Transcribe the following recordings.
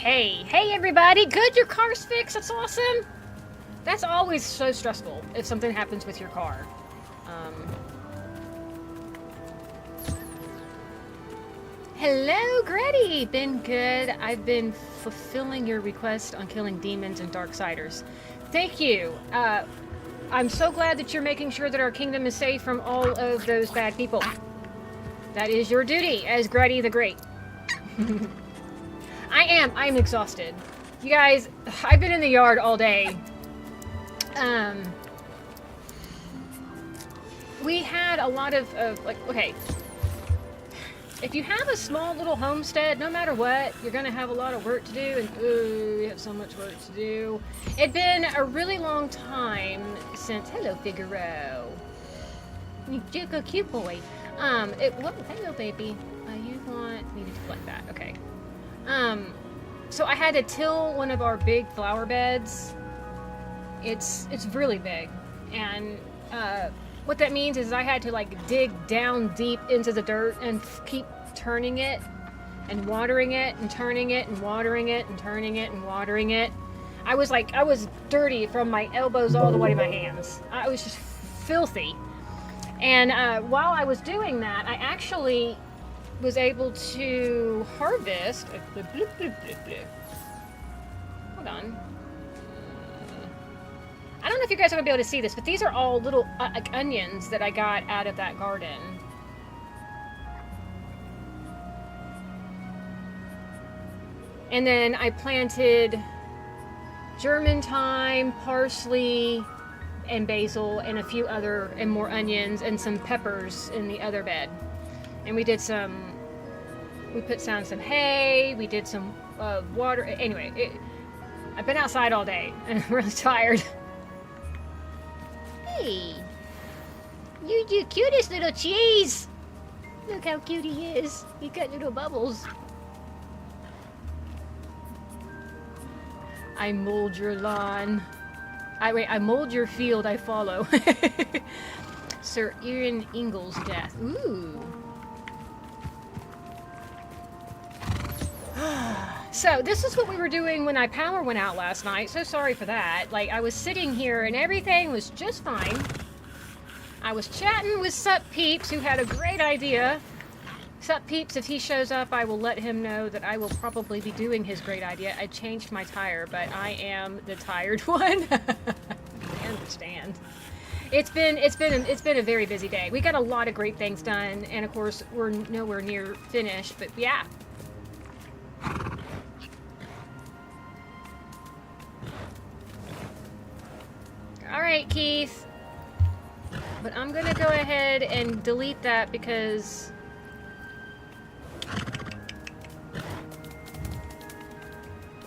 Hey everybody, good, your car's fixed, that's awesome. That's always so stressful if something happens with your car. Hello, Gretty! Been good. I've been fulfilling your request on killing demons and Darksiders. Thank you. I'm so glad that you're making sure that our kingdom is safe from all of those bad people. That is your duty as Gretty the Great. I'm exhausted. You guys, I've been in the yard all day. We had a lot of like, okay. If you have a small little homestead, no matter what, you're gonna have a lot of work to do, and ooh, we have so much work to do. It'd been a really long time since, hello Figaro. You're a cute boy. Hello baby. You want me to collect that, okay. So I had to till one of our big flower beds. It's really big, and what that means is I had to like dig down deep into the dirt and keep turning it and watering it and turning it and watering it and turning it and watering it. I was dirty from my elbows all the way to my hands. I was just filthy. And while I was doing that, I actually was able to harvest. Hold on. I don't know if you guys are going to be able to see this, but these are all little like onions that I got out of that garden. And then I planted German thyme, parsley, and basil, and a few other, and more onions, and some peppers in the other bed. And we put down some hay, we did some water. Anyway, I've been outside all day, and I'm really tired. Hey, you're the cutest little cheese. Look how cute he is. He got little bubbles. I mold your lawn. I mold your field, I follow. Sir Ian Ingles' death. Ooh. So, this is what we were doing when my power went out last night. So sorry for that. Like, I was sitting here and everything was just fine. I was chatting with Sup Peeps, who had a great idea. Sup Peeps, if he shows up, I will let him know that I will probably be doing his great idea. I changed my tire, but I am the tired one. I understand. It's been a very busy day. We got a lot of great things done, and of course, we're nowhere near finished, but yeah. Alright, Keith. But I'm gonna go ahead and delete that because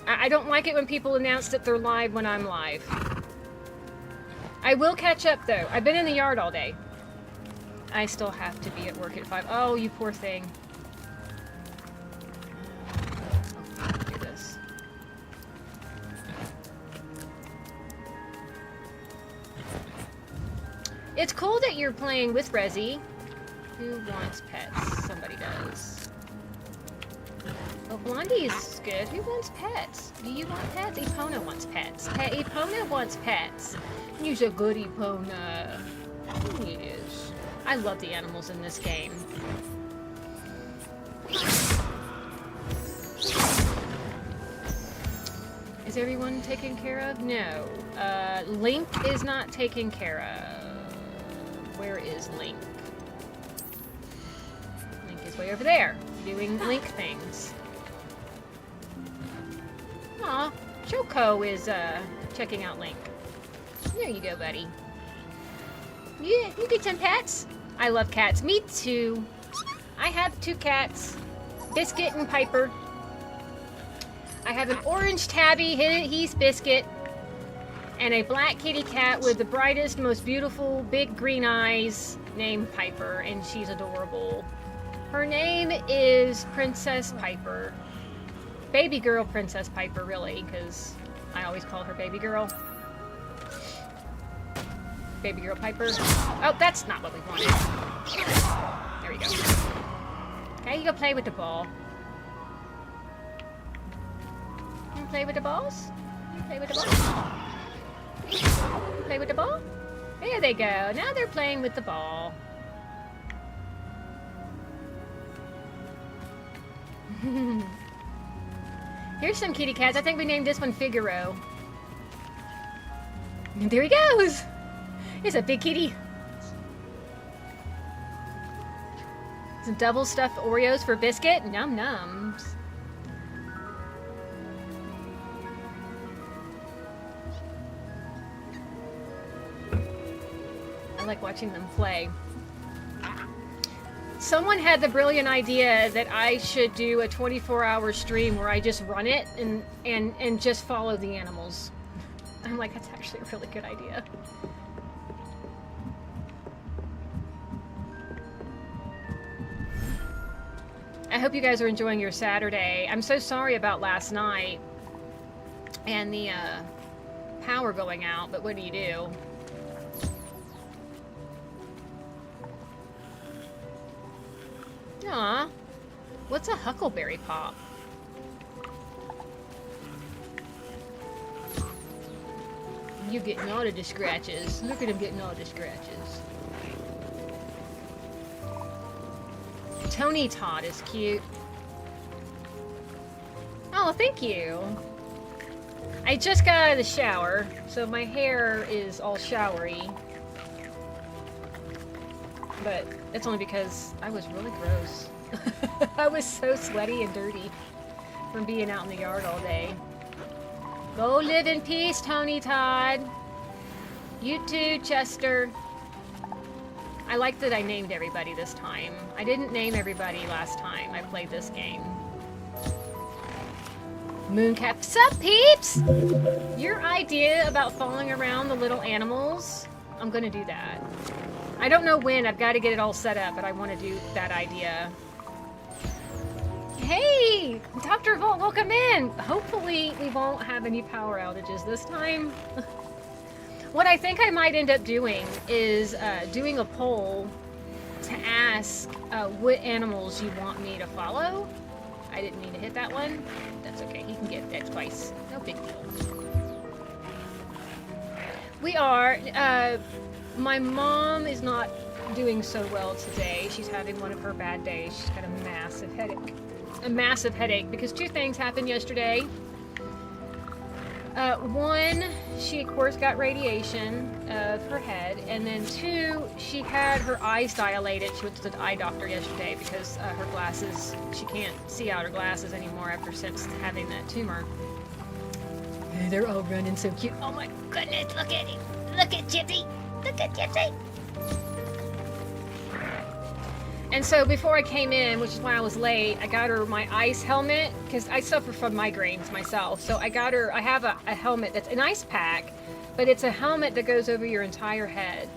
I don't like it when people announce that they're live when I'm live. I will catch up though. I've been in the yard all day. I still have to be at work at 5. Oh, you poor thing. It's cool that you're playing with Resi. Who wants pets? Somebody does. Well, Blondie's good. Who wants pets? Do you want pets? Epona wants pets. Epona wants pets. You're a good Epona. Yes. I love the animals in this game. Is everyone taken care of? No. Link is not taken care of. Where is Link? Link is way over there, doing Link things. Aw, Choco is checking out Link. There you go, buddy. Yeah, you get some pets? I love cats. Me too. I have 2 cats, Biscuit and Piper. I have an orange tabby, he's Biscuit. And a black kitty cat with the brightest, most beautiful, big green eyes named Piper, and she's adorable. Her name is Princess Piper. Baby girl Princess Piper, really, because I always call her baby girl. Baby girl Piper. Oh, that's not what we wanted. There we go. Okay, you go play with the ball. play with the balls? Play with the ball? Play with the ball? There they go. Now they're playing with the ball. Here's some kitty cats. I think we named this one Figaro. And there he goes. He's a big kitty. Some double stuffed Oreos for Biscuit. Num nums. I like watching them play. Someone had the brilliant idea that I should do a 24-hour stream where I just run it and just follow the animals. I'm like, that's actually a really good idea. I hope you guys are enjoying your Saturday. I'm so sorry about last night and the power going out, but what do you do? Aw, what's a huckleberry pop? You getting all of the scratches. Look at him getting all the scratches. Tony Todd is cute. Oh, thank you. I just got out of the shower, so my hair is all showery. But it's only because I was really gross. I was so sweaty and dirty from being out in the yard all day. Go live in peace, Tony Todd. You too, Chester. I like that I named everybody this time. I didn't name everybody last time I played this game. Mooncap. Sup, peeps? Your idea about following around the little animals, I'm gonna do that. I don't know when. I've got to get it all set up, but I want to do that idea. Hey, Dr. Volt, welcome in. Hopefully we won't have any power outages this time. What I think I might end up doing is doing a poll to ask what animals you want me to follow. I didn't mean to hit that one. That's okay. He can get that twice. No big deal. We are... my mom is not doing so well today. She's having one of her bad days. She's got a massive headache. A massive headache because two things happened yesterday. One, she of course got radiation of her head, and then two, she had her eyes dilated. She went to the eye doctor yesterday because her glasses, she can't see out her glasses anymore since having that tumor. They're all running so cute. Oh my goodness, look at him. Look at Gypsy. Look at Gypsy. And so before I came in, which is why I was late, I got her my ice helmet because I suffer from migraines myself. So I got her, I have a helmet that's an ice pack, but it's a helmet that goes over your entire head.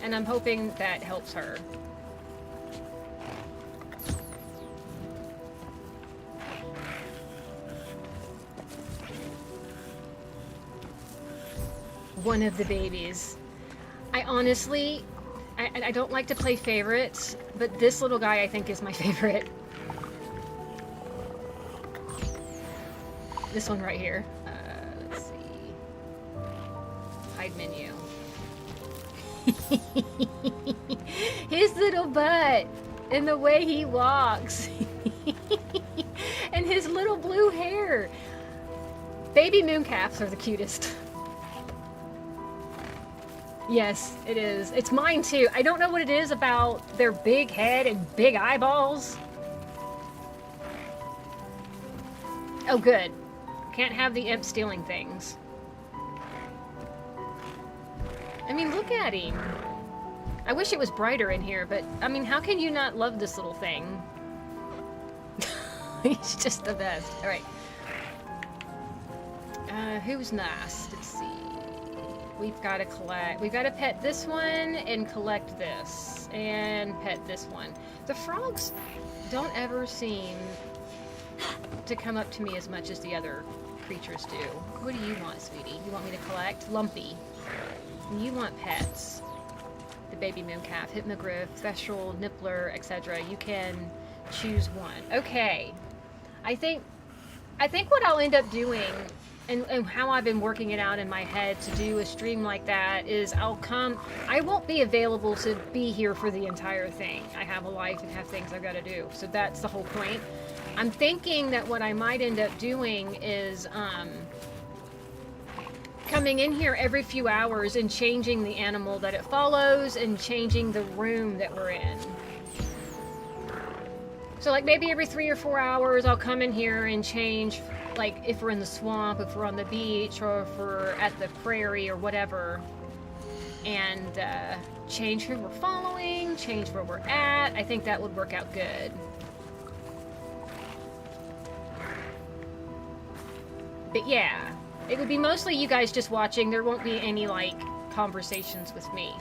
And I'm hoping that helps her. One of the babies. I honestly, I don't like to play favorites, but this little guy I think is my favorite. This one right here. Let's see. Hide menu. His little butt and the way he walks. And his little blue hair. Baby mooncalves are the cutest. Yes, it is. It's mine too. I don't know what it is about their big head and big eyeballs. Oh, good. Can't have the imp stealing things. I mean, look at him. I wish it was brighter in here, but, I mean, how can you not love this little thing? He's just the best. All right. Who's next? Let's see. We've got to collect. We've got to pet this one and collect this. And pet this one. The frogs don't ever seem to come up to me as much as the other creatures do. What do you want, sweetie? You want me to collect? Lumpy. And you want pets. The baby mooncalf, hippogriff, thestral, nippler, etc. You can choose one. Okay. I think I think what I'll end up doing, and how I've been working it out in my head to do a stream like that, is I won't be available to be here for the entire thing. I have a life and have things I've got to do. So that's the whole point. I'm thinking that what I might end up doing is coming in here every few hours and changing the animal that it follows and changing the room that we're in. So like maybe every 3 or 4 hours I'll come in here and change, like if we're in the swamp, if we're on the beach, or if we're at the prairie or whatever, and change who we're following, change where we're at. I think that would work out good. But yeah, it would be mostly you guys just watching. There won't be any like conversations with me.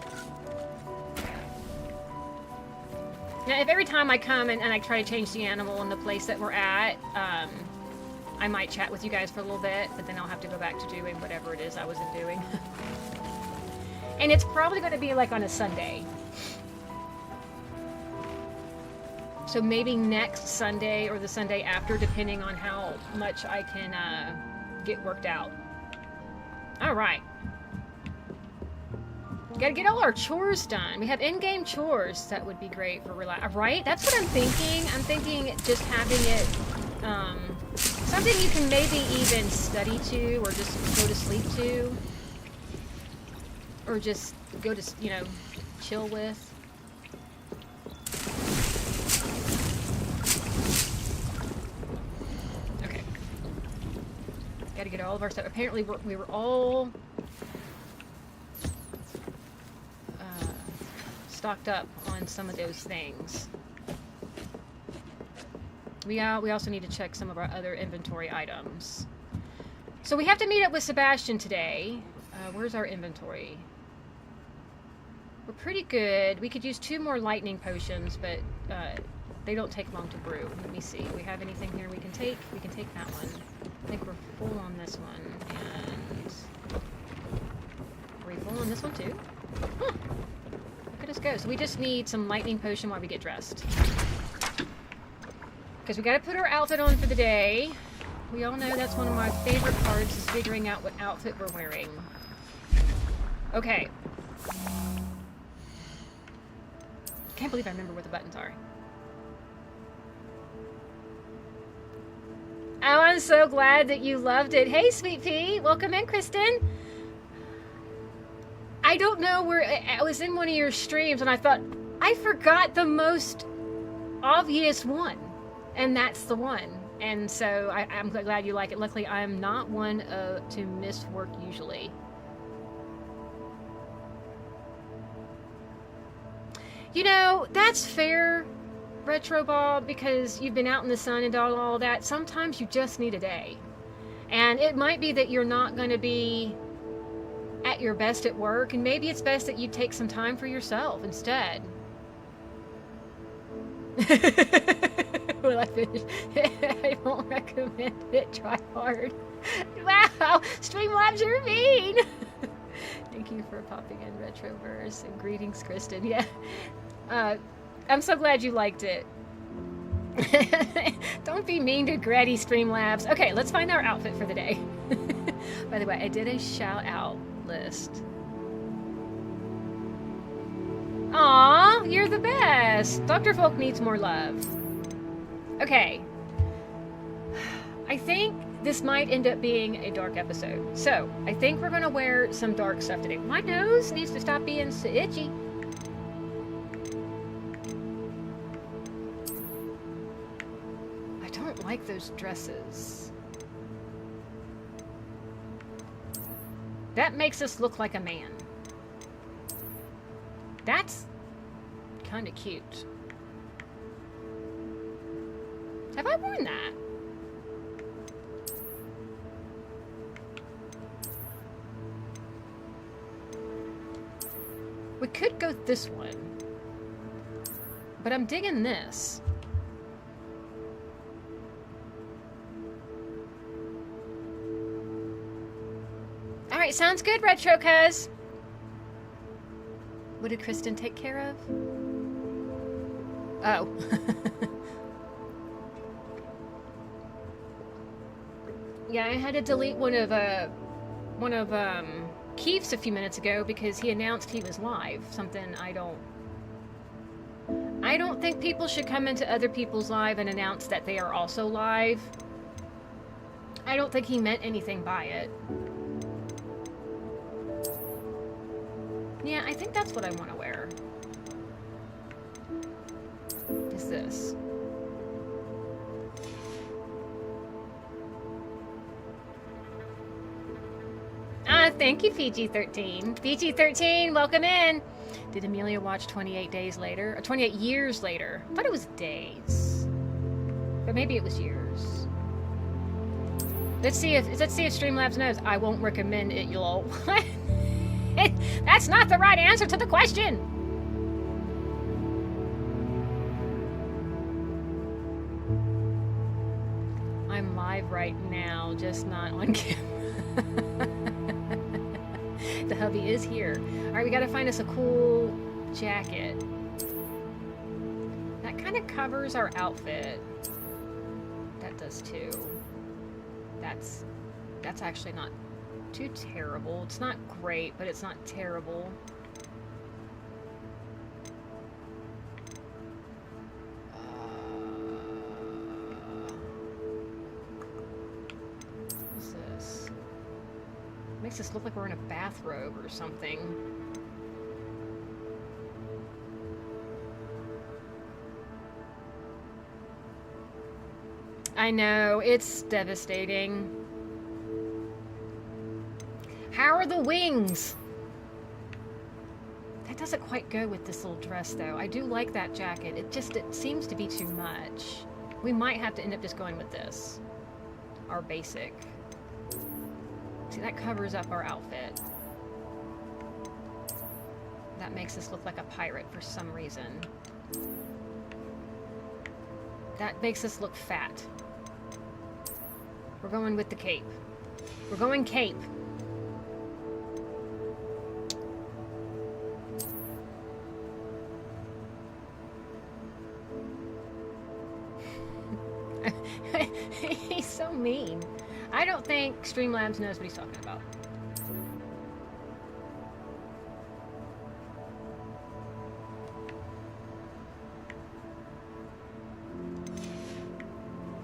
Now, if every time I come and I try to change the animal in the place that we're at, I might chat with you guys for a little bit, but then I'll have to go back to doing whatever it is I wasn't doing. And it's probably going to be like on a Sunday. So maybe next Sunday or the Sunday after, depending on how much I can get worked out. All right. Gotta get all our chores done. We have in-game chores. That would be great for relax. Right? That's what I'm thinking. I'm thinking just having it something you can maybe even study to, or just go to sleep to, or just go to, you know, chill with. Okay. Gotta get all of our stuff. Apparently we were all stocked up on some of those things. We also need to check some of our other inventory items. So we have to meet up with Sebastian today. Where's our inventory? We're pretty good. We could use 2 more lightning potions, but they don't take long to brew. Let me see. Do we have anything here we can take? We can take that one. I think we're full on this one. And are we full on this one too? Huh. Look at us go. So we just need some lightning potion while we get dressed. Because we got to put our outfit on for the day. We all know that's one of my favorite parts, is figuring out what outfit we're wearing. Okay. Can't believe I remember what the buttons are. Oh, I'm so glad that you loved it. Hey, Sweet Pea. Welcome in, Kristen. I don't know where... I was in one of your streams and I thought, I forgot the most obvious one. And that's the one. And so I'm glad you like it. Luckily, I'm not one to miss work usually. You know, that's fair, Retro Bob, because you've been out in the sun and all that. Sometimes you just need a day. And it might be that you're not going to be at your best at work, and maybe it's best that you take some time for yourself instead. Will I finish? I won't recommend it. Try hard. Wow, Streamlabs are mean. Thank you for popping in, Retroverse, and greetings, Kristen. Yeah, I'm so glad you liked it. Don't be mean to Gretty, Streamlabs. Okay, let's find our outfit for the day. By the way, I did a shout out list. Aw, you're the best. Dr. Folk needs more love. Okay. I think this might end up being a dark episode. So, I think we're going to wear some dark stuff today. My nose needs to stop being so itchy. I don't like those dresses. That makes us look like a man. That's kind of cute. Have I worn that? We could go this one. But I'm digging this. Alright, sounds good, Retro Cuz. What did Kristen take care of? Oh. Yeah, I had to delete one of Keith's a few minutes ago because he announced he was live. Something I don't think people should come into other people's live and announce that they are also live. I don't think he meant anything by it. Yeah, I think that's what I want to wear. Is this. Thank you, PG-13. PG-13, welcome in. Did Amelia watch 28 days later? Or 28 years later? I thought it was days. But maybe it was years. Let's see if Streamlabs knows. I won't recommend it, y'all. That's not the right answer to the question. I'm live right now, just not on camera. The hubby is here. Alright, we gotta find us a cool jacket. That kind of covers our outfit. That does too. That's actually not too terrible. It's not great, but it's not terrible. What's this? Makes us look like we're in a bathrobe or something. I know, it's devastating. How are the wings? That doesn't quite go with this little dress, though. I do like that jacket. It seems to be too much. We might have to end up just going with this. Our basic. See, that covers up our outfit. That makes us look like a pirate for some reason. That makes us look fat. We're going with the cape. We're going cape. He's so mean. I don't think Streamlabs knows what he's talking about.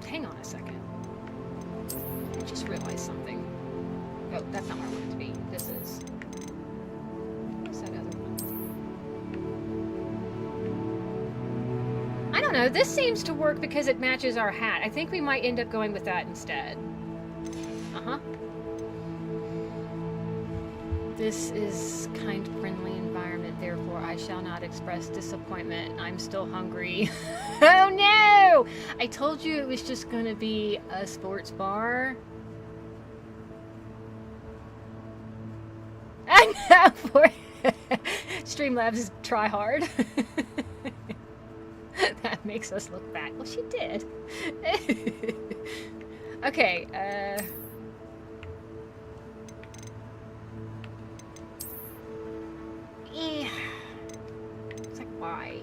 Hang on a second. I just realized something. Oh, that's not where I want it to be. This is. What's that other one? I don't know. This seems to work because it matches our hat. I think we might end up going with that instead. Uh-huh. This is kind, friendly environment, therefore I shall not express disappointment. I'm still hungry. Oh no! I told you it was just gonna be a sports bar. I know! Streamlabs is try hard. That makes us look fat. Well, she did. Okay, it's like, why?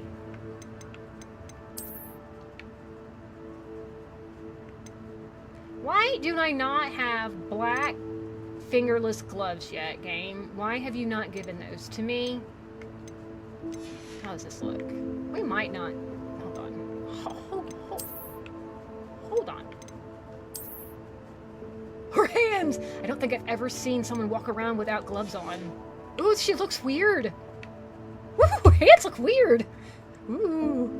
Why do I not have black fingerless gloves yet, game? Why have you not given those to me? How does this look? We might not. Hold on. Hold on. Her hands! I don't think I've ever seen someone walk around without gloves on. Ooh, she looks weird. Ooh, her hands look weird. Ooh.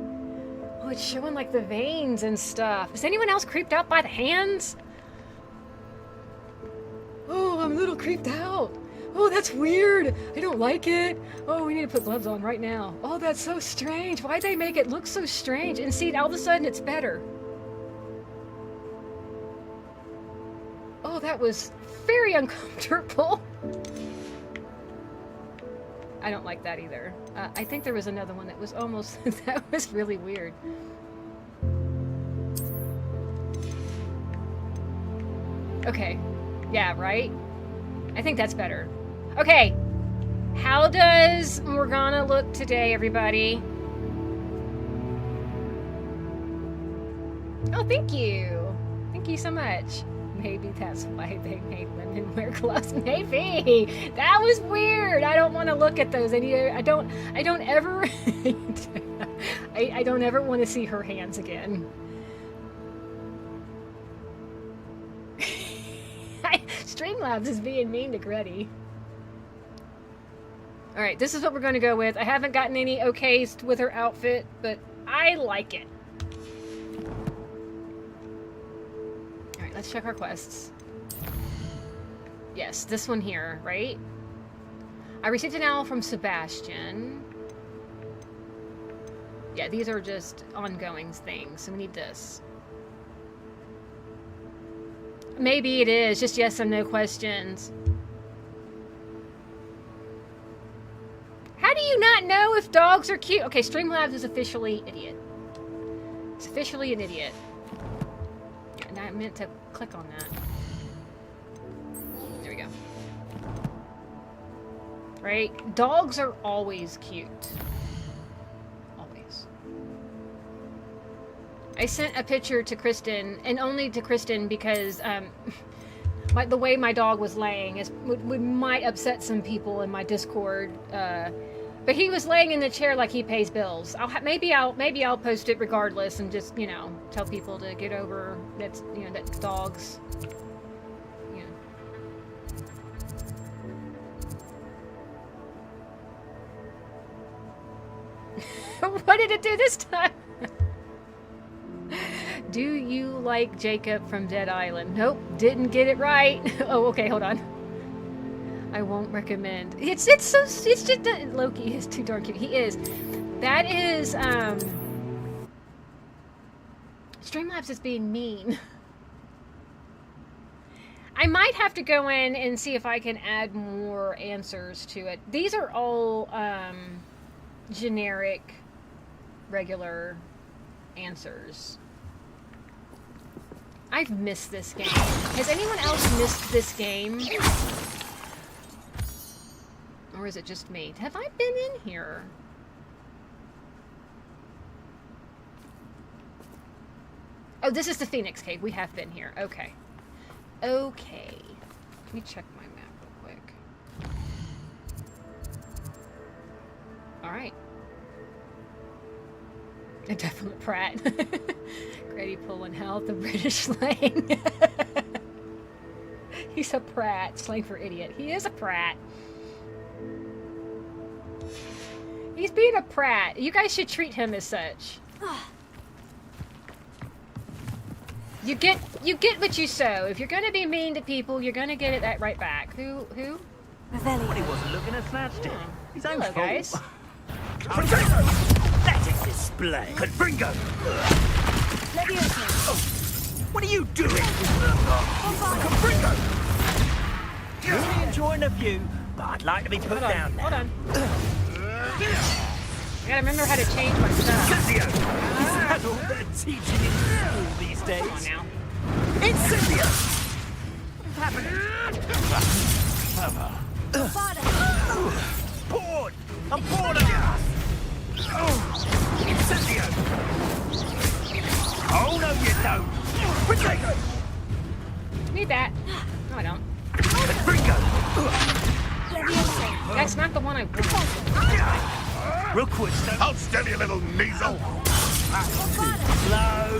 Oh, it's showing like the veins and stuff. Is anyone else creeped out by the hands? Oh, I'm a little creeped out. Oh, that's weird. I don't like it. Oh, we need to put gloves on right now. Oh, that's so strange. Why'd they make it look so strange? And see, all of a sudden it's better. Oh, that was very uncomfortable. I don't like that either. I think there was another one that was almost... that was really weird. Okay. Yeah, right? I think that's better. Okay. How does Morgana look today, everybody? Oh, thank you. Thank you so much. Maybe that's why they made women wear gloves. Maybe. That was weird. I don't want to look at those. I don't ever I don't ever want to see her hands again. Streamlabs is being mean to Gretty. Alright, this is what we're going to go with. I haven't gotten any okays with her outfit, but I like it. Alright, let's check our quests. Yes, this one here, right? I received an owl from Sebastian. Yeah, these are just ongoing things, so we need this. Maybe it is, just yes and no questions. How do you not know if dogs are cute? Okay, Streamlabs is officially idiot. It's officially an idiot. And I meant to click on that. There we go. Right? Dogs are always cute. Always. I sent a picture to Kristen, and only to Kristen because the way my dog was laying might upset some people in my Discord. But he was laying in the chair like he pays bills. Maybe I'll post it regardless and just, you know, tell people to get over that's, you know, that dogs. You know. What did it do this time? Do you like Jacob from Dead Island? Nope, didn't get it right. Oh, okay, hold on. I won't recommend. It's just Loki is too darn cute. He is. That is Streamlabs is being mean. I might have to go in and see if I can add more answers to it. These are all generic, regular answers. I've missed this game. Has anyone else missed this game? Or is it just me? Have I been in here? Oh, this is the Phoenix Cave. We have been here. Okay. Okay. Let me check my map real quick. Alright. A definite Pratt. Grady pulling health, the British slang. He's a Pratt. Slang for idiot. He is a Pratt. He's being a Pratt. You guys should treat him as such. You get what you sow. If you're gonna be mean to people, you're gonna get it right back. Who? Well, he wasn't looking at snatched it. His own Hello, fault. guys. That is display. Pendragon. What are you doing? Pendragon. Really enjoying the view, but I'd like to be put down now. Hold on. I gotta remember how to change my stuff. Cynthia! Is that all they're teaching in school these days? Come on now. It's Cynthia! What is happening? Bored! I'm bored of you! It's Cynthia! Oh, no, you don't! Potato! Need that. No, I don't. Pendragon! That's not the one I want. Rookwood, Hold still, you little measle! slow!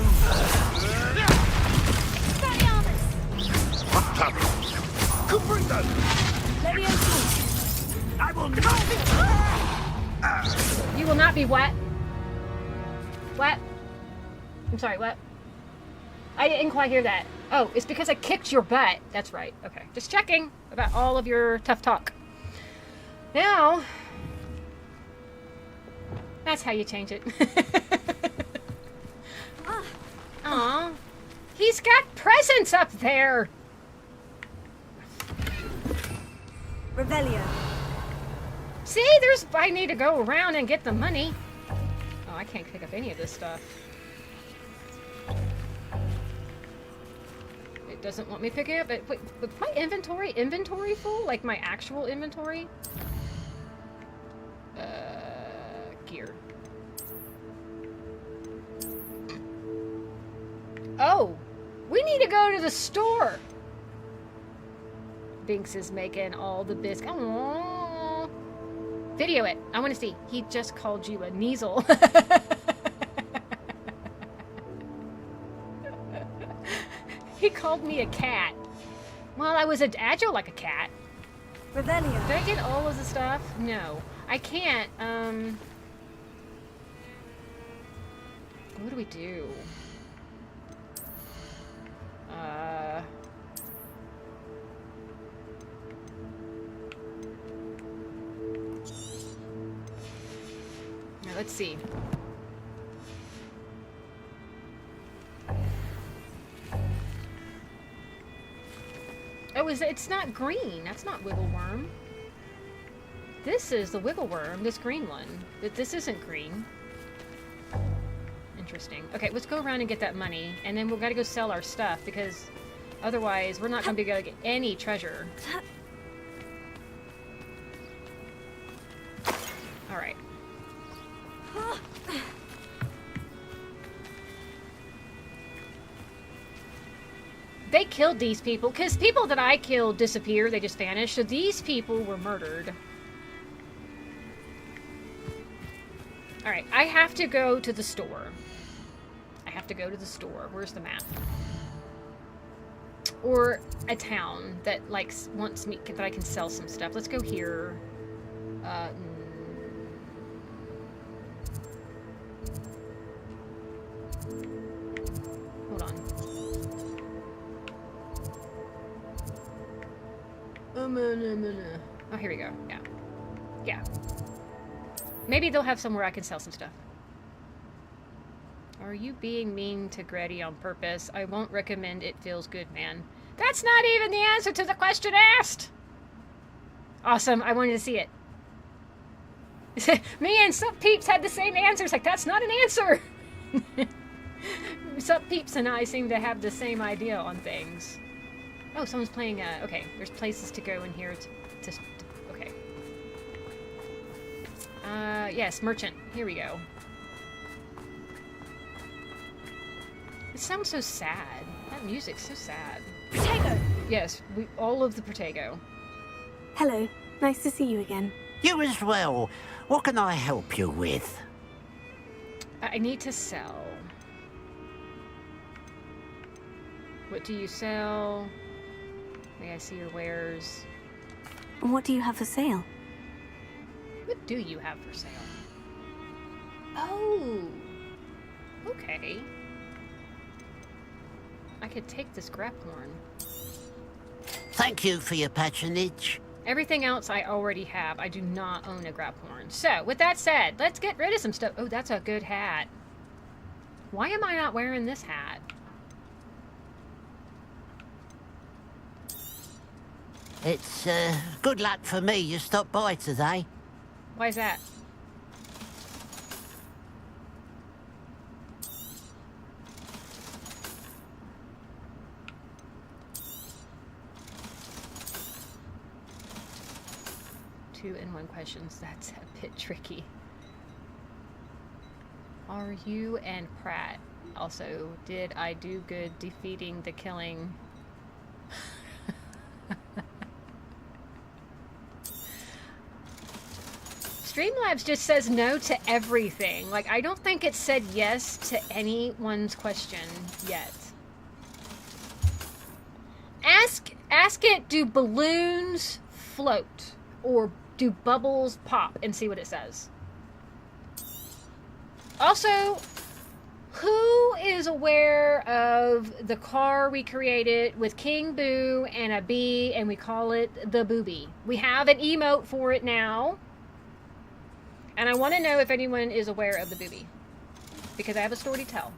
What's up? Cubrito! I will not! You will not be wet. What? I'm sorry, what? I didn't quite hear that. Oh, it's because I kicked your butt. That's right. Okay. Just checking about all of your tough talk. Now, that's how you change it. Aw. He's got presents up there. Revelio. See, I need to go around and get the money. Oh, I can't pick up any of this stuff. It doesn't want me picking up it. Wait, my inventory full? Like my actual inventory? Gear. Oh, we need to go to the store. Binks is making all the biscuits. Aww. Video it. I want to see. He just called you a Neasel. He called me a cat. Well, I was agile like a cat. Revelio. Did I get all of the stuff? No. I can't. What do we do? Now, let's see. Oh, it's not green. That's not wiggle worm. This is the wiggle worm, this green one. This isn't green. Interesting. Okay, let's go around and get that money, and then we've got to go sell our stuff, because otherwise we're not going to be able to get any treasure. Alright. They killed these people, because people that I killed disappear, they just vanish, so these people were murdered. Alright, I have to go to the store. I have to go to the store. Where's the map? Or a town that, like, wants me, that I can sell some stuff. Let's go here. Hold on. Oh, here we go. Yeah. Yeah. Maybe they'll have somewhere I can sell some stuff. Are you being mean to Gretty on purpose? I won't recommend it. Feels good, man. That's not even the answer to the question asked! Awesome. I wanted to see it. Me and Sup Peeps had the same answers. Like, that's not an answer! Sup Peeps and I seem to have the same idea on things. Oh, someone's playing, okay. There's places to go in here to okay. Yes, merchant. Here we go. It sounds so sad. That music's so sad. Protego! Yes, all of the Protego. Hello. Nice to see you again. You as well. What can I help you with? I need to sell. What do you sell? May I see your wares? And what do you have for sale? What do you have for sale? Oh! Okay. I could take this graphorn. Thank you for your patronage. Everything else I already have. I do not own a graphorn. So, with that said, let's get rid of some stuff. Oh, that's a good hat. Why am I not wearing this hat? It's, good luck for me you stopped by today. Why is that? Two in one questions. That's a bit tricky. Are you and Pratt? Also, did I do good defeating the killing? Streamlabs just says no to everything. Like, I don't think it said yes to anyone's question yet. Ask it, do balloons float? Or do bubbles pop? And see what it says. Also, who is aware of the car we created with King Boo and a bee, and we call it the Booby? We have an emote for it now. And I want to know if anyone is aware of the Booby. Because I have a story to tell.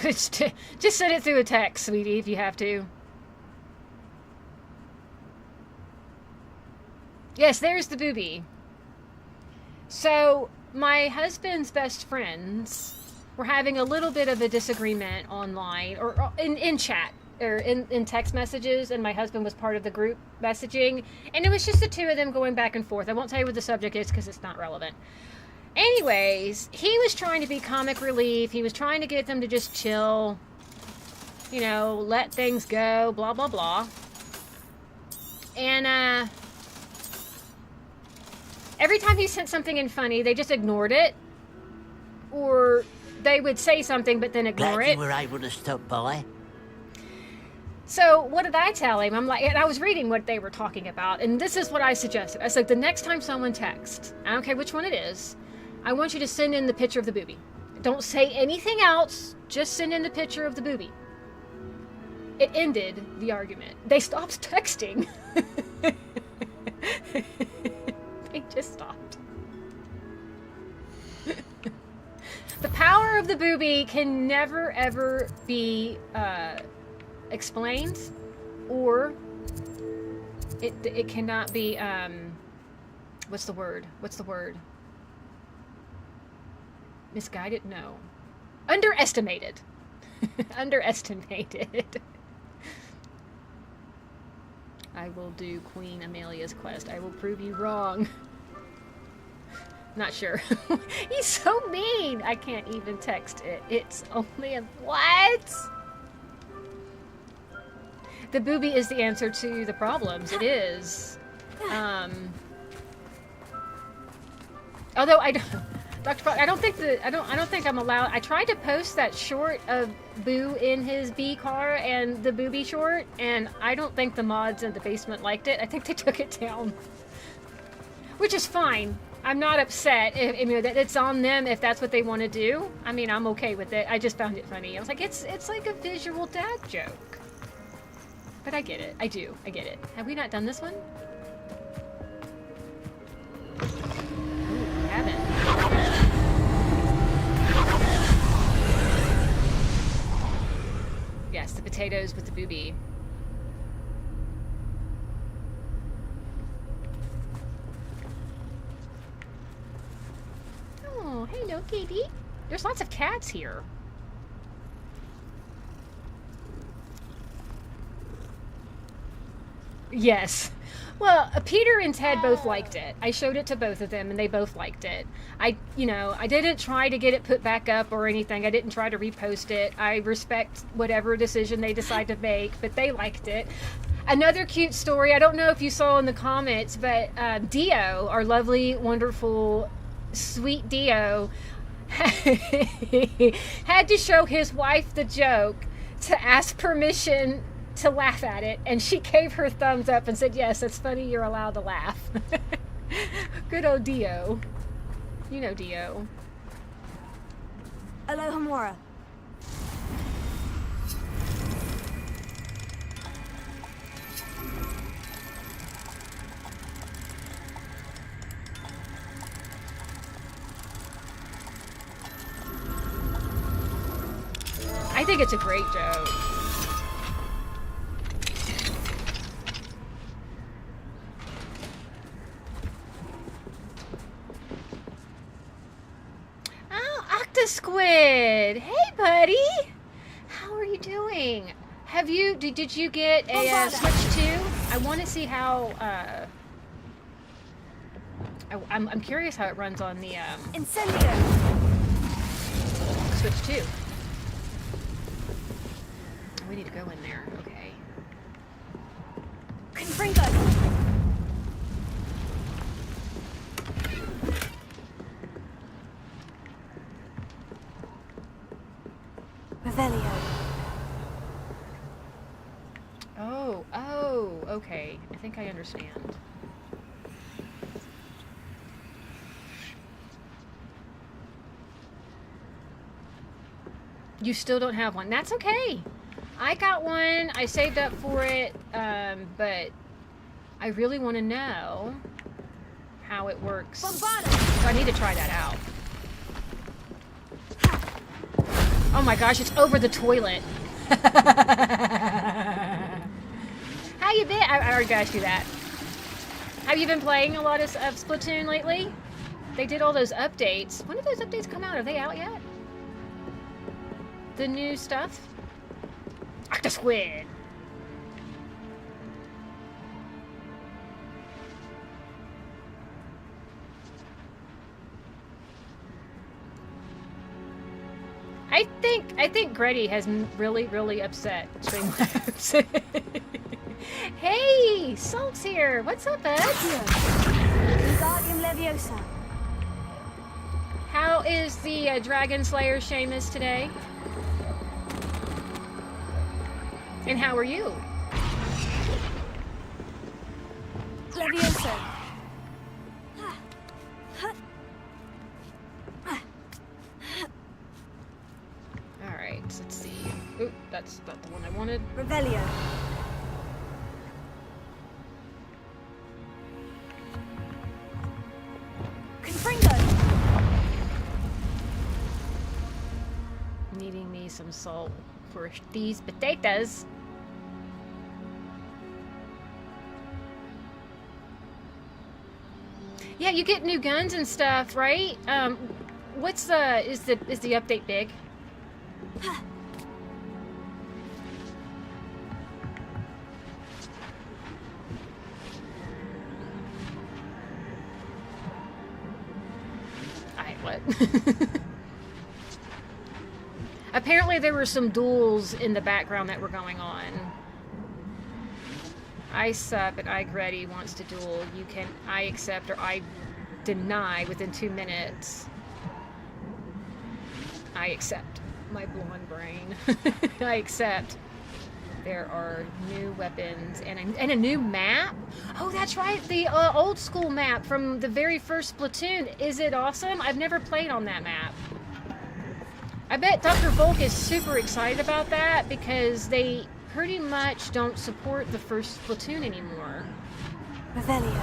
Just send it through a text, sweetie, if you have to. Yes, there's the Booby. So, my husband's best friends were having a little bit of a disagreement online, or in chat. or in text messages, and my husband was part of the group messaging, and it was just the two of them going back and forth. I won't tell you what the subject is because it's not relevant. Anyways, he was trying to be comic relief. He was trying to get them to just chill, you know, let things go, blah, blah, blah. And every time he sent something in funny, they just ignored it. Or they would say something but then ignore Glad it. you were able to stop by. So what did I tell him? I'm like, and I was reading what they were talking about, and this is what I suggested. I said, the next time someone texts, I don't care which one it is, I want you to send in the picture of the boobie. Don't say anything else, just send in the picture of the boobie. It ended the argument. They stopped texting. They just stopped. The power of the boobie can never ever be explained, or it cannot be what's the word? Misguided? No. Underestimated. Underestimated. I will do Queen Amelia's quest. I will prove you wrong. Not sure. He's so mean. I can't even text it. It's only a what? The boobie is the answer to the problems. It is. Although I don't, Dr. Fox, I don't think I'm allowed. I tried to post that short of Boo in his bee car and the boobie short, and I don't think the mods in the basement liked it. I think they took it down, which is fine. I'm not upset. I mean, it's on them if that's what they want to do. I mean, I'm okay with it. I just found it funny. I was like, it's like a visual dad joke. But I get it. I do. I get it. Have we not done this one? Ooh, we haven't. Yes, the potatoes with the boobie. Oh, hello, Katie. There's lots of cats here. Yes. Well, Peter and Ted both liked it. I showed it to both of them, and they both liked it. I didn't try to get it put back up or anything. I didn't try to repost it. I respect whatever decision they decide to make, but they liked it. Another cute story, I don't know if you saw in the comments, but Dio, our lovely, wonderful, sweet Dio, had to show his wife the joke to ask permission to laugh at it, and she gave her thumbs up and said, yes, it's funny, you're allowed to laugh. Good old Dio. You know Dio. Aloha Mora. I think it's a great joke. Squid, hey buddy, how are you doing? Have you did you get a Switch 2? I want to see how I'm curious how it runs on the Incendio. Switch 2. We need to go in there. Okay. Pendragon. Oh, okay. I think I understand. You still don't have one. That's okay. I got one. I saved up for it, but I really want to know how it works. So I need to try that out. Oh my gosh, it's over the toilet. How you been? I already asked you that. Have you been playing a lot of Splatoon lately? They did all those updates. When did those updates come out? Are they out yet? The new stuff? Octosquid! I think Gretty has really upset Streamlabs. Hey, Salt's here. What's up, bud? Wingardium Leviosa. How is the Dragon Slayer Seamus today? And how are you? Leviosa. Alright, let's see. Oop, that's not the one I wanted. Revelio. Confringo. Needing me some salt for these potatoes. Yeah, you get new guns and stuff, right? What's the is the update big? What? Apparently there were some duels in the background that were going on. I sup and I Gretty wants to duel. You can I accept or I deny within 2 minutes. I accept. My blonde brain. I accept. There are new weapons and a new map. Oh, that's right. The old school map from the very first Splatoon. Is it awesome? I've never played on that map. I bet Dr. Volk is super excited about that because they pretty much don't support the first Splatoon anymore. Revelio.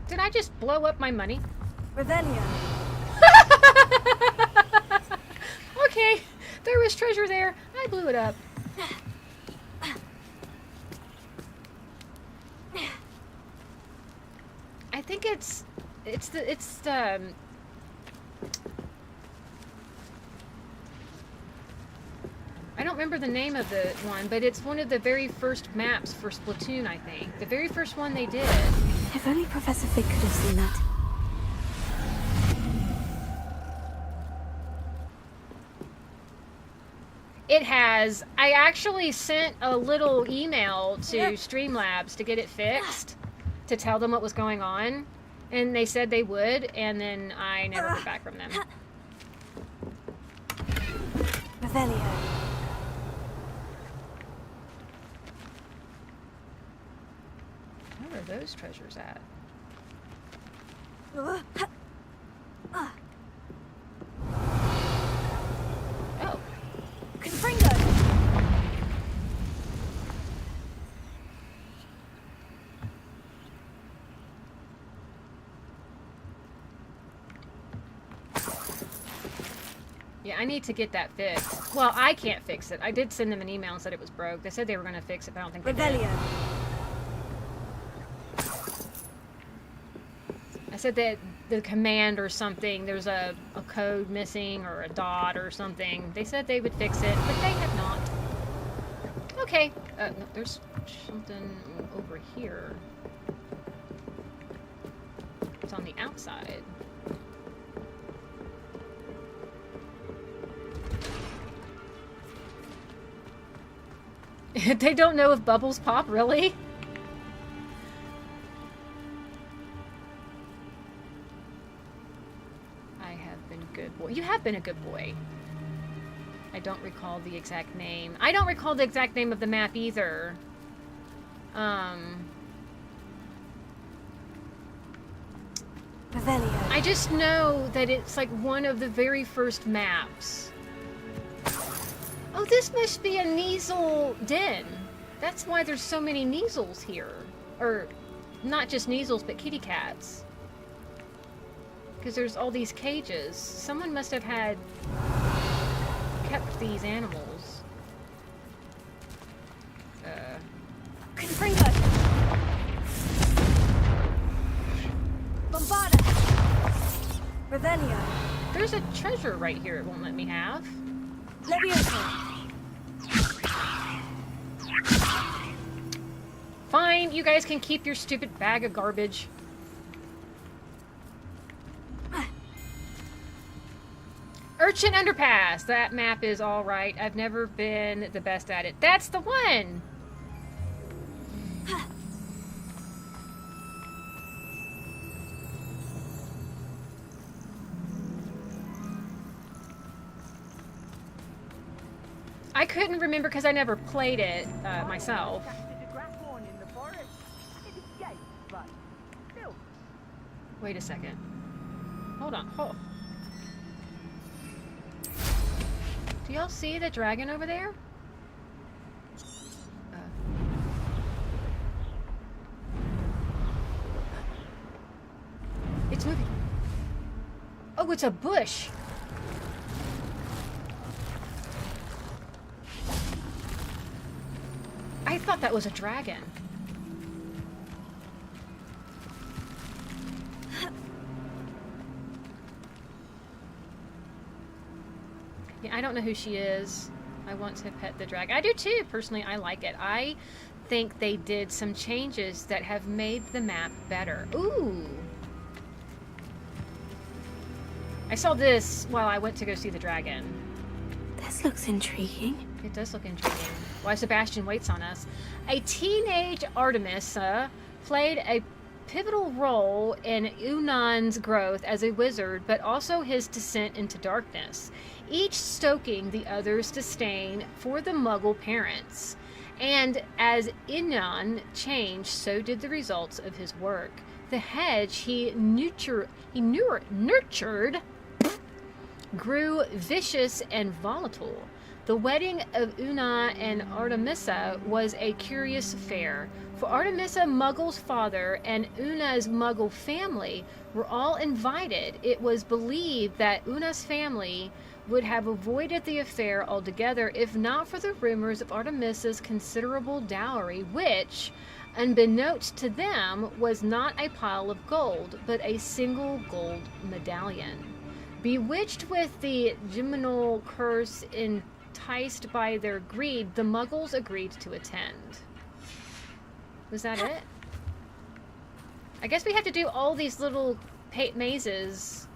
Did I just blow up my money? Revelio. Okay, there was treasure there. I blew it up. I think it's the I don't remember the name of the one, but it's one of the very first maps for Splatoon, I think. The very first one they did. If only Professor Fig could have seen that. It has. I actually sent a little email to Streamlabs to get it fixed, to tell them what was going on, and they said they would, and then I never heard back from them. Revelio. Where are those treasures at? Oh. Confringo. Yeah, I need to get that fixed. Well, I can't fix it. I did send them an email and said it was broke. They said they were going to fix it, but I don't think they did. Revelio. I said that the command or something, there's a code missing or a dot or something. They said they would fix it, but they have not. Okay. No, there's something over here. It's on the outside. They don't know if bubbles pop, really? I have been a good boy. You have been a good boy. I don't recall the exact name. I don't recall the exact name of the map either. Revelio. I just know that it's like one of the very first maps. Oh, this must be a Kneasel den. That's why there's so many Kneasels here. Or, not just Kneasels, but kitty cats. Because there's all these cages. Someone must have had kept these animals. Bombarda! Revelio! There's a treasure right here it won't let me have. Levioso! Fine, you guys can keep your stupid bag of garbage. Urchin Underpass. That map is alright. I've never been the best at it. That's the one! I couldn't remember because I never played it myself. Wait a second. Hold on. Hold. Do y'all see the dragon over there? It's moving. Oh, it's a bush. I thought that was a dragon. Yeah, I don't know who she is. I want to pet the dragon. I do too. Personally, I like it. I think they did some changes that have made the map better. Ooh. I saw this while I went to go see the dragon. This looks intriguing. It does look intriguing. While Sebastian waits on us. A teenage Artemisa played a pivotal role in Unan's growth as a wizard, but also his descent into darkness, each stoking the other's disdain for the Muggle parents. And as Unan changed, so did the results of his work. The hedge he nurtured grew vicious and volatile. The wedding of Una and Artemisa was a curious affair. For Artemisa, Muggle's father, and Una's Muggle family were all invited. It was believed that Una's family would have avoided the affair altogether if not for the rumors of Artemisa's considerable dowry, which, unbeknownst to them, was not a pile of gold, but a single gold medallion. Bewitched with the Geminal curse enticed by their greed, the Muggles agreed to attend. Was that it? I guess we have to do all these little mazes.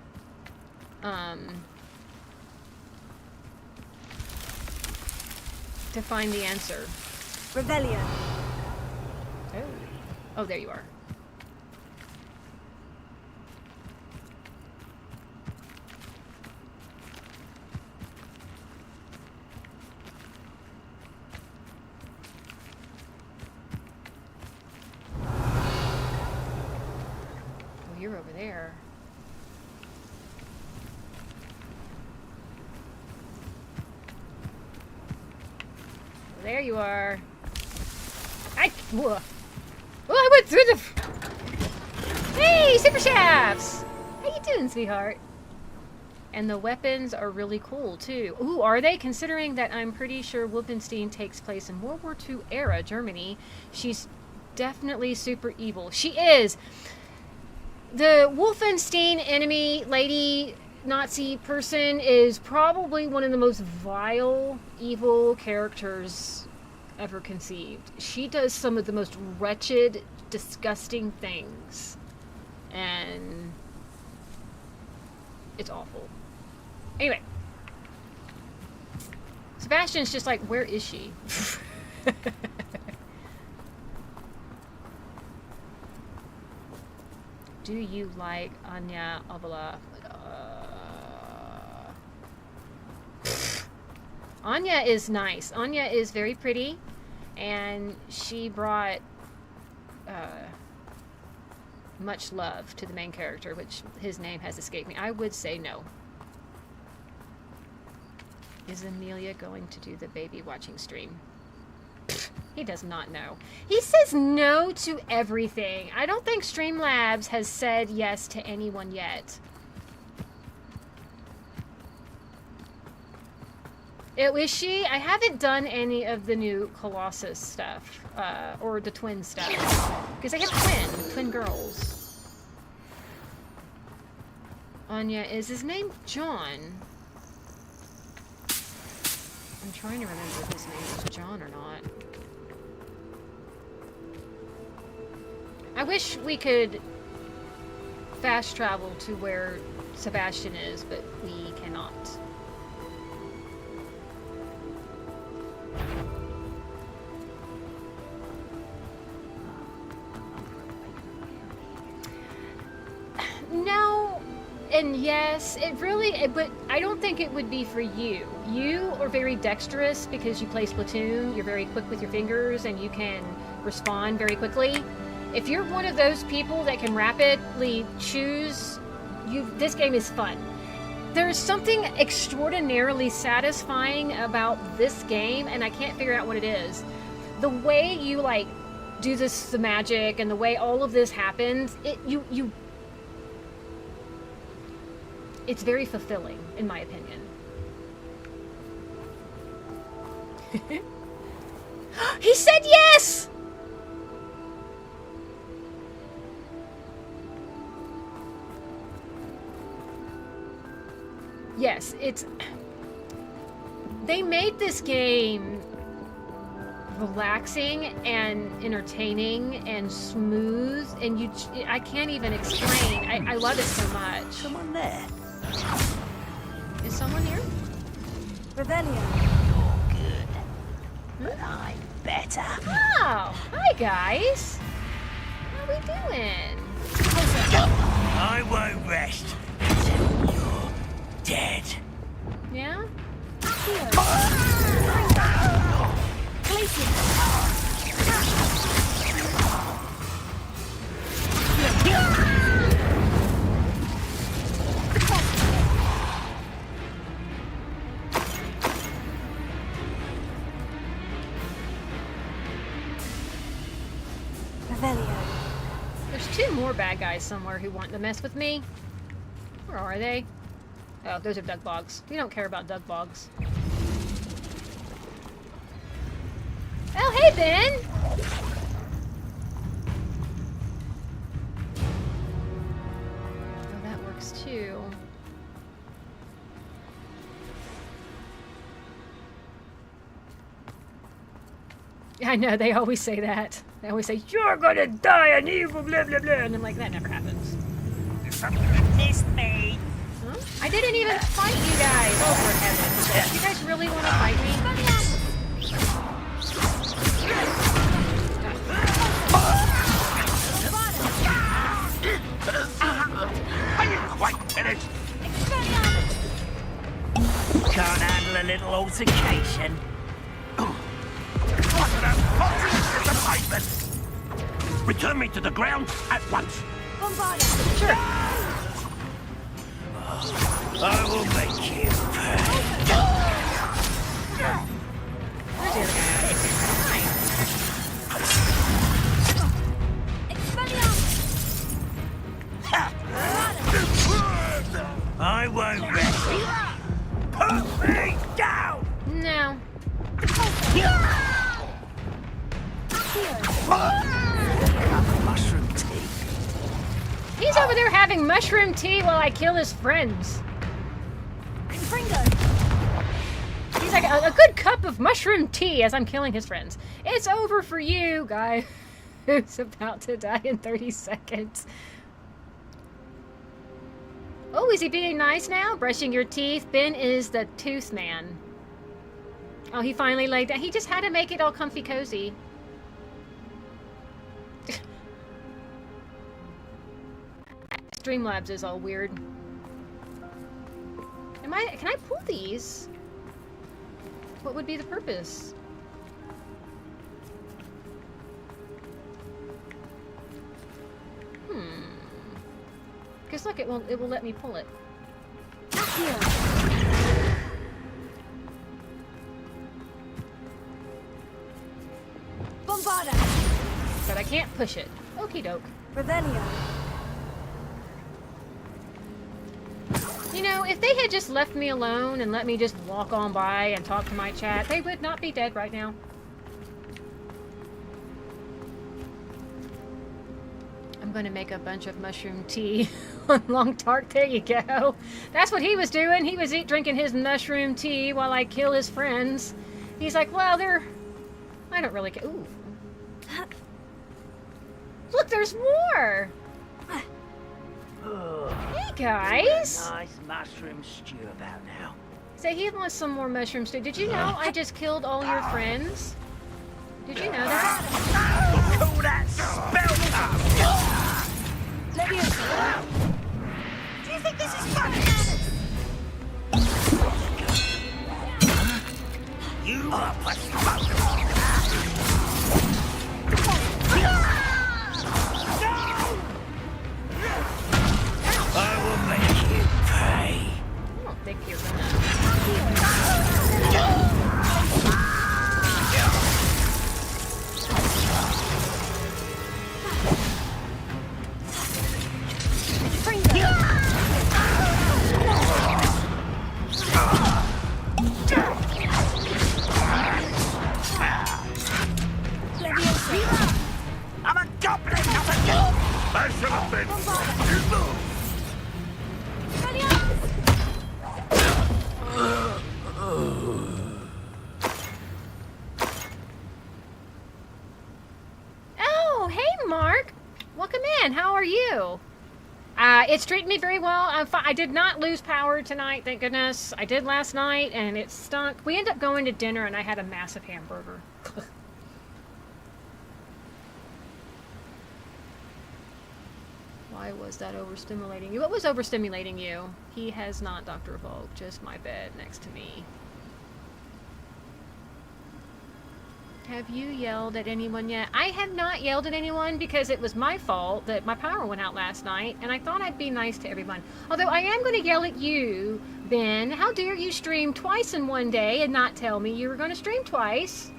To find the answer. Revelio. Oh. Oh, there you are. You're over there. Well, there you are. Whoa. Oh, I went through the... Hey, Super Shafts! How you doing, sweetheart? And the weapons are really cool, too. Ooh, are they? Considering that I'm pretty sure Wolfenstein takes place in World War II era Germany, she's definitely super evil. She is! The Wolfenstein enemy lady Nazi person is probably one of the most vile, evil characters ever conceived. She does some of the most wretched, disgusting things. And it's awful. Anyway. Sebastian's just like, where is she? Do you like Anya Avila? Anya is nice. Anya is very pretty, and she brought much love to the main character, which his name has escaped me. I would say no. Is Amelia going to do the baby watching stream? He does not know. He says no to everything. I don't think Streamlabs has said yes to anyone yet. Is she? I haven't done any of the new Colossus stuff, or the twin stuff. Because I have twin girls. Anya, is his name John? I'm trying to remember if his name is John or not. I wish we could fast travel to where Sebastian is, but we cannot. No, and yes, but I don't think it would be for you. You are very dexterous because you play Splatoon. You're very quick with your fingers and you can respond very quickly. If you're one of those people that can rapidly choose, this game is fun. There's something extraordinarily satisfying about this game, and I can't figure out what it is. The way you like do the magic and the way all of this happens, it's very fulfilling, in my opinion. He said yes! Yes, they made this game relaxing and entertaining and smooth, and I can't even explain. I love it so much. Someone there? Is someone here? Revelio. You're good, but I'm better. Oh, hi guys. How we doing? I won't rest until you're dead. Yeah? There's two more bad guys somewhere who want to mess with me. Where are they? Oh, those are Doug Boggs. We don't care about Doug Boggs. Oh, hey, Ben! Oh, that works too. I know, they always say that. They always say, you're gonna die an evil blah blah blah, and I'm like, that never happens. Miss me. Huh? I didn't even fight you guys! Oh, for heaven's sake. You guys really want to fight me? Are you quite finished? Can't handle a little altercation. What an unfortunate disappointment! Return me to the ground at once. Sure. I will make you pay. Where's the other guy? I won't rest. Put me down! No. Mushroom tea. He's over there having mushroom tea while I kill his friends. He's like, a good cup of mushroom tea as I'm killing his friends. It's over for you, guy who's about to die in 30 seconds. Oh, is he being nice now? Brushing your teeth? Ben is the tooth man. Oh, he finally laid down. He just had to make it all comfy cozy. Streamlabs is all weird. Can I pull these? What would be the purpose? Because look, it will let me pull it. But I can't push it. Okie doke. Revelio. You know, if they had just left me alone and let me just walk on by and talk to my chat, they would not be dead right now. I'm gonna make a bunch of mushroom tea Long Tart, there you go. That's what he was doing. He was drinking his mushroom tea while I kill his friends. He's like, well, I don't really care. Ooh. Look, there's more! Hey, guys! Nice mushroom stew about now. So he wants some more mushroom stew. Did you know I just killed all your friends? Did you know that? Call that spell! Leviosa! Do you think this is funny? You are I will make you pay. I don't think you're gonna. I'm a goblin, not a girl. I should have been. Oh, hey, Mark. Welcome in. How are you? It's treating me very well. I did not lose power tonight, thank goodness. I did last night, and it stunk. We ended up going to dinner, and I had a massive hamburger. Why was that overstimulating you? What was overstimulating you? He has not, Dr. Volk, just my bed next to me. Have you yelled at anyone yet? I have not yelled at anyone because it was my fault that my power went out last night, and I thought I'd be nice to everyone. Although I am going to yell at you, Ben. How dare you stream twice in one day and not tell me you were going to stream twice?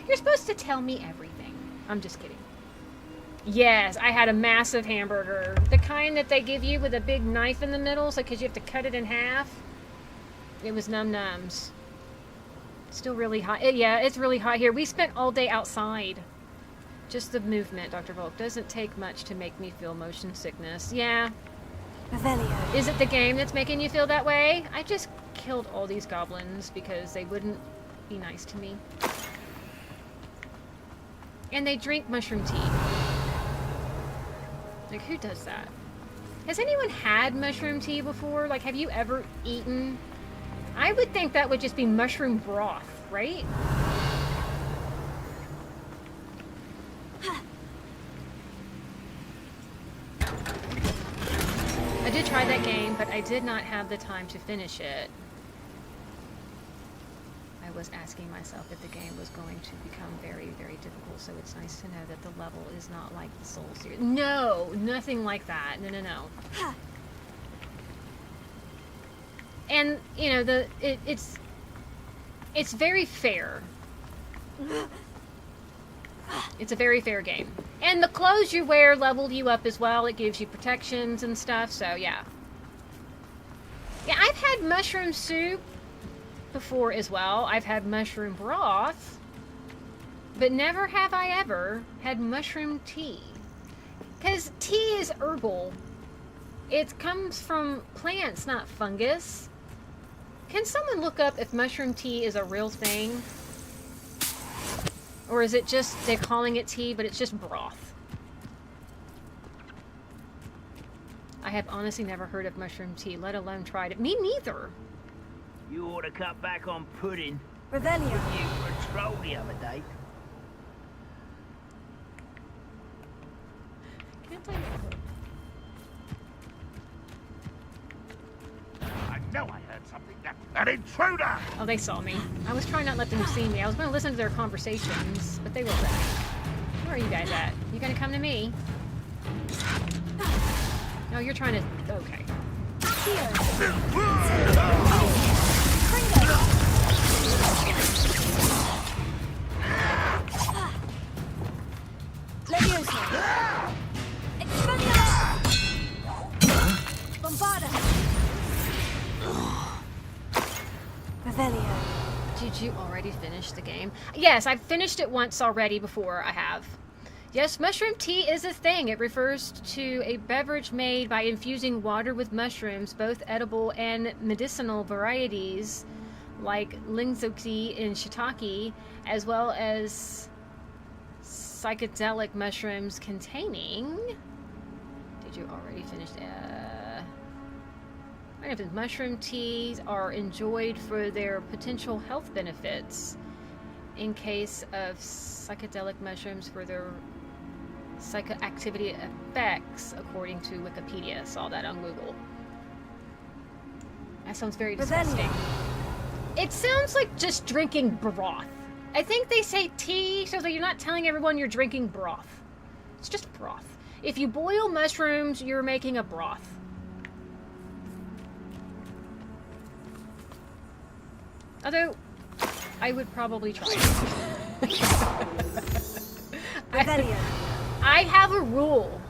You're supposed to tell me everything. I'm just kidding. Yes, I had a massive hamburger. The kind that they give you with a big knife in the middle, so because you have to cut it in half. It was num-nums. Still really hot. Yeah, it's really hot here. We spent all day outside. Just the movement, Dr. Volk. Doesn't take much to make me feel motion sickness. Yeah. Revelio. Is it the game that's making you feel that way? I just killed all these goblins because they wouldn't be nice to me. And they drink mushroom tea. Like, who does that? Has anyone had mushroom tea before? Like, have you ever eaten? I would think that would just be mushroom broth, right? I did try that game, but I did not have the time to finish it. I was asking myself if the game was going to become very, very difficult, so it's nice to know that the level is not like the Soul series. No, nothing like that. No, no, no. And you know, it's very fair. It's a very fair game. And the clothes you wear level you up as well. It gives you protections and stuff, so yeah. Yeah, I've had mushroom soup before as well. I've had mushroom broth, but never have I ever had mushroom tea. Because tea is herbal. It comes from plants, not fungus. Can someone look up if mushroom tea is a real thing? Or is it just, they're calling it tea, but it's just broth? I have honestly never heard of mushroom tea, let alone tried it. Me neither. You ought to cut back on pudding. Revelio. You for a troll the other day. Can't I look? I know I heard something. An intruder! Oh, they saw me. I was trying not to let them see me. I was going to listen to their conversations, but they were back. Where are you guys at? You going to come to me? No, you're trying to... Okay. Leviosa. Expelliarmus. Bombarda. Revelio. Did you already finish the game? Yes, I've finished it once already before. I have. Yes, mushroom tea is a thing. It refers to a beverage made by infusing water with mushrooms, both edible and medicinal varieties, like lingzoki and shiitake, as well as psychedelic mushrooms containing... Did you already finish? Mushroom teas are enjoyed for their potential health benefits in case of psychedelic mushrooms for their psychoactivity effects, according to Wikipedia. Saw that on Google. That sounds very disgusting. It sounds like just drinking broth. I think they say tea so that you're not telling everyone you're drinking broth. It's just broth. If you boil mushrooms, you're making a broth. Although, I would probably try it. I have a rule.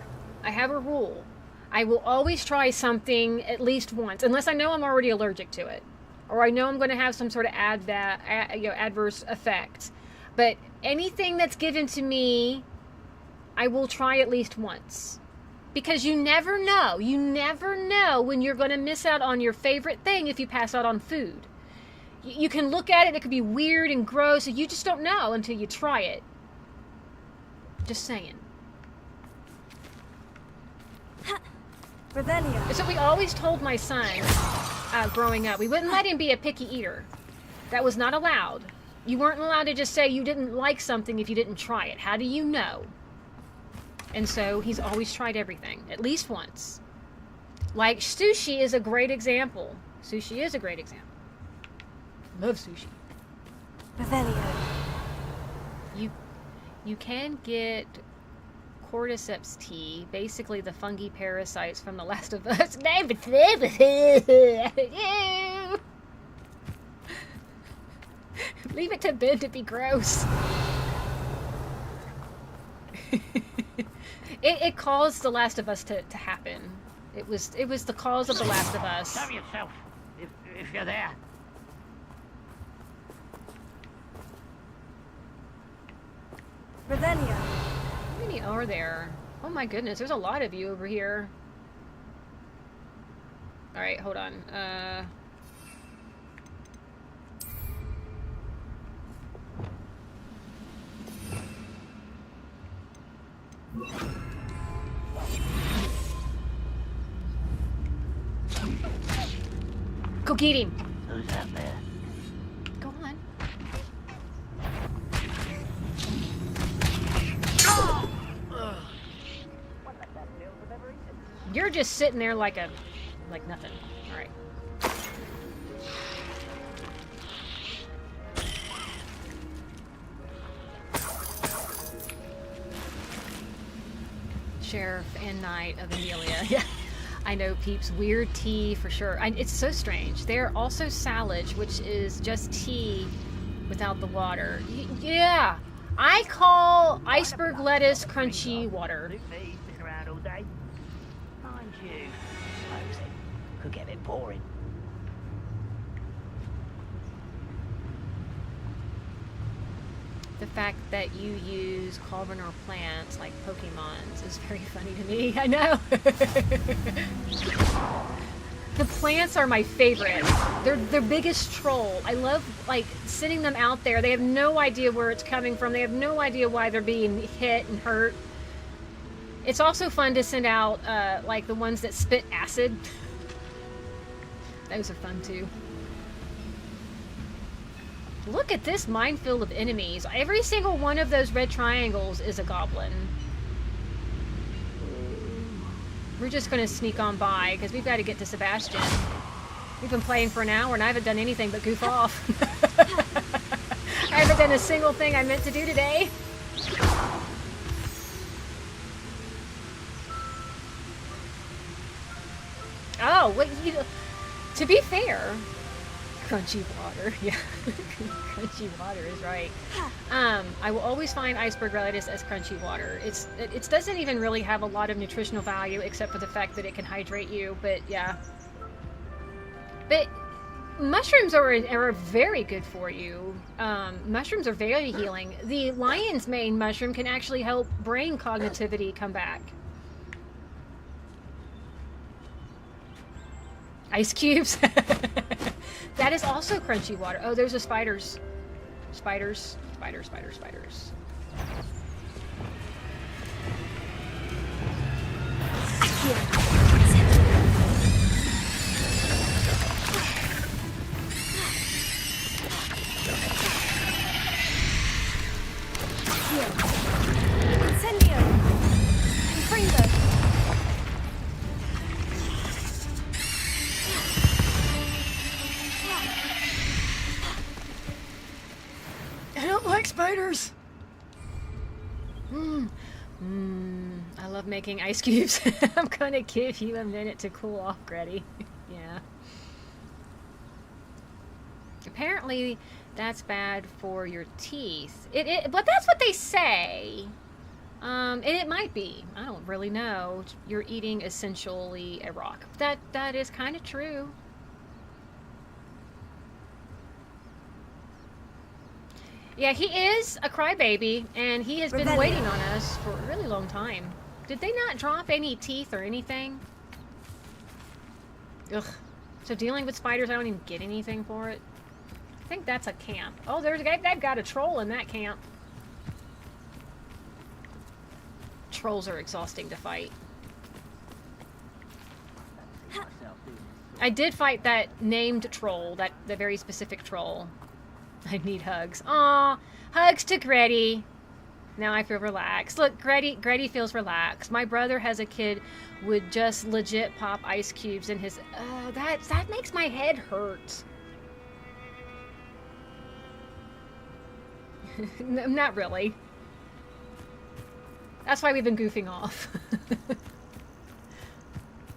I will always try something at least once, unless I know I'm already allergic to it, or I know I'm going to have some sort of adverse effect. But anything that's given to me, I will try at least once. Because you never know. You never know when you're going to miss out on your favorite thing if you pass out on food. You can look at it, it could be weird and gross, and you just don't know until you try it. Just saying. Revelio. It's what we always told my son growing up. We wouldn't let him be a picky eater. That was not allowed. You weren't allowed to just say you didn't like something if you didn't try it. How do you know? And so he's always tried everything, at least once. Like sushi is a great example. Sushi is a great example. Love sushi. Revelio. You can get cordyceps tea, basically the fungi parasites from The Last of Us. Leave it to Ben to be gross. It caused The Last of Us to happen. It was the cause of The Last of Us. Show yourself, if you're there. Revelio. How many are there? Oh my goodness, there's a lot of you over here. Alright, hold on. Go get him! Who's out there? Go on. You're just sitting there like nothing. All right. Sheriff and Knight of Amelia. Yeah, I know, peeps. Weird tea for sure. It's so strange. They're also salage, which is just tea without the water. Yeah, I call iceberg lettuce crunchy water. Sticking around all day. Mind you, smokes it. Could get a bit boring. The fact that you use Culvener plants like Pokemons is very funny to me. I know. The plants are my favorite. They're their biggest troll. I love sending them out there. They have no idea where it's coming from. They have no idea why they're being hit and hurt. It's also fun to send out the ones that spit acid. Those are fun too. Look at this minefield of enemies. Every single one of those red triangles is a goblin. We're just going to sneak on by because we've got to get to Sebastian. We've been playing for an hour and I haven't done anything but goof off. I haven't done a single thing I meant to do today. Oh, to be fair, crunchy water. Yeah, crunchy water is right. I will always find iceberg lettuce as crunchy water. It doesn't even really have a lot of nutritional value except for the fact that it can hydrate you. But yeah, but Mushrooms are very good for you. Mushrooms are very healing. The lion's mane mushroom can actually help brain cognitivity come back. Ice cubes. That is also crunchy water. Oh, there's the spiders. Spiders. Spiders, spiders, spiders. Incendio! Confringo! I don't like spiders. I love making ice cubes. I'm gonna give you a minute to cool off, Gretty. Yeah. Apparently, that's bad for your teeth. But that's what they say. And it might be. I don't really know. You're eating essentially a rock. That is kind of true. Yeah, he is a crybaby, and he has been waiting on us for a really long time. Did they not drop any teeth or anything? Ugh. So dealing with spiders, I don't even get anything for it. I think that's a camp. Oh, they've got a troll in that camp. Trolls are exhausting to fight. I did fight that named troll, the very specific troll. I need hugs. Aw, hugs to Gretty. Now I feel relaxed. Look, Gretty feels relaxed. My brother has a kid would just legit pop ice cubes in his... that makes my head hurt. Not really. That's why we've been goofing off.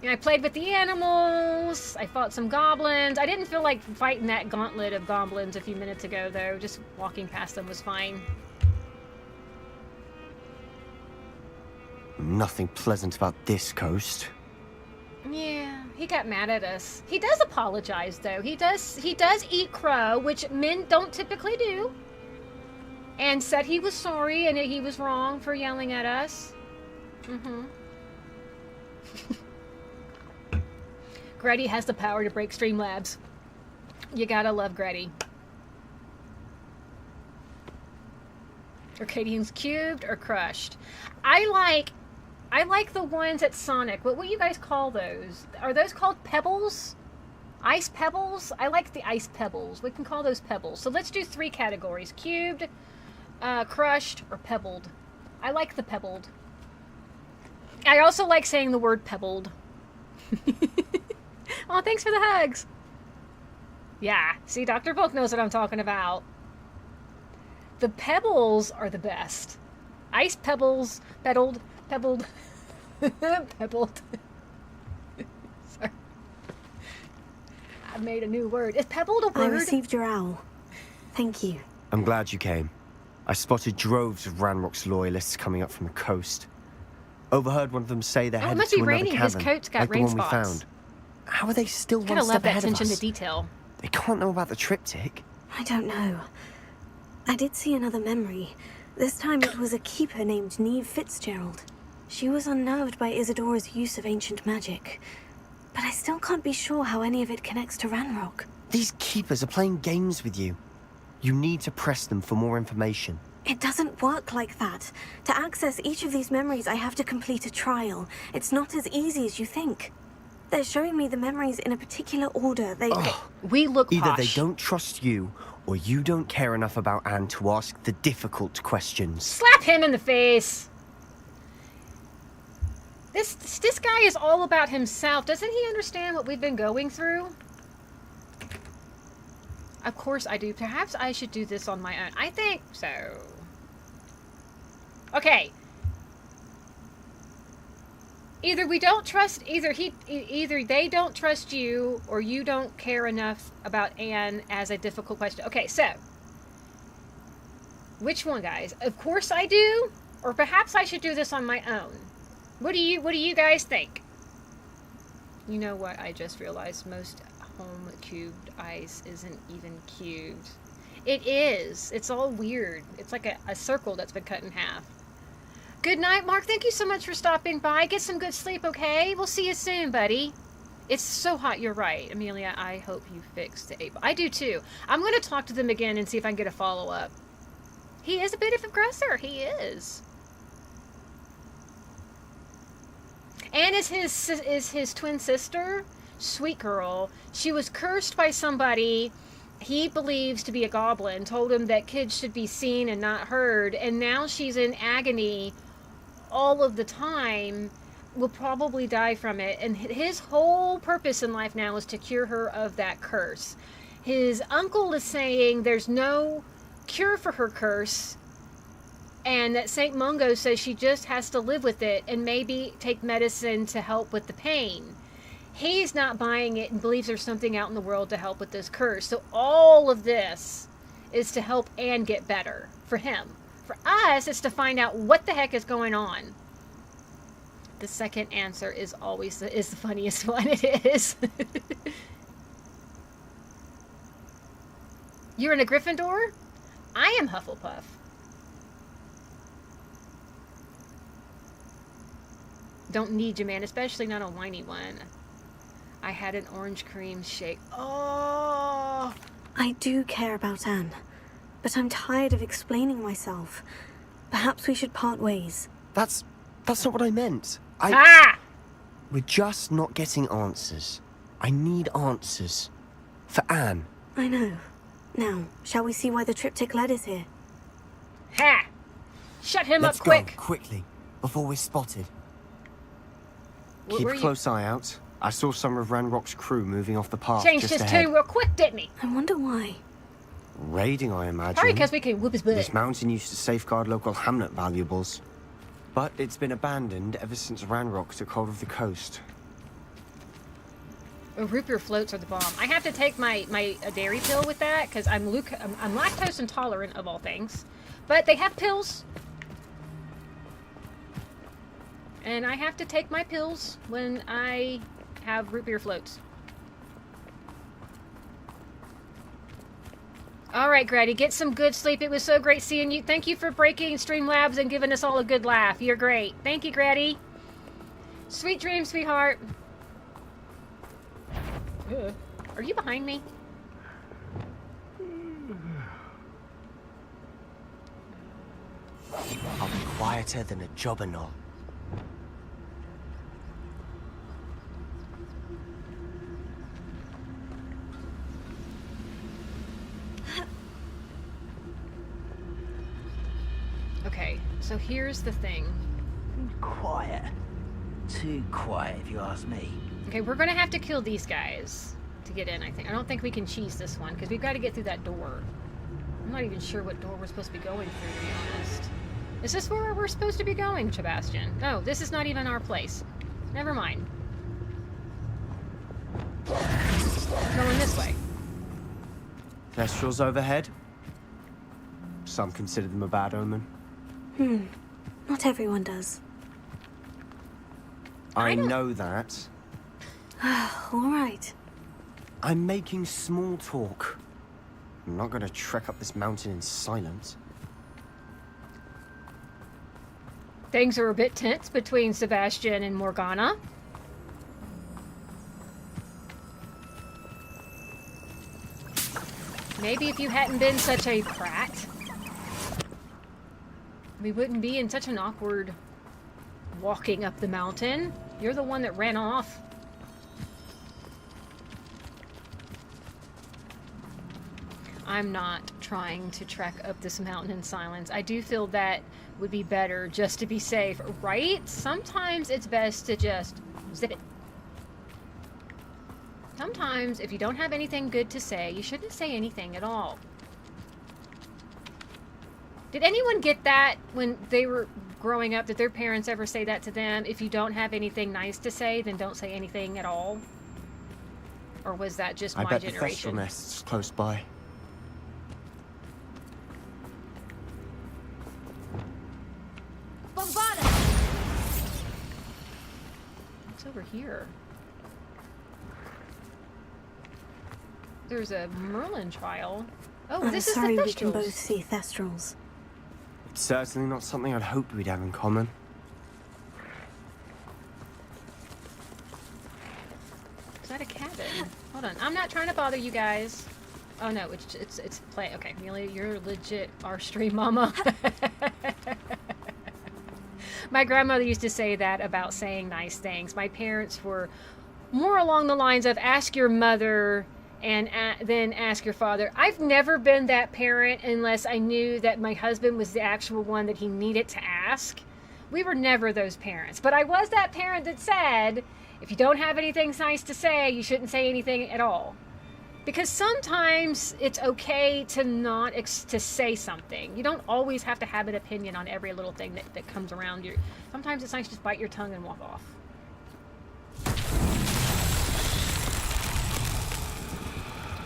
And I played with the animals. I fought some goblins. I didn't feel like fighting that gauntlet of goblins a few minutes ago, though. Just walking past them was fine. Nothing pleasant about this coast. Yeah, he got mad at us. He does apologize, though. He does eat crow, which men don't typically do. And said he was sorry and that he was wrong for yelling at us. Mm-hmm. Gretty has the power to break Streamlabs. You gotta love Gretty. Arcadians cubed or crushed. I like the ones at Sonic. What you guys call those? Are those called pebbles? Ice pebbles? I like the ice pebbles. We can call those pebbles. So let's do 3 categories. Cubed, crushed, or pebbled. I like the pebbled. I also like saying the word pebbled. Oh, thanks for the hugs. Yeah, see, Dr. Volk knows what I'm talking about. The pebbles are the best. Ice pebbles, pebbled. Pebbled. Sorry. I made a new word. Is pebbled a word? I received your owl. Thank you. I'm glad you came. I spotted droves of Ranrock's loyalists coming up from the coast. Overheard one of them say they're headed to another cavern, His coat's got like the rain one spots. we found. How are they still one Gotta step love that ahead of attention us? to detail. They can't know about the triptych. I don't know. I did see another memory. This time it was a keeper named Neve Fitzgerald. She was unnerved by Isadora's use of ancient magic. But I still can't be sure how any of it connects to Ranrock. These keepers are playing games with you. You need to press them for more information. It doesn't work like that. To access each of these memories, I have to complete a trial. It's not as easy as you think. They're showing me the memories in a particular order. We look Either posh. they don't trust you, or you don't care enough about Anne to ask the difficult questions. Slap him in the face! This guy is all about himself. Doesn't he understand what we've been going through? Of course I do. Perhaps I should do this on my own. I think so. Okay. Either we don't trust, either they don't trust you, or you don't care enough about Anne as a difficult question. Okay, so which one, guys? Of course I do, or perhaps I should do this on my own. What do you guys think? You know what? I just realized home cubed ice isn't even cubed. It is. It's all weird. It's like a circle that's been cut in half. Good night, Mark. Thank you so much for stopping by. Get some good sleep, okay? We'll see you soon, buddy. It's so hot. You're right. Amelia, I hope you fixed the April. I do, too. I'm going to talk to them again and see if I can get a follow-up. He is a bit of an aggressor. He is. And is his twin sister, sweet girl. She was cursed by somebody he believes to be a goblin, told him that kids should be seen and not heard, and now she's in agony all of the time, will probably die from it, and his whole purpose in life now is to cure her of that curse. His uncle is saying there's no cure for her curse, and that St. Mungo says she just has to live with it and maybe take medicine to help with the pain. He's not buying it and believes there's something out in the world to help with this curse. So all of this is to help Anne get better for him. For us, it's to find out what the heck is going on. The second answer is always the funniest one. It is. You're in a Gryffindor? I am Hufflepuff. Don't need you, man, especially not a whiny one. I had an orange cream shake. Oh! I do care about Anne, but I'm tired of explaining myself. Perhaps we should part ways. That's not what I meant. Ah! We're just not getting answers. I need answers. For Anne. I know. Now, shall we see why the triptych lead is here? Ha! Shut him Let's up quick! go, quickly, before we're spotted. Where Keep were a you? close eye out. I saw some of Ranrock's crew moving off the path Changed just his ahead. tune real quick, didn't he? I wonder why. Raiding, I imagine. Probably because we can whoop his butt. This mountain used to safeguard local hamlet valuables. But it's been abandoned ever since Ranrock took hold of the coast. Oh, root beer floats are the bomb. I have to take my dairy pill with that because I'm lactose intolerant of all things. But they have pills. And I have to take my pills when I have root beer floats. All right, Grady, get some good sleep. It was so great seeing you. Thank you for breaking Streamlabs and giving us all a good laugh. You're great. Thank you, Grady. Sweet dreams, sweetheart. Ugh. Are you behind me? I'll be quieter than a jobberknoll. Okay, so here's the thing. Quiet. Too quiet, if you ask me. Okay, we're gonna have to kill these guys to get in, I think. I don't think we can cheese this one, because we've got to get through that door. I'm not even sure what door we're supposed to be going through, to be honest. Is this where we're supposed to be going, Sebastian? No, this is not even our place. Never mind. Going this way. Kestrels overhead. Some consider them a bad omen. Not everyone does. I know that. All right. I'm making small talk. I'm not going to trek up this mountain in silence. Things are a bit tense between Sebastian and Morgana. Maybe if you hadn't been such a brat, we wouldn't be in such an awkward walking up the mountain. You're the one that ran off. I'm not trying to trek up this mountain in silence. I do feel that would be better just to be safe, right? Sometimes it's best to just zip it. Sometimes, if you don't have anything good to say, you shouldn't say anything at all. Did anyone get that when they were growing up? Did their parents ever say that to them? If you don't have anything nice to say, then don't say anything at all? Or was that just my I bet the generation? Thestral nest's close by. What's over here? There's a Merlin trial. Oh, I'm this is sorry the we can Thestrals. both see Thestrals. It's certainly not something I'd hoped we'd have in common. Is that a cabin? Hold on. I'm not trying to bother you guys. Oh no, it's play. Okay, Amelia, you're legit our stream mama. My grandmother used to say that about saying nice things. My parents were more along the lines of ask your mother and then ask your father. I've never been that parent unless I knew that my husband was the actual one that he needed to ask. We were never those parents. But I was that parent that said, if you don't have anything nice to say, you shouldn't say anything at all. Because sometimes it's okay to not to say something. You don't always have to have an opinion on every little thing that comes around you. Sometimes it's nice to just bite your tongue and walk off.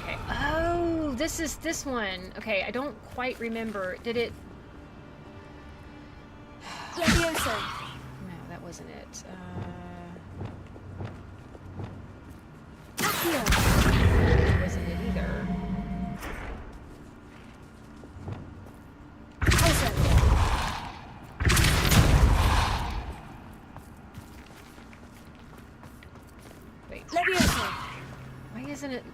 Okay. Oh, this is this one. Okay, I don't quite remember. Did it... Levioso. No, that wasn't it. That wasn't it either. Wait. Levioso. Why isn't it?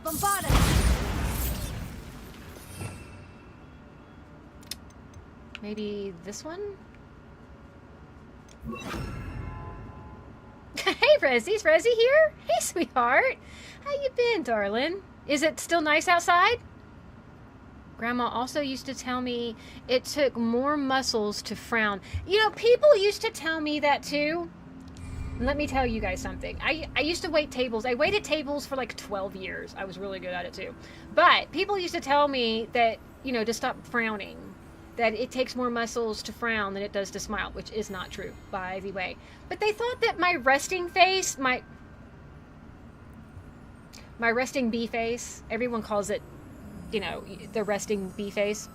Bombarda. Maybe this one? Hey, Rezzy's Rezzy here? Hey, sweetheart. How you been, darling? Is it still nice outside? Grandma also used to tell me it took more muscles to frown. You know, people used to tell me that too. And let me tell you guys something. I used to wait tables. I waited tables for like 12 years. I was really good at it too. But people used to tell me that, you know, to stop frowning. That it takes more muscles to frown than it does to smile, which is not true, by the way. But they thought that my resting face, my resting bee face, everyone calls it, you know, the resting bee face.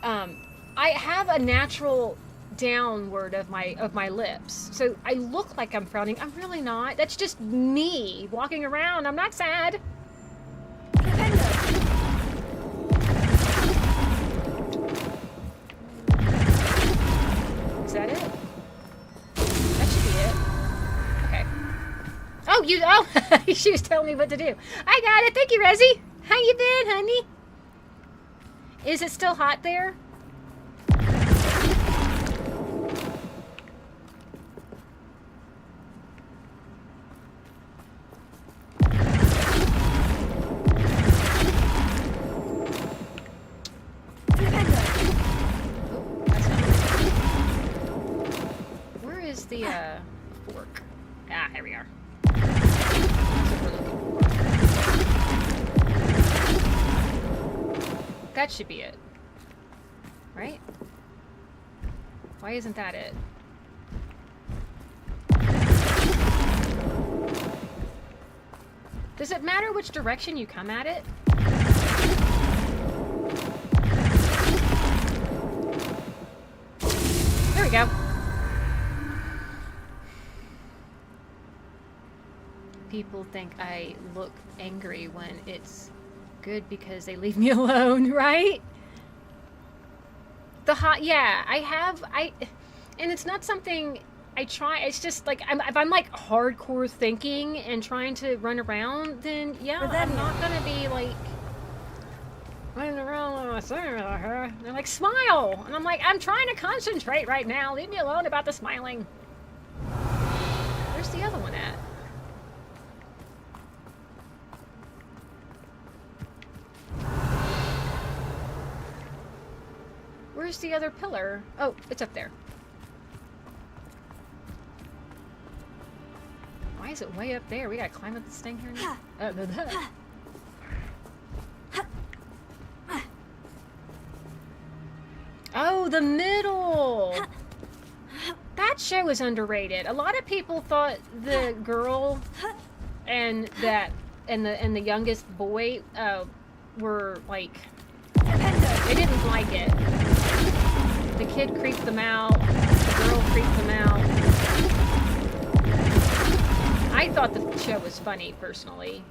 I have a natural downward of my lips, so I look like I'm frowning. I'm really not. That's just me walking around. I'm not sad. Is that it? That should be it. Okay. Oh, she was telling me what to do. I got it. Thank you, Rezzy. How you been, honey? Is it still hot there? The fork. Ah, here we are. That's what we're looking for. That should be it. Right? Why isn't that it? Does it matter which direction you come at it? There we go. People think I look angry when it's good because they leave me alone, right? Yeah, and it's not something I try. It's just like if I'm like hardcore thinking and trying to run around, then yeah, I'm not gonna be like running around with her. They're like, smile, and I'm like, I'm trying to concentrate right now. Leave me alone about the smiling. Where's the other one at? Where's the other pillar? Oh, it's up there. Why is it way up there? We gotta climb up this thing here now? Oh, the middle! That show is underrated. A lot of people thought the girl and the youngest boy were like, they didn't like it. The kid creeped them out. The girl creeped them out. I thought was funny, personally.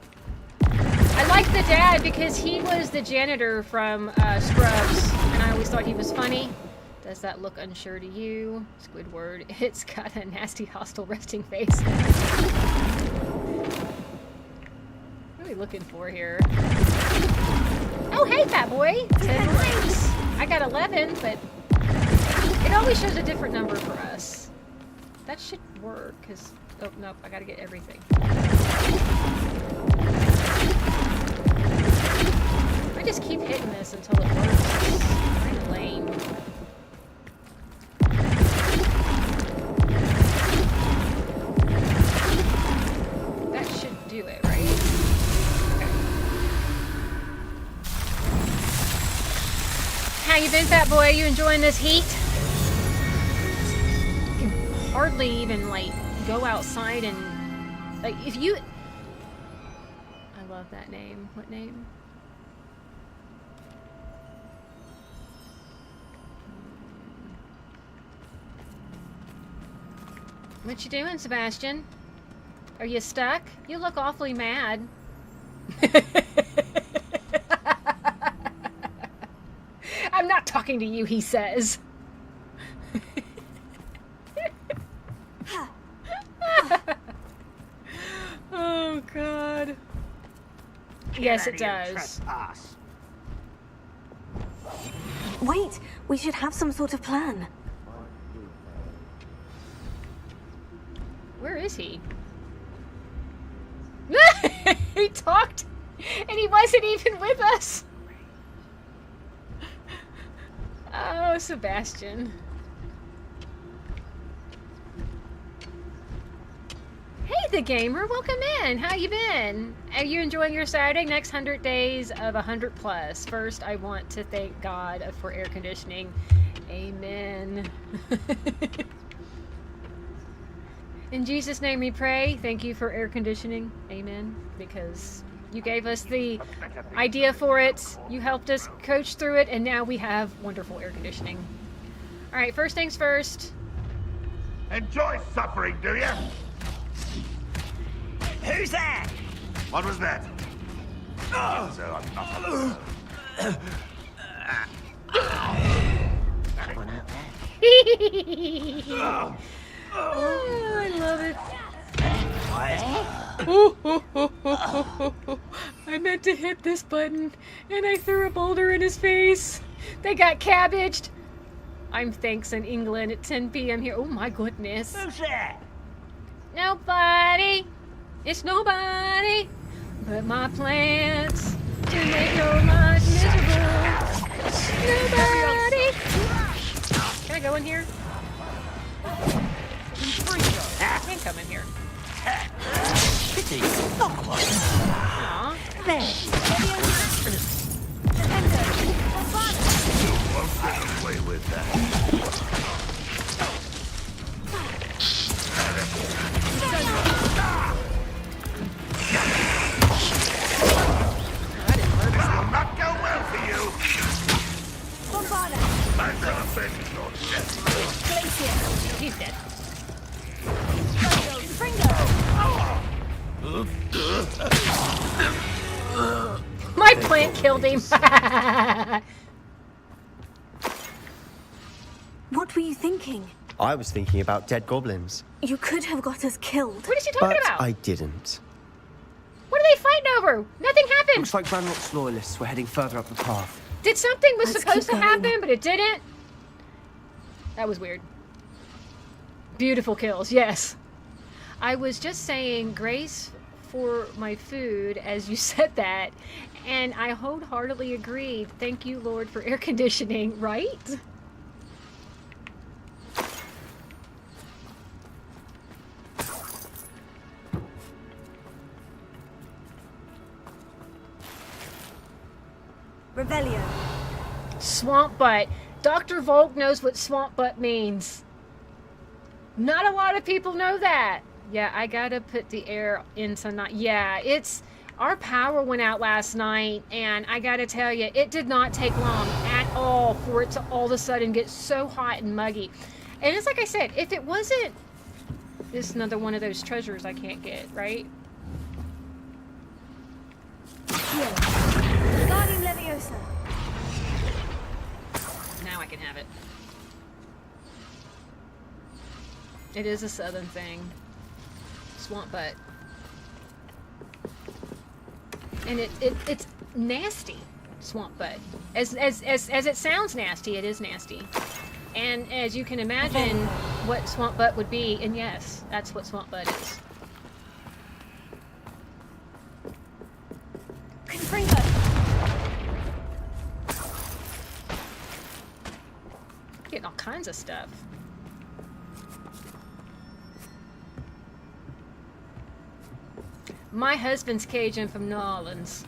I liked the dad because he was the janitor from Scrubs, and I always thought he was funny. Does that look unsure to you? Squidward, it's got a nasty, hostile resting face. What are we looking for here? Oh, hey, fat boy! 10 likes. I got 11, but it always shows a different number for us. That should work, because... Oh, nope, I gotta get everything. I just keep hitting this until it works. It's kind of lame. That should do it, right? Okay. How you been, fat boy? You enjoying this heat? You can hardly even, like, go outside and... Like, if you... I love that name. What name? What you doing, Sebastian? Are you stuck? You look awfully mad. I'm not talking to you, he says. Oh, God. Yes, it does. Wait, we should have some sort of plan. Where is he? He talked, and he wasn't even with us. Oh, Sebastian. Hey, the gamer, welcome in. How you been? Are you enjoying your Saturday? Next 100 days of 100 plus. First, I want to thank God for air conditioning. Amen. In Jesus' name we pray. Thank you for air conditioning. Amen. Because you gave us the idea for it. You helped us coach through it, and now we have wonderful air conditioning. All right, first things first. Enjoy suffering, do you? Who's that? What was that? Oh, so I'm not. Oh, I love it. I meant to hit this button, and I threw a boulder in his face. They got cabbaged. I'm thanks in England at 10 p.m. here. Oh my goodness. Who's that? Nobody. It's nobody but my plants to make your life miserable. Nobody. Can I go in here? I can't come in here. Pity. Not quite. Aw. There. You won't get away with that. This will not go well for you. I'm gonna finish your death. He's dead. My plant killed him. What were you thinking? I was thinking about dead goblins. You could have got us killed. What is she talking But about? I didn't. What are they fighting over? Nothing happened. Looks like Ranrock's loyalists were heading further up the path. Did something was Let's supposed to keep going. happen, but it didn't? That was weird. Beautiful kills, yes. I was just saying grace for my food as you said that, and I wholeheartedly agreed. Thank you, Lord, for air conditioning, right? Revelio. Swamp butt. Dr. Volk knows what swamp butt means. Not a lot of people know that. Yeah, I gotta put the air in tonight. Yeah, it's... Our power went out last night, and I gotta tell you, it did not take long at all for it to all of a sudden get so hot and muggy. And it's like I said, if it wasn't... This is another one of those treasures I can't get, right? Here. Guardian Leviosa. Now I can have it. It is a southern thing. Swamp butt. And it's nasty, swamp butt. As it sounds nasty, it is nasty. And as you can imagine what swamp butt would be, and yes, that's what swamp butt is. Confringo. Getting all kinds of stuff. My husband's Cajun from New Orleans.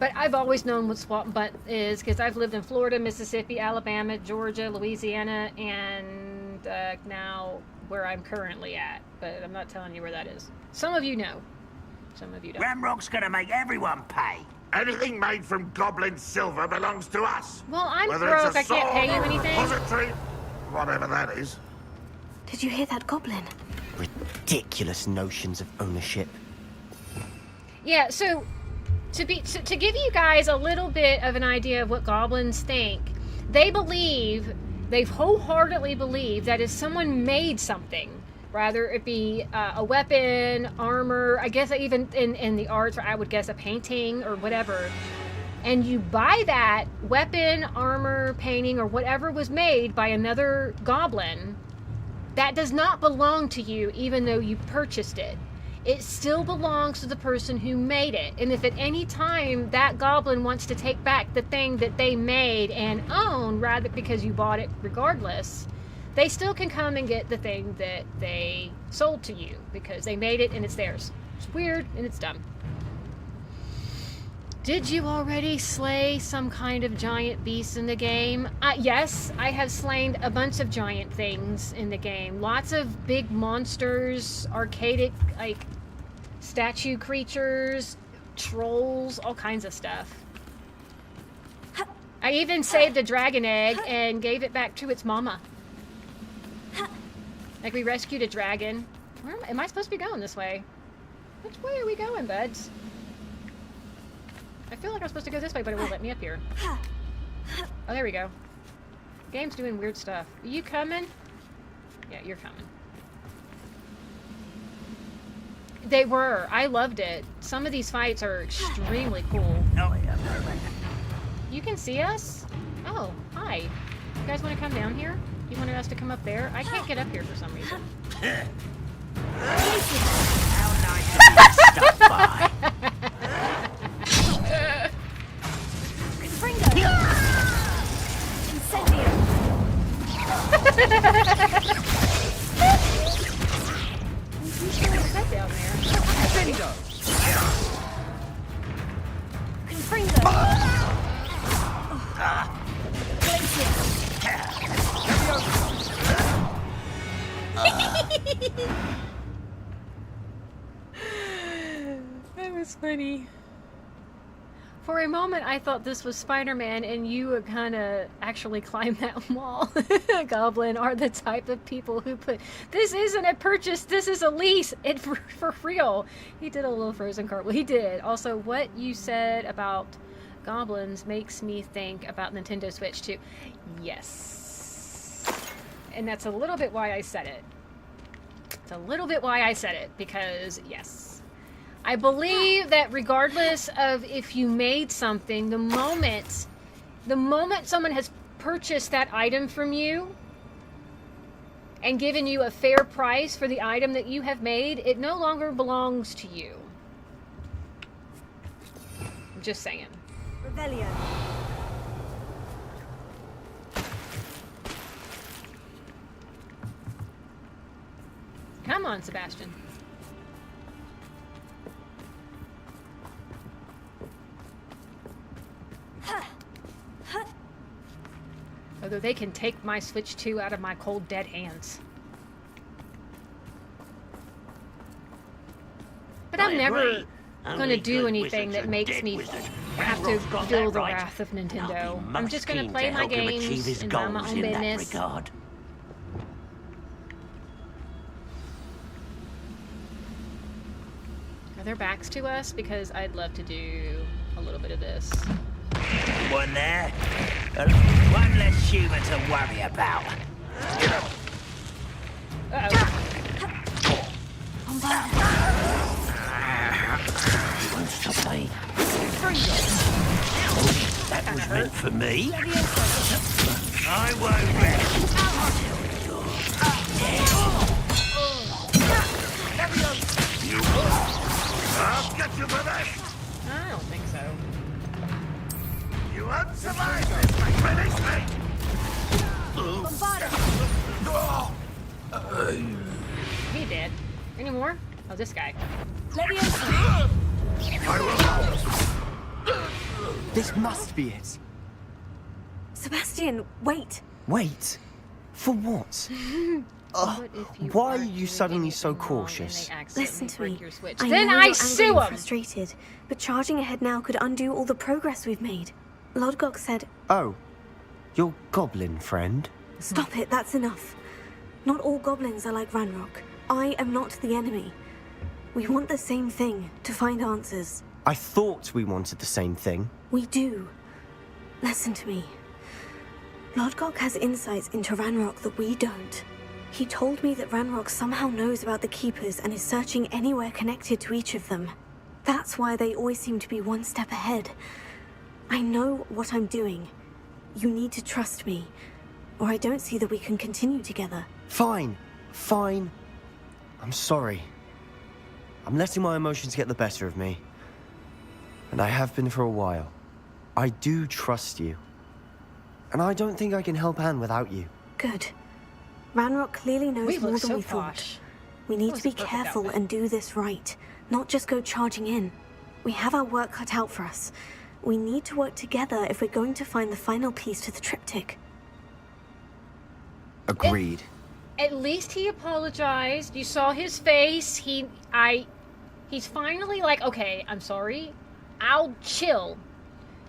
But I've always known what swamp butt is because I've lived in Florida, Mississippi, Alabama, Georgia, Louisiana, and now where I'm currently at. But I'm not telling you where that is. Some of you know. Some of you don't. Ramrock's gonna make everyone pay. Anything made from goblin silver belongs to us. Well, I'm Whether broke. it's a I can't pay you sword or a anything. repository, whatever that is. Did you hear that goblin? Ridiculous notions of ownership. Yeah, so to give you guys a little bit of an idea of what goblins think, they wholeheartedly believe that if someone made something, rather it be a weapon, armor, I guess even in the arts, or I would guess a painting or whatever, and you buy that weapon, armor, painting, or whatever was made by another goblin, that does not belong to you even though you purchased it. It still belongs to the person who made it. And if at any time that goblin wants to take back the thing that they made and own, rather because you bought it regardless, they still can come and get the thing that they sold to you because they made it and it's theirs. It's weird and it's dumb. Did you already slay some kind of giant beast in the game? Yes, I have slain a bunch of giant things in the game. Lots of big monsters, archaic, like, statue creatures, trolls, all kinds of stuff. I even saved a dragon egg and gave it back to its mama. Like, we rescued a dragon. Where am I supposed to be going this way? Which way are we going, buds? I feel like I'm supposed to go this way, but it won't let me up here. Oh, there we go. Game's doing weird stuff. Are you coming? Yeah, you're coming. They were. I loved it. Some of these fights are extremely cool. Oh, yeah, perfect. You can see us? Oh, hi. You guys want to come down here? You wanted us to come up there? I can't get up here for some reason. How nice of you to stop by. Down there. That was funny. For a moment, I thought this was Spider-Man, and you would kind of actually climb that wall. Goblin are the type of people who put, this isn't a purchase, this is a lease. It for real. He did a little frozen cartwheel. He did. Also, what you said about goblins makes me think about Nintendo Switch too. Yes. And that's a little bit why I said it. It's a little bit why I said it, because yes. I believe that regardless of if you made something, the moment someone has purchased that item from you and given you a fair price for the item that you have made, it no longer belongs to you. I'm just saying. Rebellion. Come on, Sebastian. Although they can take my Switch 2 out of my cold, dead hands. But I'm never going to do anything that makes me have to feel the wrath of Nintendo. I'm just going to play my games and mind my own business. Are their backs to us? Because I'd love to do a little bit of this. One there. One less human to worry about. Uh-oh. You won't stop me. That was meant for me. I won't rest. I'll get you for this! I don't think so. You won't survive this! Finish me! He did. Any more? Oh, this guy. I will. This must be it. Sebastian, wait. Wait. For what? What if you Why are aren't you doing suddenly so anything wrong and cautious? they accidentally Listen to break me. your switch? I Then know I you're sue angry and him. frustrated, but charging ahead now could undo all the progress we've made. Lodgok said, Oh, your goblin friend? "Stop it, that's enough. Not all goblins are like Ranrock. I am not the enemy. We want the same thing, to find answers. I thought we wanted the same thing. We do. Listen to me. Lodgok has insights into Ranrock that we don't. He told me that Ranrock somehow knows about the Keepers and is searching anywhere connected to each of them. That's why they always seem to be one step ahead. I know what I'm doing. You need to trust me, or I don't see that we can continue together." Fine. Fine. I'm sorry. I'm letting my emotions get the better of me. And I have been for a while. I do trust you. And I don't think I can help Anne without you. Good. Ranrock clearly knows We more look than so we thought. posh. We need That to be was a perfect careful outfit. and do this right, not just go charging in. We have our work cut out for us. We need to work together if we're going to find the final piece to the triptych. Agreed. At least he apologized. You saw his face. He's finally like, okay, I'm sorry. I'll chill.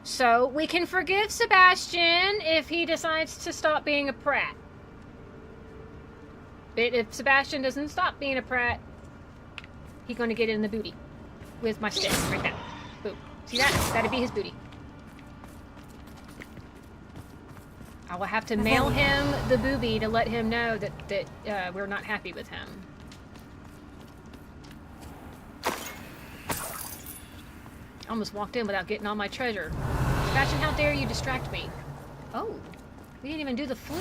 So we can forgive Sebastian if he decides to stop being a prat. But if Sebastian doesn't stop being a prat, he's gonna get in the booty with my stick right there. Boom. See that? That'd be his booty. I will have to mail him the booby to let him know that we're not happy with him. I almost walked in without getting all my treasure. Sebastian, how dare you distract me? Oh, we didn't even do the flu.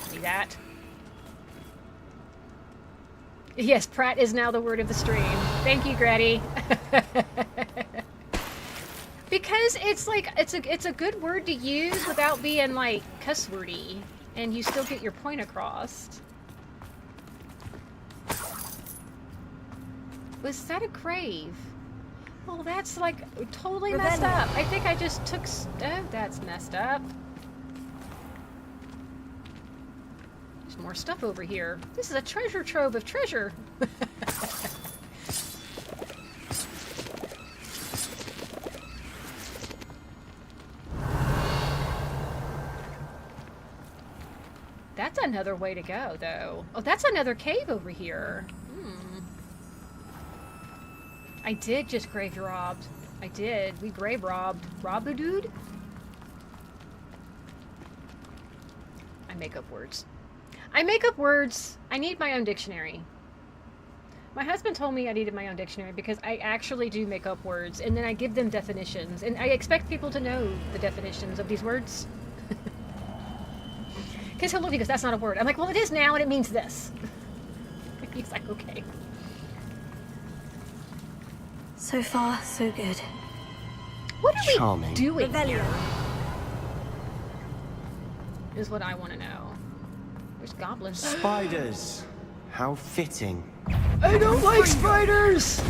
See that? Yes, Pratt is now the word of the stream. Thank you, Gretty. Because it's like, it's a good word to use without being like cuss wordy, and you still get your point across. Was that a grave? Oh, that's like totally messed up. I think I just took. Oh, that's messed up. There's more stuff over here. This is a treasure trove of treasure. That's another way to go, though. Oh, that's another cave over here. I did just grave robbed. I did. We grave robbed. Rob a dude? I make up words. I make up words. I need my own dictionary. My husband told me I needed my own dictionary because I actually do make up words, and then I give them definitions, and I expect people to know the definitions of these words. Because he'll look, he goes, "That's not a word." I'm like, "Well, it is now, and it means this." He's like, "Okay." So far, so good. What are Charming. we doing here? Is what I want to know. There's goblins. Spiders. How fitting. I don't like spiders!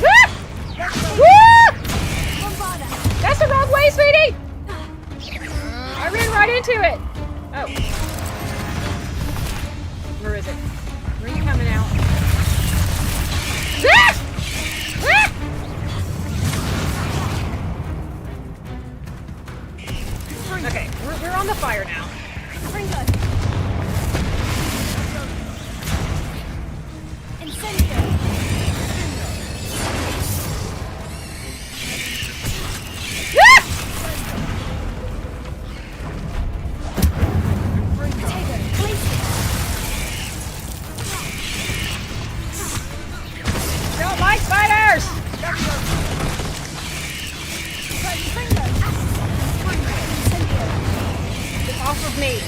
Ah! Ah! That's the wrong way, sweetie! I ran right into it! Oh. Where is it? Where are you coming out? Ah! Ah! Okay, we're on the fire now. Don't like spiders! Get off of me.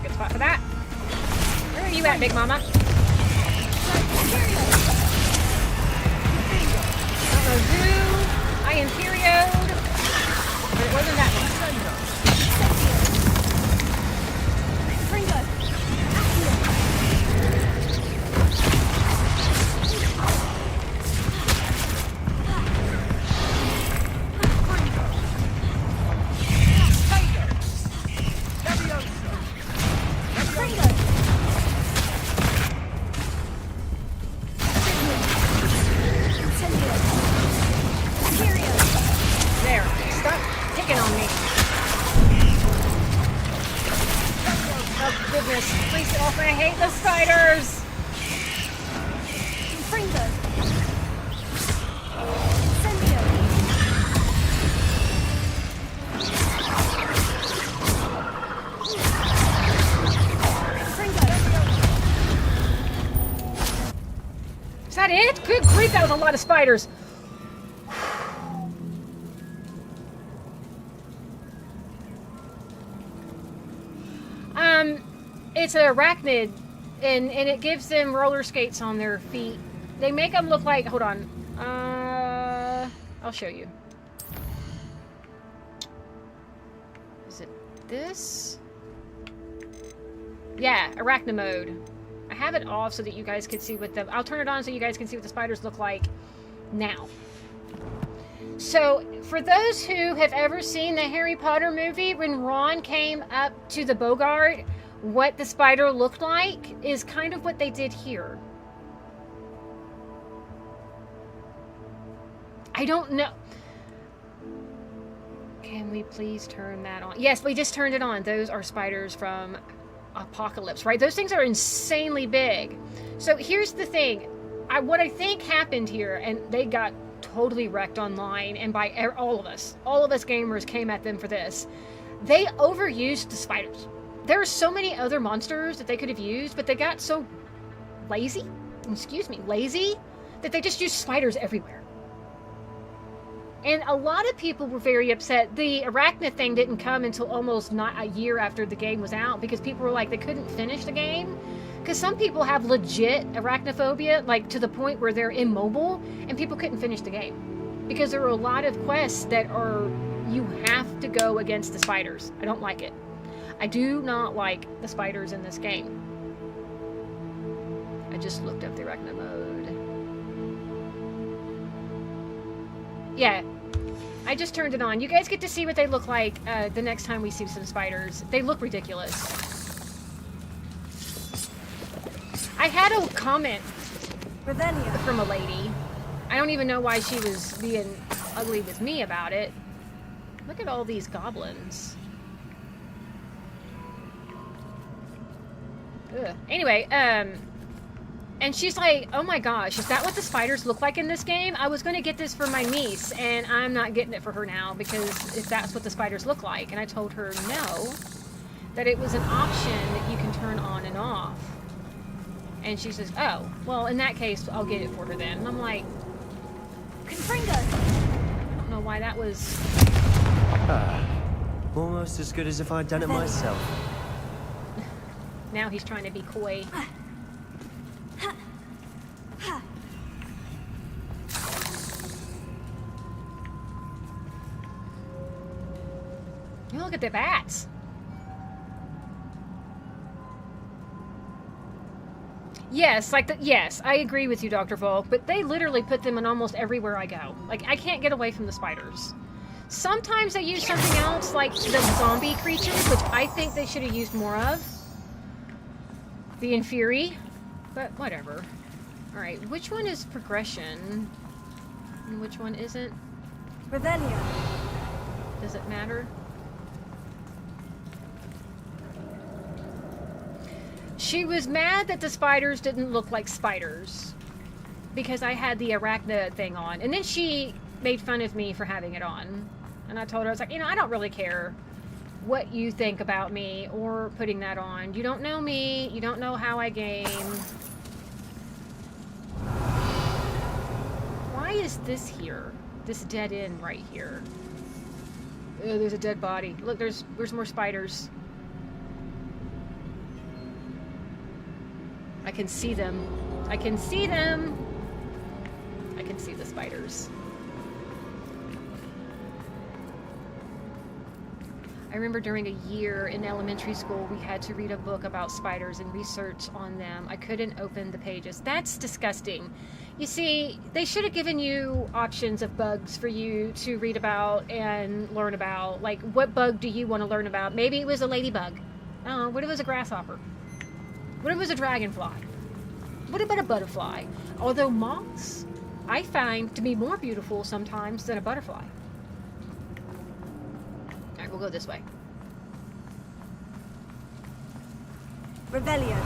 Good spot for that. Where are you at, Big Mama? I don't know who I imperioed, but it wasn't that one. There, stop picking on me. Oh goodness, please get off me. I hate the spiders. Is that it? Good grief, that was a lot of spiders. It's an arachnid, and it gives them roller skates on their feet. They make them look like, hold on, I'll show you. Is it this? Yeah, arachnid mode. I have it off so that you guys can see what the, I'll turn it on so you guys can see what the spiders look like now. So, for those who have ever seen the Harry Potter movie, when Ron came up to the Bogart, what the spider looked like is kind of what they did here. I don't know. Can we please turn that on? Yes, we just turned it on. Those are spiders from Apocalypse, right? Those things are insanely big. So here's the thing. What I think happened here, and they got totally wrecked online, and by all of us gamers came at them for this. They overused the spiders. There are so many other monsters that they could have used, but they got so lazy, that they just used spiders everywhere. And a lot of people were very upset. The arachnid thing didn't come until almost not a year after the game was out, because people were like, they couldn't finish the game. Because some people have legit arachnophobia, like to the point where they're immobile, and people couldn't finish the game. Because there are a lot of quests that are, you have to go against the spiders. I don't like it. I do not like the spiders in this game. I just looked up the arachnid mode. Yeah, I just turned it on. You guys get to see what they look like the next time we see some spiders. They look ridiculous. I had a comment from a lady. I don't even know why she was being ugly with me about it. Look at all these goblins. Ugh. Anyway, and she's like, oh my gosh, is that what the spiders look like in this game? I was going to get this for my niece, and I'm not getting it for her now, because if that's what the spiders look like. And I told her no, that it was an option that you can turn on and off. And she says, oh, well, in that case, I'll get it for her then. And I'm like, Confringo. I don't know why that was... Almost as good as if I'd done it myself. Now he's trying to be coy. You look at the bats. Yes, yes, I agree with you, Dr. Volk, but they literally put them in almost everywhere I go. Like, I can't get away from the spiders. Sometimes they use something else, like the zombie creatures, which I think they should have used more of. The Inferi. But whatever. Alright, which one is progression? And which one isn't? Revelio. Does it matter? She was mad that the spiders didn't look like spiders because I had the arachnid thing on. And then she made fun of me for having it on. And I told her, I was like, you know, I don't really care what you think about me or putting that on. You don't know me. You don't know how I game. Why is this here? This dead end right here. Oh, there's a dead body. Look, there's more spiders. I can see them. I can see them. I can see the spiders. I remember during a year in elementary school, we had to read a book about spiders and research on them. I couldn't open the pages. That's disgusting. You see, they should have given you options of bugs for you to read about and learn about. Like, what bug do you want to learn about? Maybe it was a ladybug. I don't know. What if it was a grasshopper? What if it was a dragonfly? What about a butterfly? Although moths, I find to be more beautiful sometimes than a butterfly. Alright, we'll go this way. Revelio.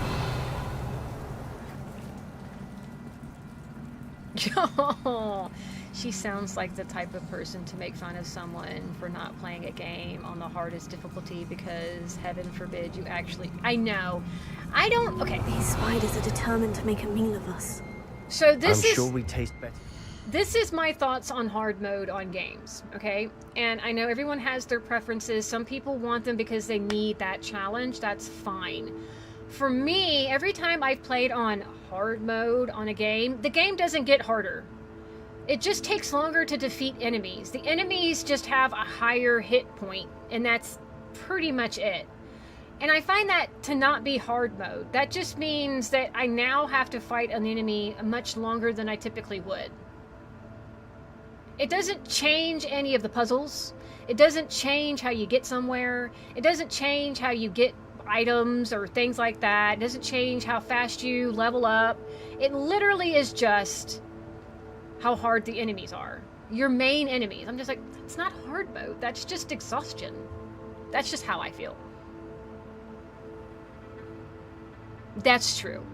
She sounds like the type of person to make fun of someone for not playing a game on the hardest difficulty because heaven forbid you actually... I know. I don't... Okay. These spiders are determined to make a meal of us. So this I'm is... sure we taste better. This is my thoughts on hard mode on games, okay? And I know everyone has their preferences. Some people want them because they need that challenge. That's fine. For me, every time I've played on hard mode on a game, the game doesn't get harder. It just takes longer to defeat enemies. The enemies just have a higher hit point, and that's pretty much it. And I find that to not be hard mode. That just means that I now have to fight an enemy much longer than I typically would. It doesn't change any of the puzzles. It doesn't change how you get somewhere. It doesn't change how you get items or things like that. It doesn't change how fast you level up. It literally is just how hard the enemies are. Your main enemies. I'm just like, it's not hard mode. That's just exhaustion. That's just how I feel. That's true.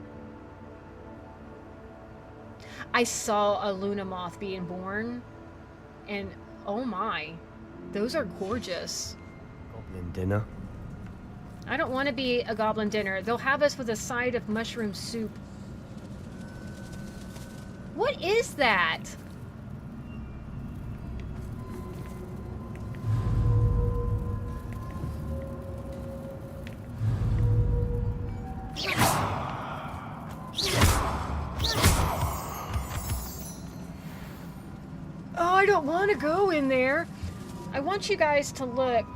I saw a Luna moth being born, and oh my, those are gorgeous. Goblin dinner. I don't want to be a goblin dinner. They'll have us with a side of mushroom soup. What is that? Oh, I don't want to go in there. I want you guys to look.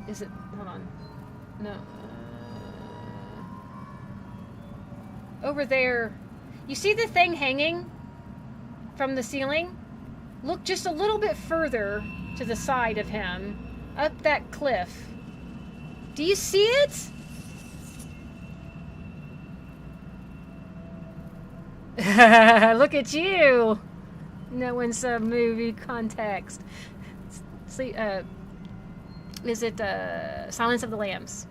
Is it? Hold on. No. Over there. You see the thing hanging from the ceiling? Look just a little bit further to the side of him. Up that cliff. Do you see it? Look at you. Knowing some movie context. See, is it Silence of the Lambs?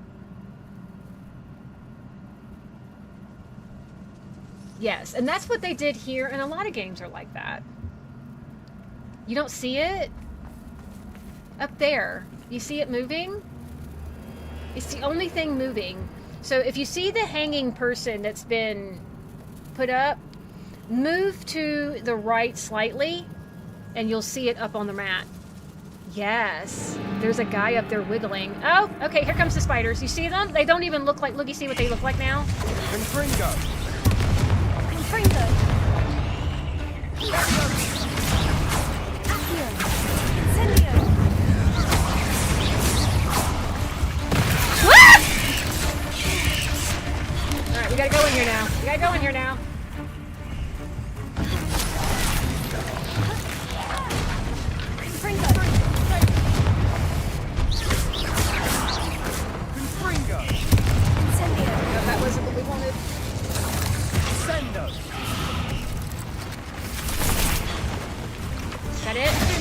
Yes, and that's what they did here, and a lot of games are like that. You don't see it? Up there. You see it moving? It's the only thing moving. So if you see the hanging person that's been put up, move to the right slightly, and you'll see it up on the mat. Yes. There's a guy up there wiggling. Oh, okay, here comes the spiders. You see them? They don't even look like... Look, you see what they look like now? Pendragon.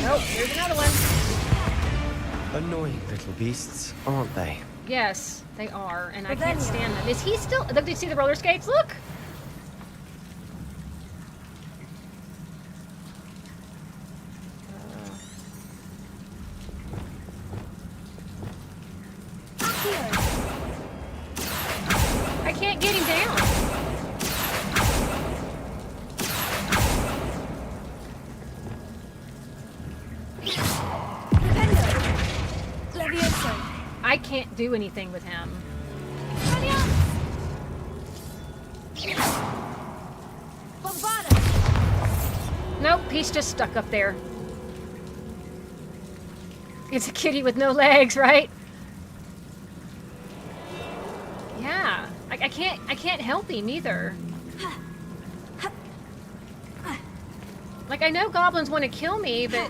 Nope, here's another one. Annoying little beasts, aren't they? Yes, they are, and I can't stand them. Is he still... Look, do you see the roller skates? Look! I can't get him down. I can't do anything with him. Nope, he's just stuck up there. It's a kitty with no legs, right? Yeah, I can't help him either. Like, I know goblins want to kill me, but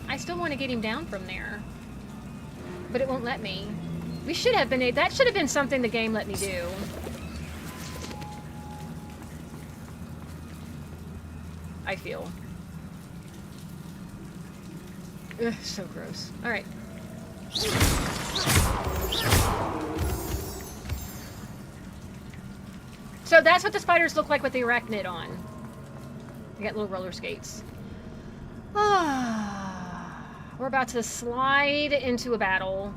I still want to get him down from there. But it won't let me. We should have been... That should have been something the game let me do. I feel. Ugh, so gross. Alright. So that's what the spiders look like with the arachnid on. They got little roller skates. We're about to slide into a battle.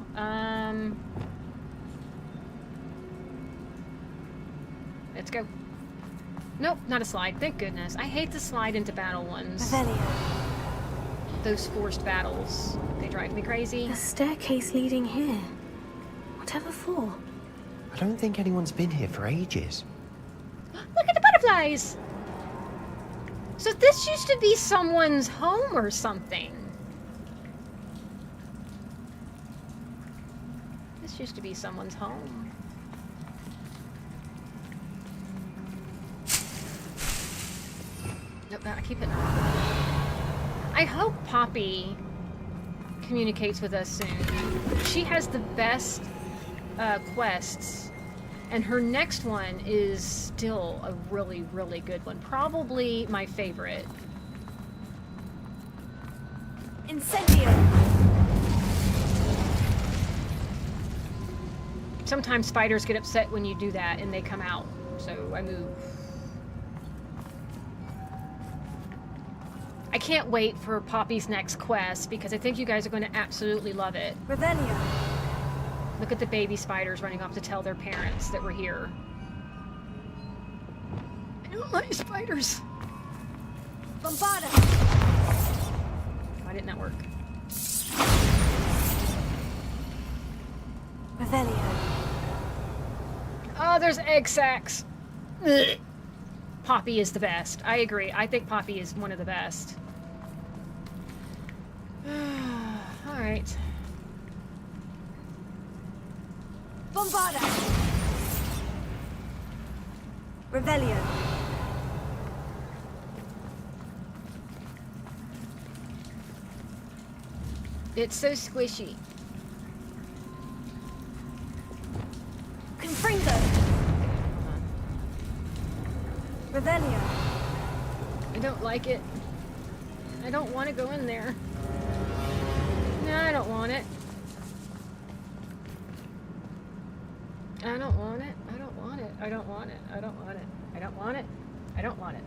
Let's go. Nope, not a slide. Thank goodness. I hate to slide into battle ones. Those forced battles. They drive me crazy. A staircase leading here. Whatever for? I don't think anyone's been here for ages. Look at the butterflies! So this used to be someone's home or something. This used to be someone's home. Nope, I keep hitting her. I hope Poppy communicates with us soon. She has the best quests, and her next one is still a really, really good one. Probably my favorite. Incendio! Sometimes spiders get upset when you do that and they come out, so I move. I can't wait for Poppy's next quest because I think you guys are going to absolutely love it. Revelio. Look at the baby spiders running off to tell their parents that we're here. I don't like spiders. Bombarda. Why didn't that work? Revelio. Oh, there's egg sacs. Ugh. Poppy is the best. I agree. I think Poppy is one of the best. All right. Bombarda. Revelio. It's so squishy. Confringo. Revelio. I don't like it. I don't want to go in there. No, I don't want it. I don't want it. I don't want it. I don't want it. I don't want it. I don't want it. I don't want it.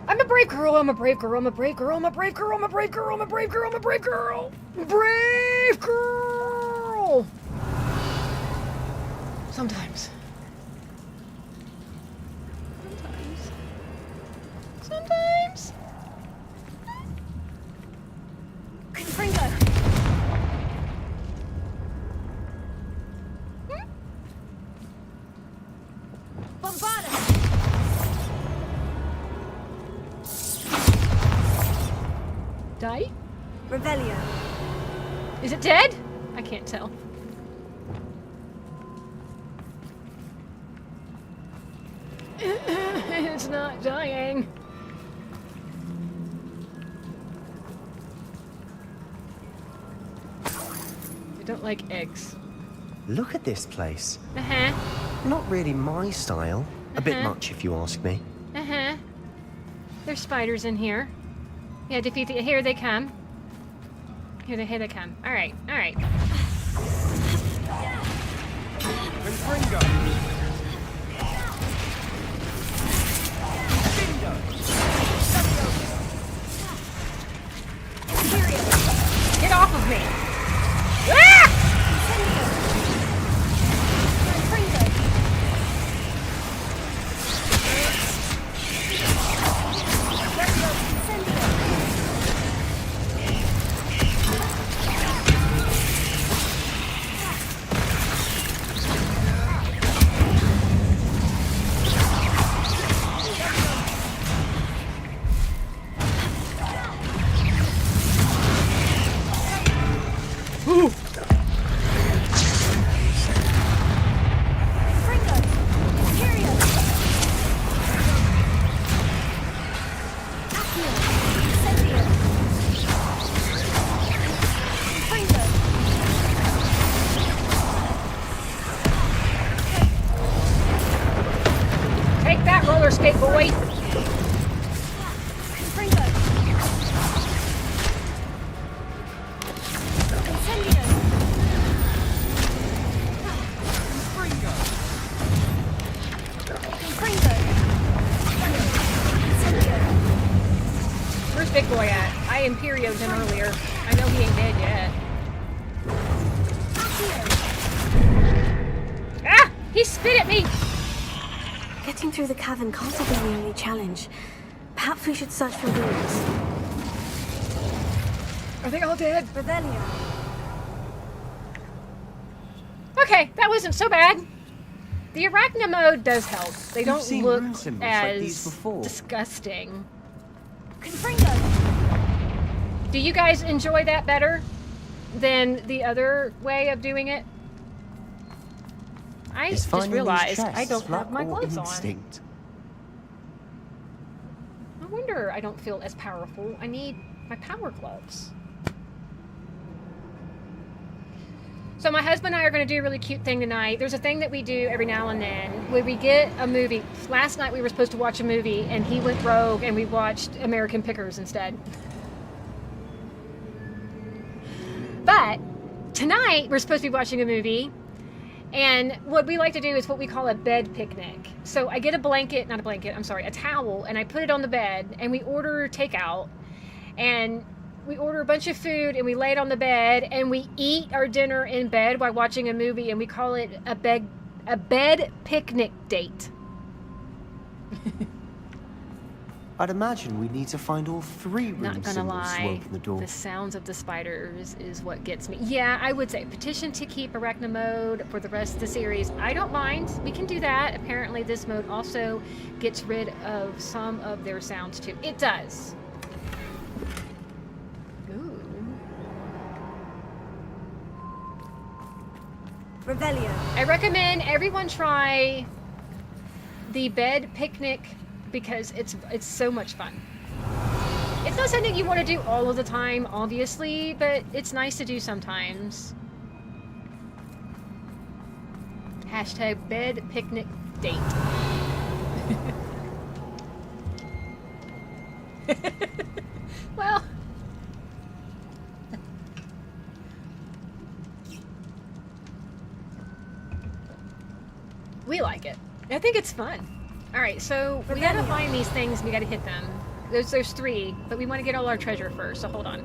I'm a brave girl. I'm a brave girl. I'm a brave girl. I'm a brave girl. I'm a brave girl. I'm a brave girl. I'm a brave girl. Brave girl. Sometimes. Sometimes. Confringo. Bombarda. Die? Revelio. Is it dead? I can't tell. It's not dying. I don't like eggs. Look at this place. Uh-huh. Not really my style. A bit Uh-huh. much, if you ask me. Uh-huh. There's spiders in here. Yeah, defeat the... Here they come. Here they come. Alright, alright. Get off of me! Ah! Take that roller skate, boy! Where's Big Boy at? I Imperio'd him earlier. I know he ain't dead yet. Ah! He spit at me! Getting through the cavern can't have been the only challenge. Perhaps we should search for ruins. Are they all dead? Revelio. Okay, that wasn't so bad. The arachna mode does help. They don't seen look rune symbols as like these before. disgusting. Confringo. Do you guys enjoy that better than the other way of doing it? I Is just finding these realized I chests don't have luck my or gloves on. instinct? No wonder I don't feel as powerful. I need my power gloves. So my husband and I are going to do a really cute thing tonight. There's a thing that we do every now and then when we get a movie. Last night we were supposed to watch a movie and he went rogue and we watched American Pickers instead. But tonight we're supposed to be watching a movie, and what we like to do is what we call a bed picnic. So I get a blanket, not a blanket, I'm sorry, a towel, and I put it on the bed and we order takeout and we order a bunch of food and we lay it on the bed and we eat our dinner in bed while watching a movie, and we call it a bed picnic date. I'd imagine we need to find all 3 rune Not gonna symbols to lie, open the door. the sounds of the spiders is what gets me. Yeah, I would say petition to keep arachna mode for the rest of the series. I don't mind. We can do that. Apparently this mode also gets rid of some of their sounds too. It does. Ooh. Revelio. I recommend everyone try the bed picnic because it's so much fun. It's not something you want to do all of the time, obviously, but it's nice to do sometimes. Hashtag bed picnic date. Well, we like it. I think it's fun. Alright, so we gotta find these things, we gotta hit them. There's 3, but we want to get all our treasure first, so hold on.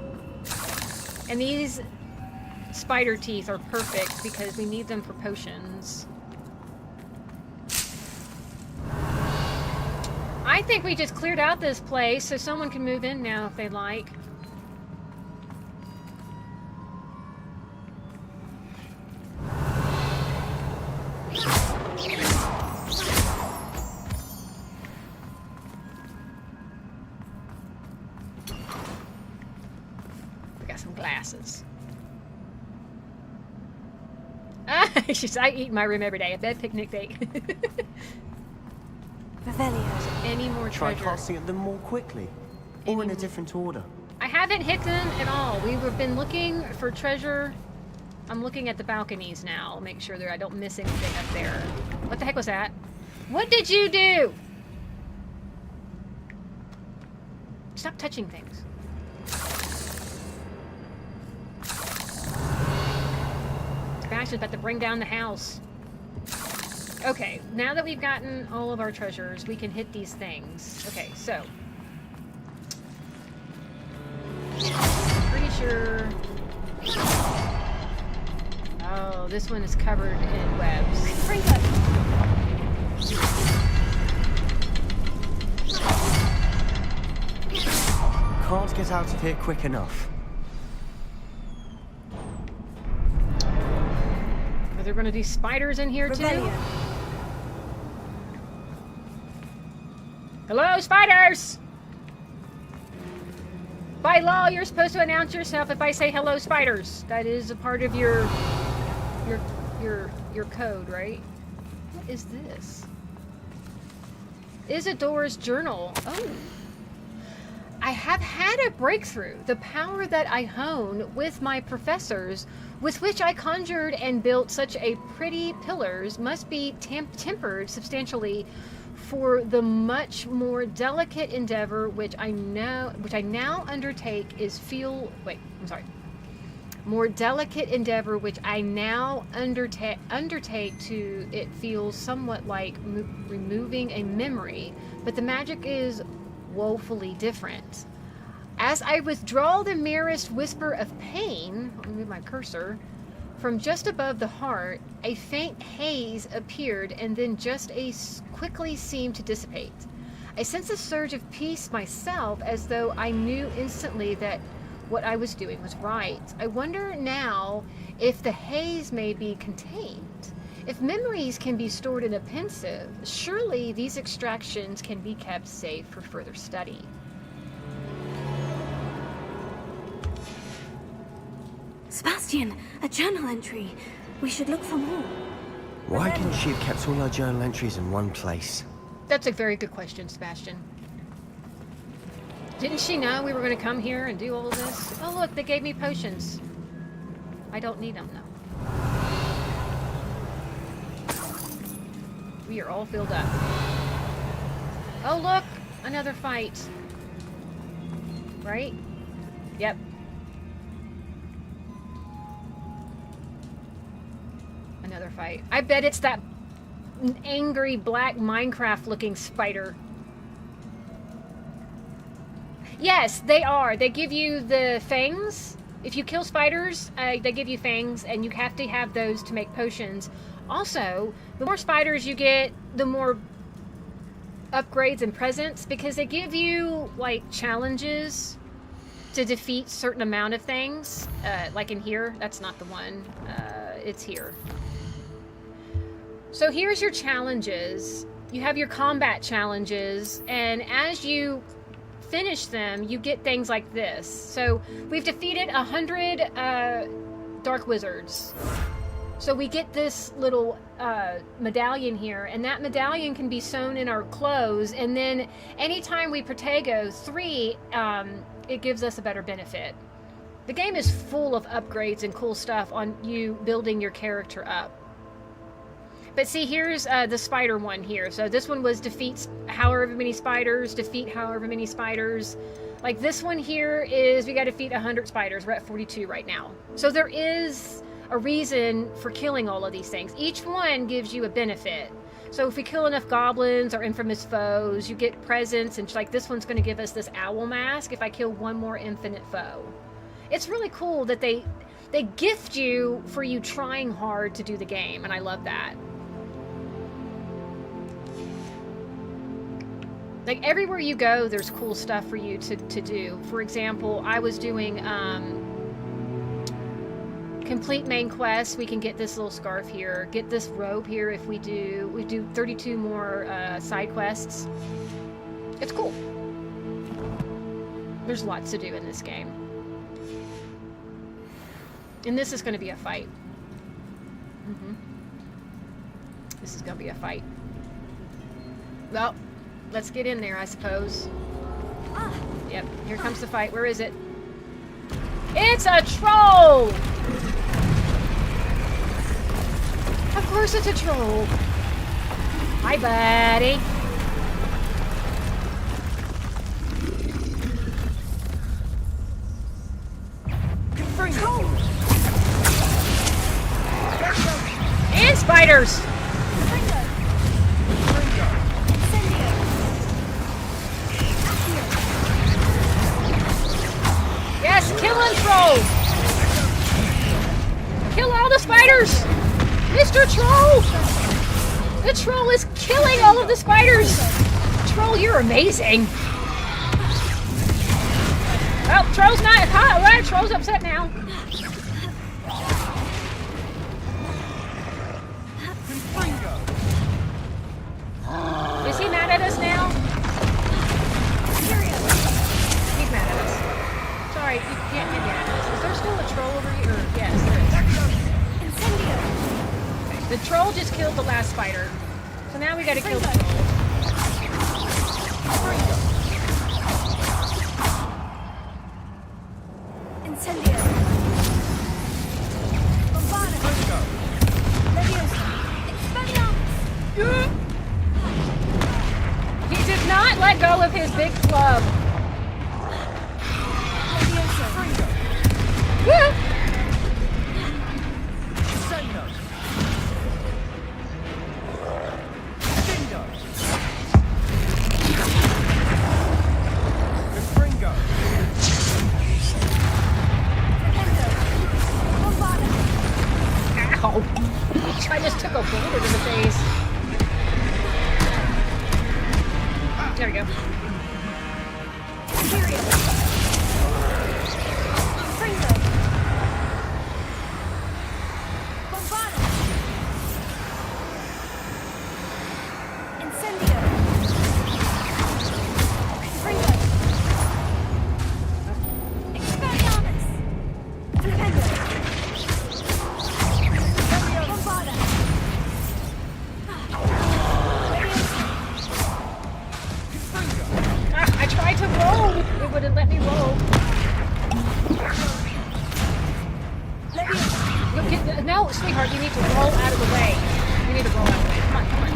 And these spider teeth are perfect because we need them for potions. I think we just cleared out this place so someone can move in now if they'd like. Glasses. I eat in my room every day. A bed picnic date. Revelio. Any more Try treasure? casting at them more quickly, or in a different order. I haven't hit them at all. We've been looking for treasure. I'm looking at the balconies now. Make sure that I don't miss anything up there. What the heck was that? What did you do? Stop touching things. Sebastian's about to bring down the house. Okay, now that we've gotten all of our treasures, we can hit these things. Okay, so. Pretty sure. Oh, this one is covered in webs. Can't get out of here quick enough. Are there going to be spiders in here too? Hello, spiders! By law, you're supposed to announce yourself if I say hello, spiders. That is a part of your code, right? What is this? Isidore's journal. Oh. I have had a breakthrough. The power that I hone with my professors, with which I conjured and built such a pretty pillars, must be tempered substantially for the much more delicate endeavor which I now undertake is more delicate endeavor which I now undertake to it feels somewhat like removing a memory, but the magic is woefully different. As I withdraw the merest whisper of pain, I'll move my cursor, from just above the heart, a faint haze appeared and then just quickly seemed to dissipate. I sense a surge of peace myself, as though I knew instantly that what I was doing was right. I wonder now if the haze may be contained. If memories can be stored in a pensieve, surely these extractions can be kept safe for further study. Sebastian, a journal entry. We should look for more. Why couldn't she have kept all her journal entries in one place? That's a very good question, Sebastian. Didn't she know we were going to come here and do all of this? Oh, look, they gave me potions. I don't need them, though. We are all filled up. Oh, look! Another fight. Right? Yep. Another fight. I bet it's that angry black Minecraft-looking spider. Yes, they are. They give you the fangs. If you kill spiders, they give you fangs, and you have to have those to make potions. Also, the more spiders you get, the more upgrades and presents, because they give you, like, challenges to defeat certain amount of things. Like in here. That's not the one. It's here. So here's your challenges. You have your combat challenges, and as you finish them, you get things like this. So we've defeated 100 dark wizards. So we get this little medallion here, and that medallion can be sewn in our clothes, and then anytime we protego 3, it gives us a better benefit. The game is full of upgrades and cool stuff on you building your character up. But see, here's the spider one here. So this one was defeat however many spiders, defeat however many spiders. Like this one here is we got to defeat 100 spiders. We're at 42 right now. So there is a reason for killing all of these things. Each one gives you a benefit. So if we kill enough goblins or infamous foes, you get presents, and like this one's going to give us this owl mask if I kill one more infinite foe. It's really cool that they gift you for you trying hard to do the game, and I love that. Like everywhere you go, there's cool stuff for you to do. For example, I was doing complete main quests. We can get this little scarf here, get this robe here if we do 32 more side quests. It's cool. There's lots to do in this game. And this is going to be a fight. This is going to be a fight. Well, let's get in there, I suppose. Yep, here comes the fight. Where is it? It's a troll! Of course it's a troll. Hi, buddy. spiders! Yes, killing troll! Kill all the spiders! Mr. Troll! The troll is killing all of the spiders! Troll, you're amazing! Oh, Troll's not hot. Alright, Troll's upset now. Is he mad at us now? He's mad at us. Sorry, you can't get mad at us. Is there still a troll over here? Yes, there is. Okay, the troll just killed the last spider. So now we gotta kill the troll. He did not let go of his big club. Ow! I just took a bullet in the face. There we go. No, sweetheart, you need to roll out of the way. You need to roll out of the way. Come on, come on.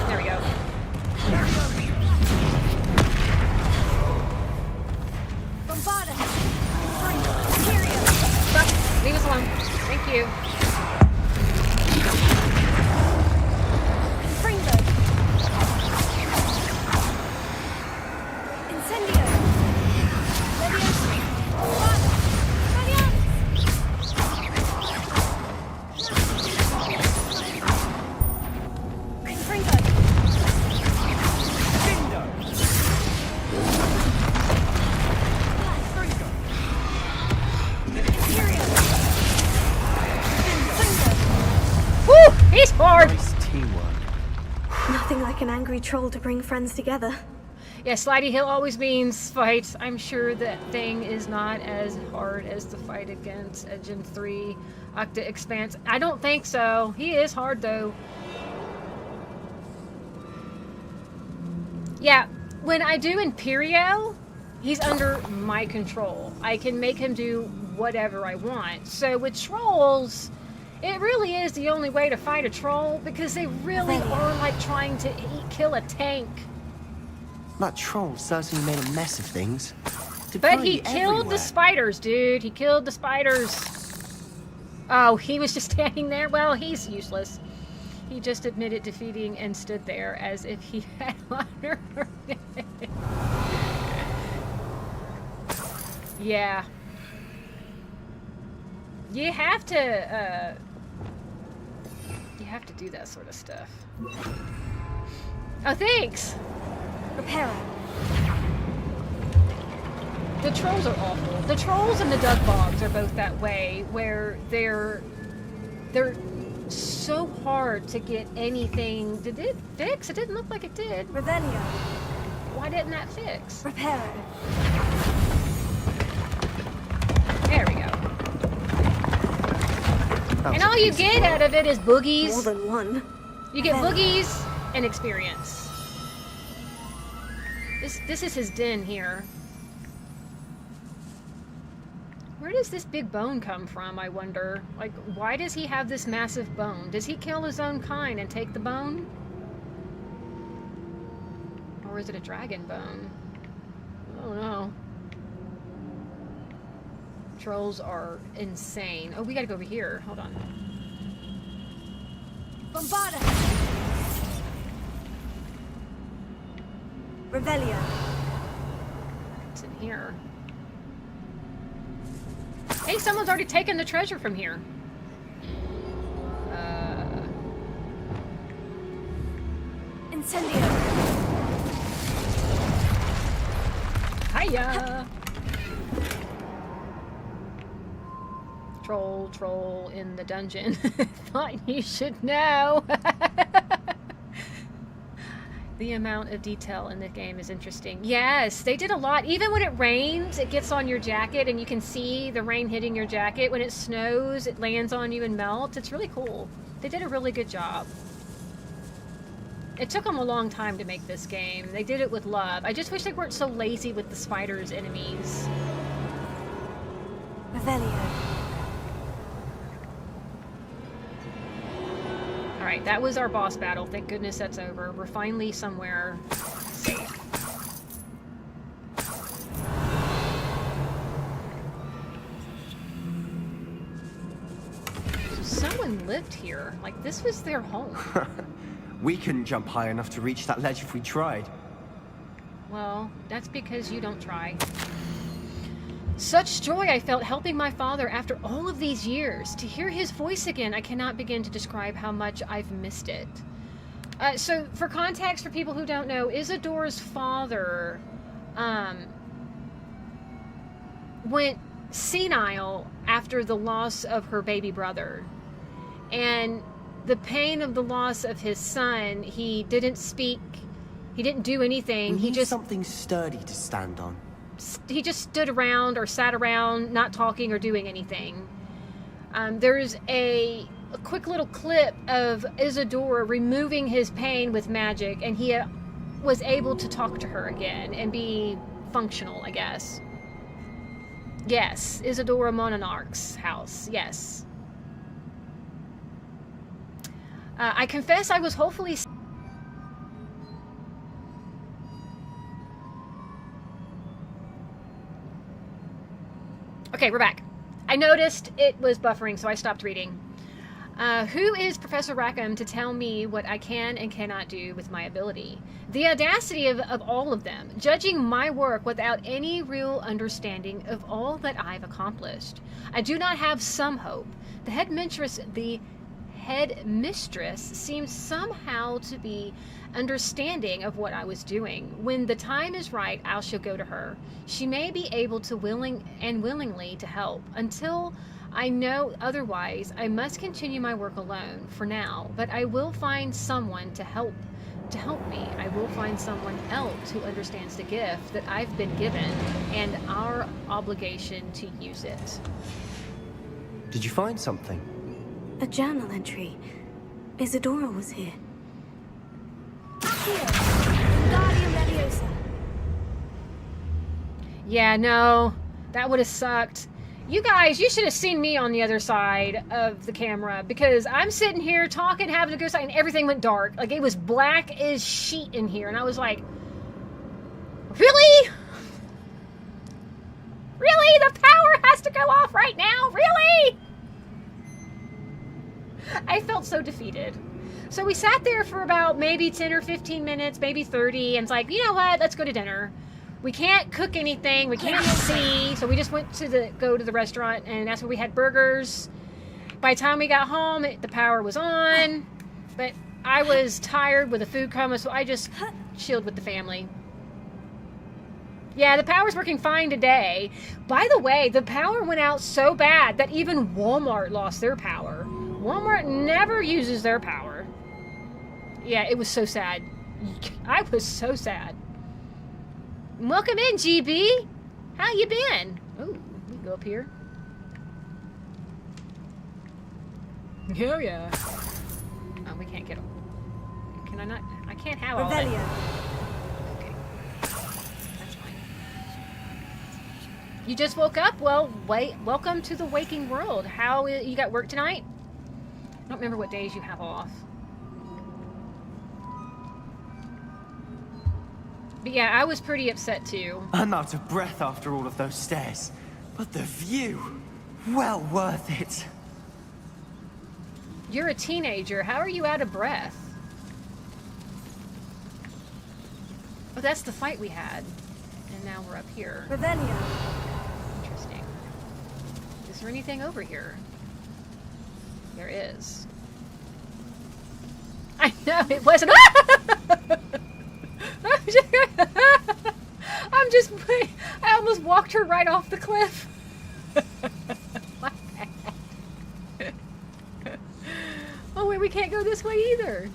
There we go. Stop. Leave us alone. Thank you. He's hard! Nice teamwork. Nothing like an angry troll to bring friends together. Yeah, Slidey Hill always means fight. I'm sure that thing is not as hard as the fight against Gen 3 Octa Expanse. I don't think so. He is hard, though. Yeah, when I do Imperio, he's under my control. I can make him do whatever I want. So with trolls, it really is the only way to fight a troll because they really are like trying to kill a tank. That troll certainly made a mess of things. But he killed the spiders, dude. He killed the spiders. Oh, he was just standing there? Well, he's useless. He just admitted defeating and stood there as if he had honor. Yeah. You have to do that sort of stuff. Oh, thanks! Repair. The trolls are awful. The trolls and the dug bogs are both that way, where they're so hard to get anything. Did it fix? It didn't look like it did. Revelio. Why didn't that fix? Repair. There we go. And all you get out of it is boogies. More than one. You get boogies and experience. This is his den here. Where does this big bone come from, I wonder? Like, why does he have this massive bone? Does he kill his own kind and take the bone? Or is it a dragon bone? I don't know. Trolls are insane. Oh, we gotta go over here. Hold on. Bombarda! Revelio. It's in here. Hey, someone's already taken the treasure from here. Incendio. Hiya! Troll in the dungeon. Thought you should know. The amount of detail in the game is interesting. Yes, they did a lot. Even when it rains, it gets on your jacket and you can see the rain hitting your jacket. When it snows, it lands on you and melts. It's really cool. They did a really good job. It took them a long time to make this game. They did it with love. I just wish they weren't so lazy with the spiders enemies. Revelio. Alright, that was our boss battle. Thank goodness that's over. We're finally somewhere safe. So someone lived here. Like, this was their home. We couldn't jump high enough to reach that ledge if we tried. Well, that's because you don't try. Such joy I felt helping my father after all of these years. To hear his voice again, I cannot begin to describe how much I've missed it. So, for context, for people who don't know, Isidore's father went senile after the loss of her baby brother. And the pain of the loss of his son, he didn't speak, he didn't do anything. We he need just something sturdy to stand on. He just stood around or sat around, not talking or doing anything. There's a quick little clip of Isidore removing his pain with magic, and he was able to talk to her again and be functional, I guess. Yes, Isidora Monarch's house, yes. I confess I was hopefully... Okay, we're back. I noticed it was buffering, so I stopped reading. Who is Professor Rackham to tell me what I can and cannot do with my ability? The audacity of all of them, judging my work without any real understanding of all that I've accomplished. I do not have some hope. The headmistress seems somehow to be understanding of what I was doing. When the time is right, I shall go to her. She may be able to willingly to help. Until I know otherwise, I must continue my work alone for now, but I will find someone to help me. I will find someone else who understands the gift that I've been given and our obligation to use it. Did you find something? A journal entry. Isidora was here. Guardian Leviosa. Yeah, no, that would have sucked. You guys, you should have seen me on the other side of the camera, because I'm sitting here talking, having a good time, and everything went dark. Like, it was black as sheet in here, and I was like, really? Really? The power has to go off right now? Really? I felt so defeated. So we sat there for about maybe 10 or 15 minutes, maybe 30, and it's like, you know what? Let's go to dinner. We can't cook anything. We can't see. So we just went to go to the restaurant, and that's where we had burgers. By the time we got home, the power was on, but I was tired with a food coma, so I just chilled with the family. Yeah, the power's working fine today. By the way, the power went out so bad that even Walmart lost their power. Walmart never uses their power. Yeah, it was so sad. I was so sad. Welcome in, GB. How you been? Oh, we go up here. Oh, yeah. Oh, we can't get them. Can I not? I can't have all that. Okay. That's fine. You just woke up? Well, welcome to the waking world. How you got work tonight? I don't remember what days you have off. But yeah, I was pretty upset too. I'm out of breath after all of those stairs. But the view, well worth it. You're a teenager. How are you out of breath? Oh, that's the fight we had. And now we're up here. Revelio. Interesting. Is there anything over here? There is. I know, it wasn't. I'm just. I almost walked her right off the cliff. My bad. Oh, wait, we can't go this way either.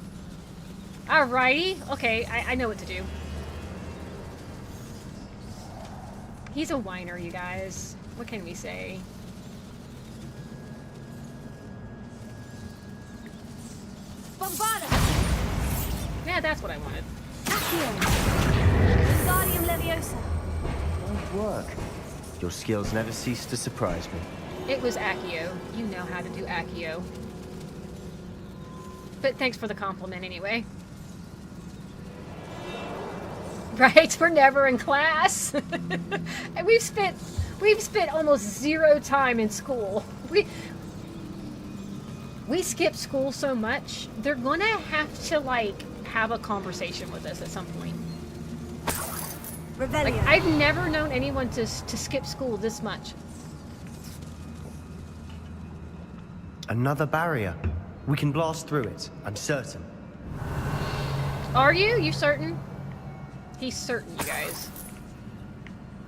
Alrighty. Okay, I know what to do. He's a whiner, you guys. What can we say? Bombada. Yeah, that's what I wanted. Accio. Wingardium Leviosa. Good work. Your skills never cease to surprise me. It was Accio. You know how to do Accio. But thanks for the compliment anyway. Right? We're never in class. And we've spent almost zero time in school. We skip school so much, they're gonna have to like have a conversation with us at some point. Revelio. Like, I've never known anyone to skip school this much. Another barrier. We can blast through it, I'm certain. Are you? You certain? He's certain, you guys.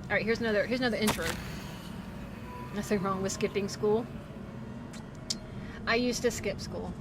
Alright, here's another intro. Nothing wrong with skipping school. I used to skip school.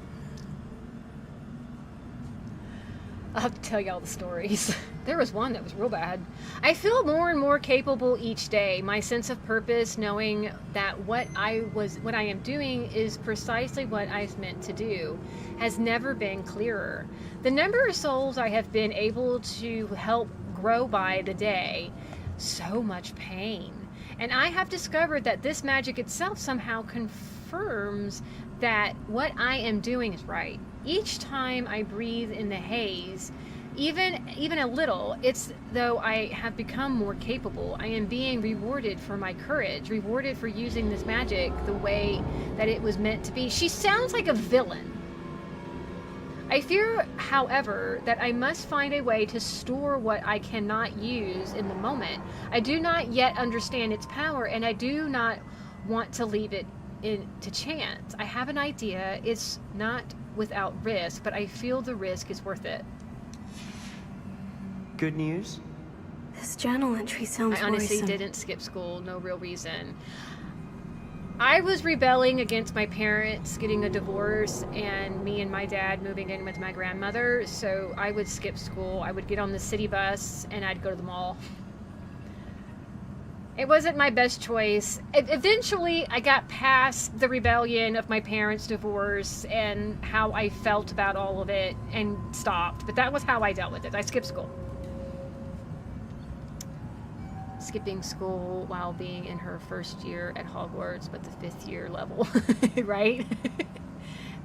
I'll have to tell y'all the stories. There was one that was real bad. I feel more and more capable each day. My sense of purpose, knowing that what I am doing is precisely what I was meant to do, has never been clearer. The number of souls I have been able to help grow by the day, so much pain. And I have discovered that this magic itself somehow confirms that what I am doing is right. Each time I breathe in the haze, even a little, it's though I have become more capable. I am being rewarded for my courage, rewarded for using this magic the way that it was meant to be. She sounds like a villain. I fear, however, that I must find a way to store what I cannot use in the moment. I do not yet understand its power, and I do not want to leave it to chance. I have an idea. It's not without risk, but I feel the risk is worth it. Good news? This journal entry sounds I honestly worrisome. didn't skip school, no real reason. I was rebelling against my parents getting a divorce and me and my dad moving in with my grandmother, so I would skip school. I would get on the city bus and I'd go to the mall. It wasn't my best choice. Eventually, I got past the rebellion of my parents' divorce and how I felt about all of it and stopped, but that was how I dealt with it. I skipped school. Skipping school while being in her first year at Hogwarts, but the 5th year level, right?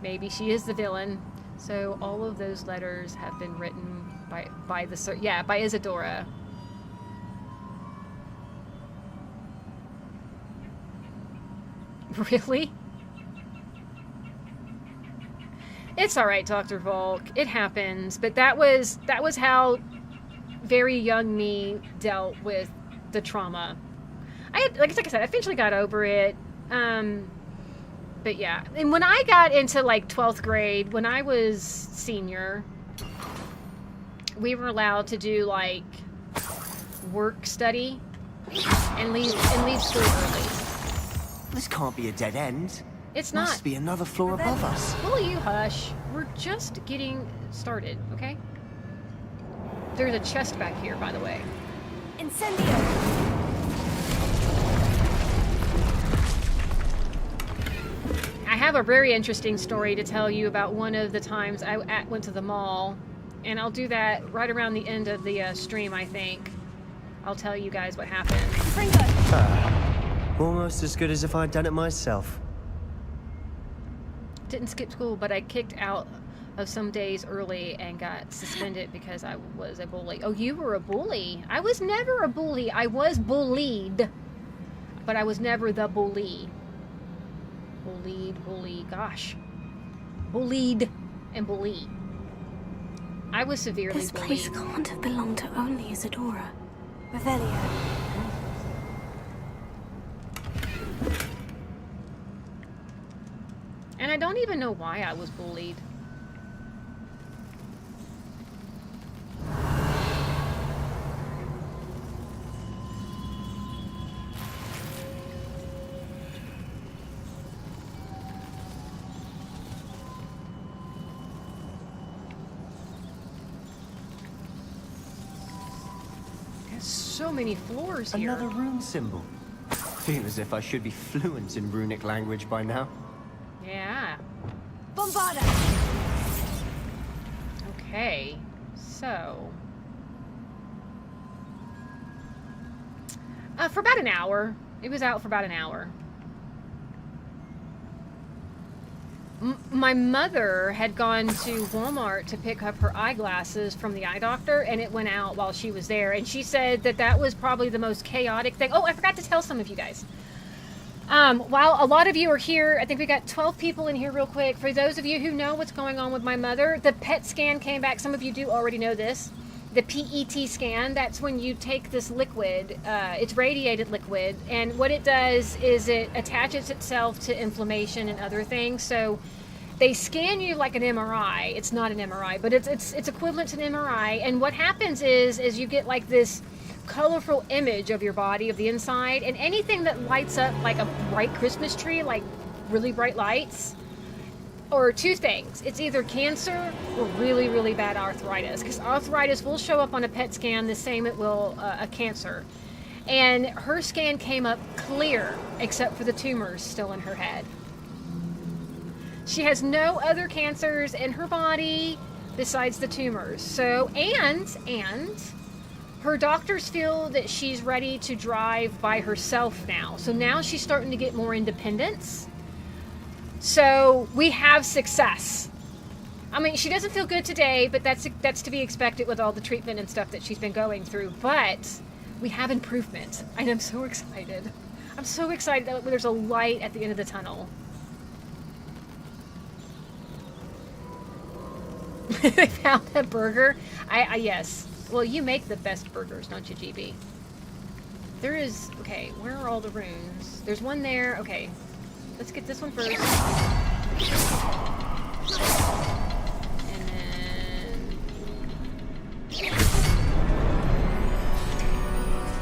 Maybe she is the villain. So all of those letters have been written by Isadora. Really? It's all right, Dr. Volk. It happens, but that was how very young me dealt with the trauma. Like I said, I eventually got over it. But yeah, and when I got into like 12th grade, when I was senior, we were allowed to do like work study and leave school early. This can't be a dead end. It's not. Must be another floor above us. Will you hush? We're just getting started, okay? There's a chest back here, by the way. Incendio. I have a very interesting story to tell you about one of the times I went to the mall, and I'll do that right around the end of the stream, I think. I'll tell you guys what happened. Almost as good as if I'd done it myself. Didn't skip school, but I kicked out of some days early and got suspended because I was a bully. Oh, you were a bully? I was never a bully. I was bullied. But but I was never the bully. Gosh. Bullied and bully. I was severely This bullied. place can't have belonged to only Isadora. Revelio. And I don't even know why I was bullied. There's so many floors here. Another rune symbol. Feel as if I should be fluent in runic language by now. Yeah. Bombarda! Okay, so... for about an hour. It was out for about an hour. My mother had gone to Walmart to pick up her eyeglasses from the eye doctor, and it went out while she was there. And she said that that was probably the most chaotic thing. Oh, I forgot to tell some of you guys. While a lot of you are here, I think we got 12 people in here real quick. For those of you who know what's going on with my mother, the PET scan came back. Some of you do already know this. The PET scan, that's when you take this liquid, it's radiated liquid, and what it does is it attaches itself to inflammation and other things. So they scan you like an MRI. It's not an MRI, but it's equivalent to an MRI. And what happens is you get like this colorful image of your body, of the inside, and anything that lights up like a bright Christmas tree, like really bright lights, or two things. It's either cancer or really, really bad arthritis, because arthritis will show up on a PET scan the same it will a cancer. And her scan came up clear, except for the tumors still in her head. She has no other cancers in her body besides the tumors. So, and her doctors feel that she's ready to drive by herself now. So now she's starting to get more independence. So we have success. I mean, she doesn't feel good today, but that's to be expected with all the treatment and stuff that she's been going through. But we have improvement, and I'm so excited. I'm so excited that there's a light at the end of the tunnel. They found a burger. Yes. Well, you make the best burgers, don't you, GB? There is... Okay, where are all the runes? There's one there. Okay. Let's get this one first. And then...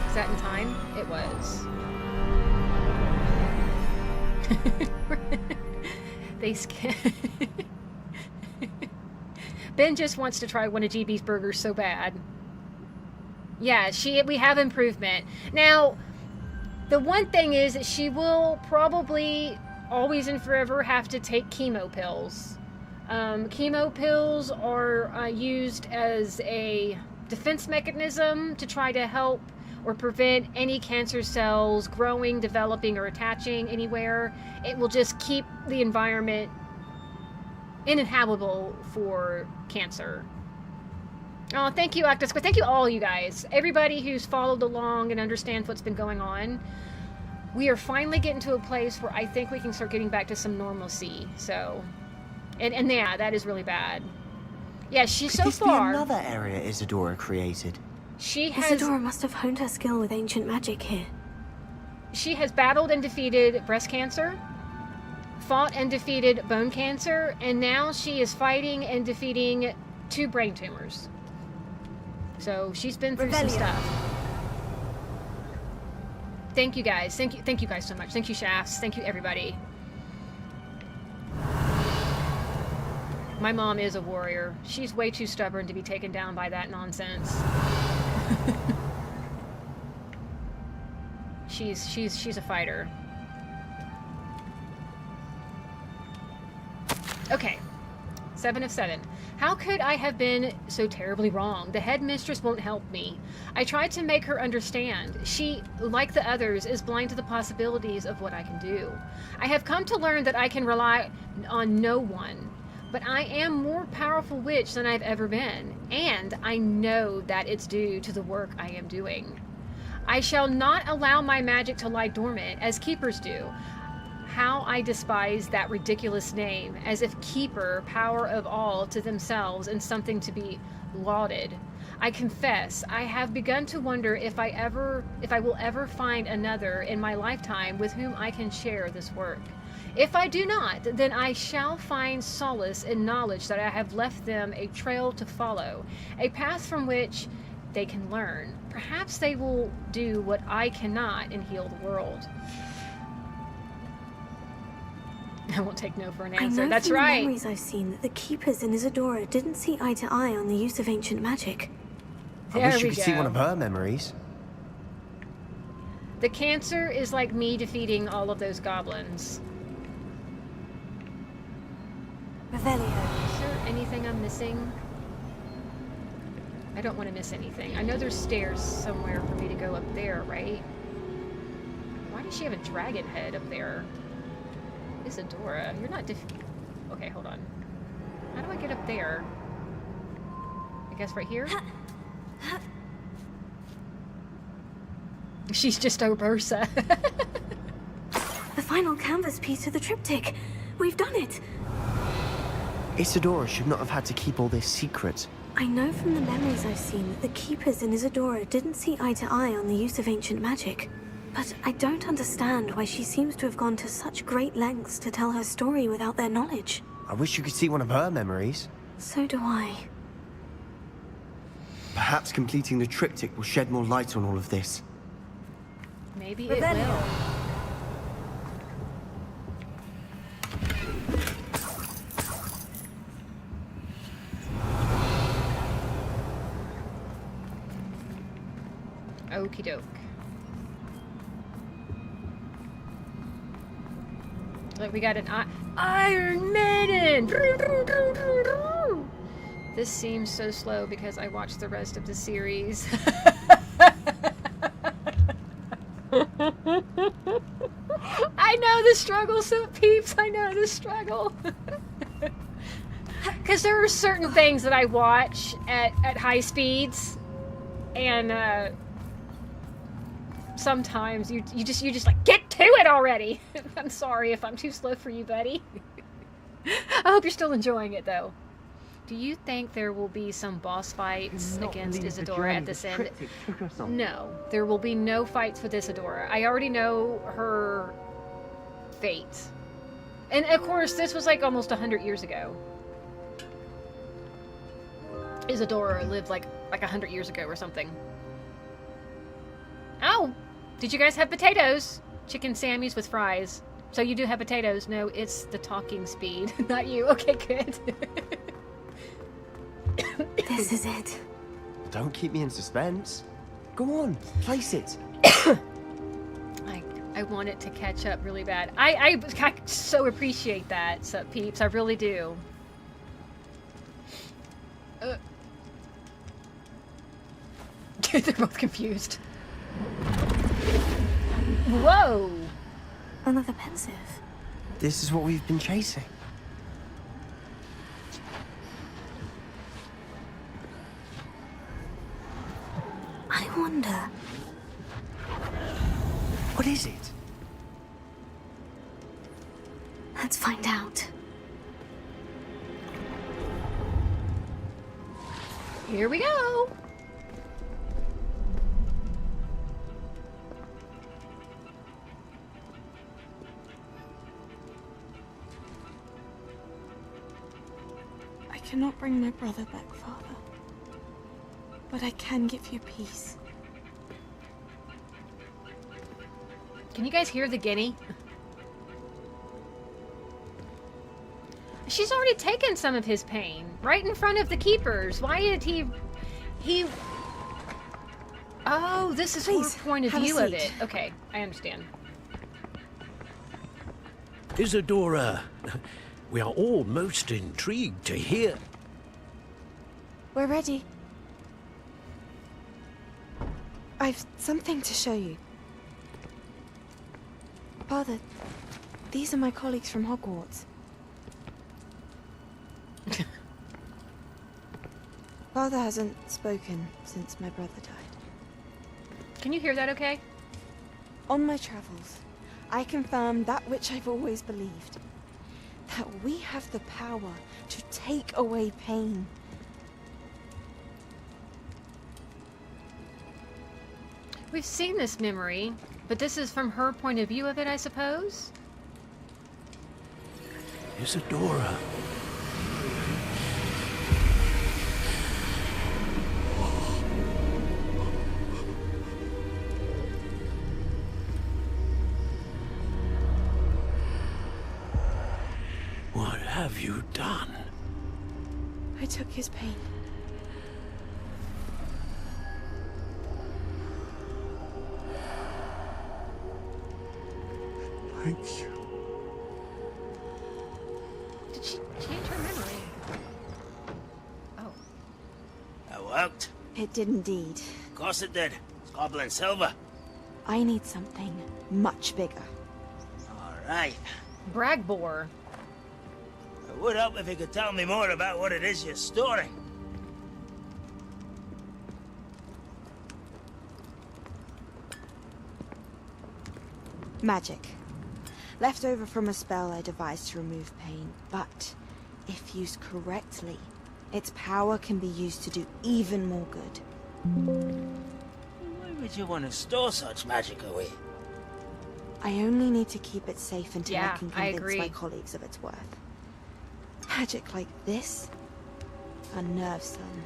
Is that in time? It was. They scan... Ben just wants to try one of GB's burgers so bad. Yeah, we have improvement. Now, the one thing is that she will probably always and forever have to take chemo pills. Chemo pills are used as a defense mechanism to try to help or prevent any cancer cells growing, developing, or attaching anywhere. It will just keep the environment uninhabitable for cancer. Oh, thank you, Octosquid. Thank you all, you guys. Everybody who's followed along and understands what's been going on. We are finally getting to a place where I think we can start getting back to some normalcy. So, and yeah, that is really bad. Yeah, she's so far. Could this be another area Isadora created? She has. Isadora must have honed her skill with ancient magic here. She has battled and defeated breast cancer, fought and defeated bone cancer, and now she is fighting and defeating 2 brain tumors. So she's been through some stuff. Thank you guys. Thank you guys so much. Thank you, Shafts. Thank you, everybody. My mom is a warrior. She's way too stubborn to be taken down by that nonsense. She's a fighter. Okay. 7 of 7. How could I have been so terribly wrong? The headmistress won't help me. I tried to make her understand. She, like the others, is blind to the possibilities of what I can do. I have come to learn that I can rely on no one. But I am more powerful witch than I've ever been. And I know that it's due to the work I am doing. I shall not allow my magic to lie dormant, as keepers do. How I despise that ridiculous name, as if keeper, power of all to themselves, and something to be lauded. I confess, I have begun to wonder if I will ever find another in my lifetime with whom I can share this work. If I do not, then I shall find solace in knowledge that I have left them a trail to follow, a path from which they can learn. Perhaps they will do what I cannot and heal the world. I won't take no for an answer. I know That's from right. the memories I've seen that the keepers in Isadora didn't see eye to eye on the use of ancient magic. There I wish we you could see go. one of her memories. The cancer is like me defeating all of those goblins. Revelio. Is there anything I'm missing? I don't want to miss anything. I know there's stairs somewhere for me to go up there, right? Why does she have a dragon head up there? Isadora, you're not okay, hold on. How do I get up there? I guess right here? She's just Ursa. The final canvas piece of the triptych. We've done it. Isadora should not have had to keep all this secret. I know from the memories I've seen that the keepers in Isadora didn't see eye to eye on the use of ancient magic. But I don't understand why she seems to have gone to such great lengths to tell her story without their knowledge. I wish you could see one of her memories. So do I. Perhaps completing the triptych will shed more light on all of this. Maybe it will. Okie doke. Like we got an Iron Maiden! This seems so slow because I watched the rest of the series. I know the struggle, so peeps, I know the struggle. Because there are certain things that I watch at high speeds, and sometimes you just like, get to it already. I'm sorry if I'm too slow for you, buddy. I hope you're still enjoying it, though. Do you think there will be some boss fights against Isadora at this end? No, there will be no fights with Isadora. I already know her fate. And of course, this was like almost 100 years ago. Isadora lived like 100 years ago or something. Oh! Did you guys have potatoes? Chicken Sammys with fries. So you do have potatoes. No, it's the talking speed, not you. Okay, good. This is it. Don't keep me in suspense. Go on, place it. I want it to catch up really bad. I so appreciate that, so peeps. I really do. They're both confused. Whoa! Another pensive. This is what we've been chasing. I wonder. What is it? Let's find out. Here we go! I cannot bring my brother back, Father. But I can give you peace. Can you guys hear the guinea? She's already taken some of his pain right in front of the keepers. Why did he... Oh, this is Please, her point of have a view of seat. it. Okay, I understand. Isadora, we are all most intrigued to hear. We're ready. I've something to show you. Father, these are my colleagues from Hogwarts. Father hasn't spoken since my brother died. Can you hear that okay? On my travels, I confirmed that which I've always believed. That we have the power to take away pain. We've seen this memory, but this is from her point of view of it, I suppose? Isadora. What have you done? I took his pain. Thank you. Did she change her memory? Oh. That worked. It did indeed. Of course it did. It's goblin silver. I need something much bigger. All right. Bragbor. It would help if you could tell me more about what it is you're storing. Magic. Left over from a spell I devised to remove pain, but if used correctly, its power can be used to do even more good. Why would you want to store such magic away? I only need to keep it safe until Yeah, I can I convince agree. my colleagues of its worth. Magic like this unnerves them.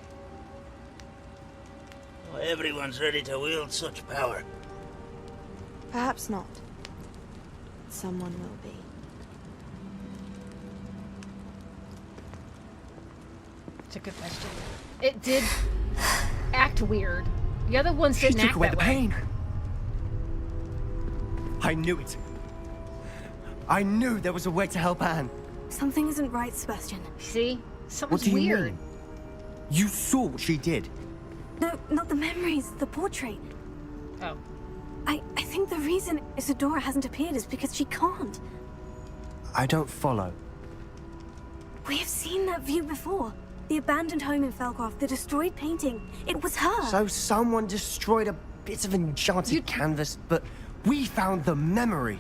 Well, everyone's ready to wield such power. Perhaps not. Someone will be. It's a good question. It did act weird. The other ones She didn't took act away that the way. pain. I knew it. I knew there was a way to help Anne. Something isn't right, Sebastian. See? What Something's do you weird. mean? You saw what she did. No, not the memories, the portrait. Oh. I think the reason Isadora hasn't appeared is because she can't. I don't follow. We have seen that view before. The abandoned home in Felcroft, the destroyed painting. It was her. So someone destroyed a bit of enchanted canvas, but we found the memory.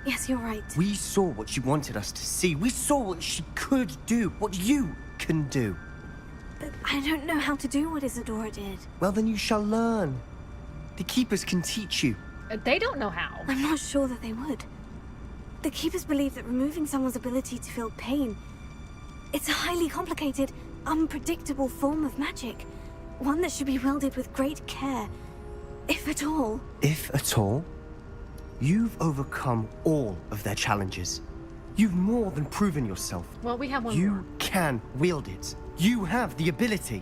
Yes, you're right. We saw what she wanted us to see. We saw what she could do, what you can do. But I don't know how to do what Isadora did. Well, then you shall learn. The Keepers can teach you. They don't know how. I'm not sure that they would. The Keepers believe that removing someone's ability to feel pain, it's a highly complicated, unpredictable form of magic. One that should be wielded with great care, if at all. If at all, you've overcome all of their challenges. You've more than proven yourself. Well, we have one You more. can wield it. You have the ability.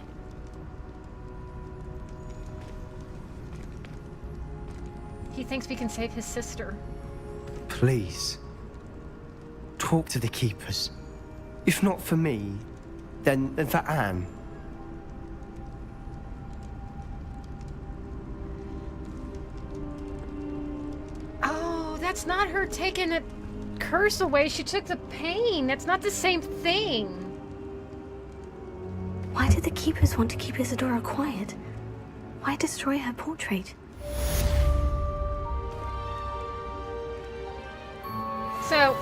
He thinks we can save his sister. Please, talk to the Keepers. If not for me, then for Anne. Oh, that's not her taking a curse away. She took the pain. That's not the same thing. Why did the Keepers want to keep Isadora quiet? Why destroy her portrait? So,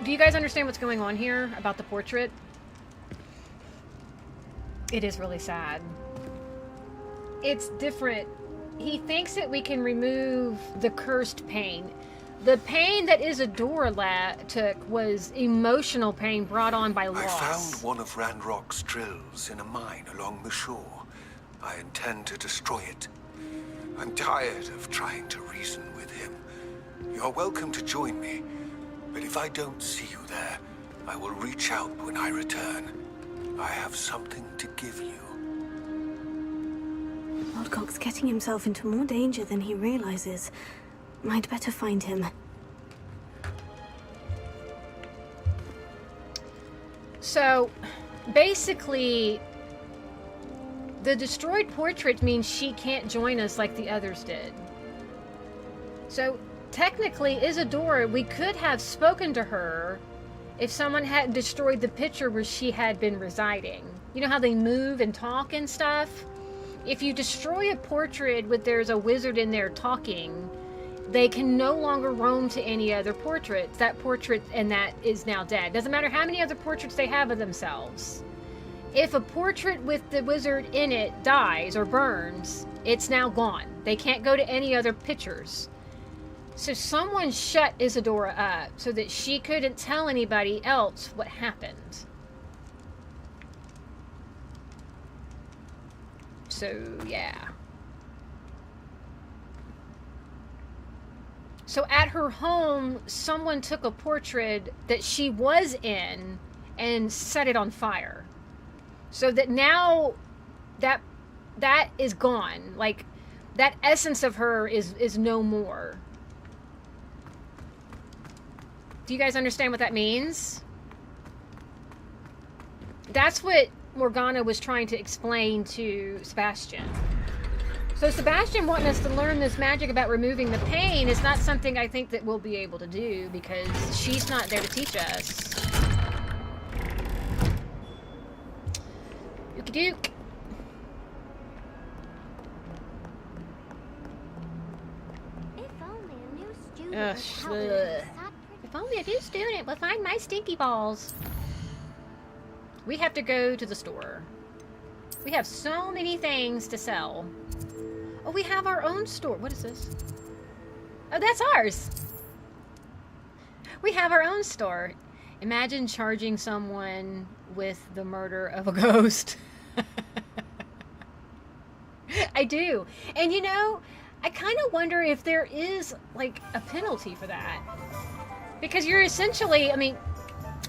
do you guys understand what's going on here about the portrait? It is really sad. It's different. He thinks that we can remove the cursed pain. The pain that Isadora took was emotional pain brought on by I loss. found one of Randrock's drills in a mine along the shore. I intend to destroy it. I'm tired of trying to reason with him. You're welcome to join me, but if I don't see you there, I will reach out when I return. I have something to give you. Lordcock's getting himself into more danger than he realizes. Might better find him. So, basically, the destroyed portrait means she can't join us like the others did. So, technically, Isadora, we could have spoken to her if someone hadn't destroyed the picture where she had been residing. You know how they move and talk and stuff? If you destroy a portrait with there's a wizard in there talking, they can no longer roam to any other portraits. That portrait and that is now dead. Doesn't matter how many other portraits they have of themselves. If a portrait with the wizard in it dies or burns, it's now gone. They can't go to any other pictures. So someone shut Isadora up so that she couldn't tell anybody else what happened. So, yeah. So at her home, someone took a portrait that she was in and set it on fire. So that now that is gone. Like, that essence of her is no more. Do you guys understand what that means? That's what Morgana was trying to explain to Sebastian. So Sebastian wanting us to learn this magic about removing the pain is not something I think that we'll be able to do because she's not there to teach us. Dookie dook. If only a new student would find my stinky balls. We have to go to the store. We have so many things to sell. Oh, we have our own store. What is this? Oh, that's ours. We have our own store. Imagine charging someone with the murder of a ghost. I do. And you know, I kind of wonder if there is like a penalty for that. Because you're essentially, I mean,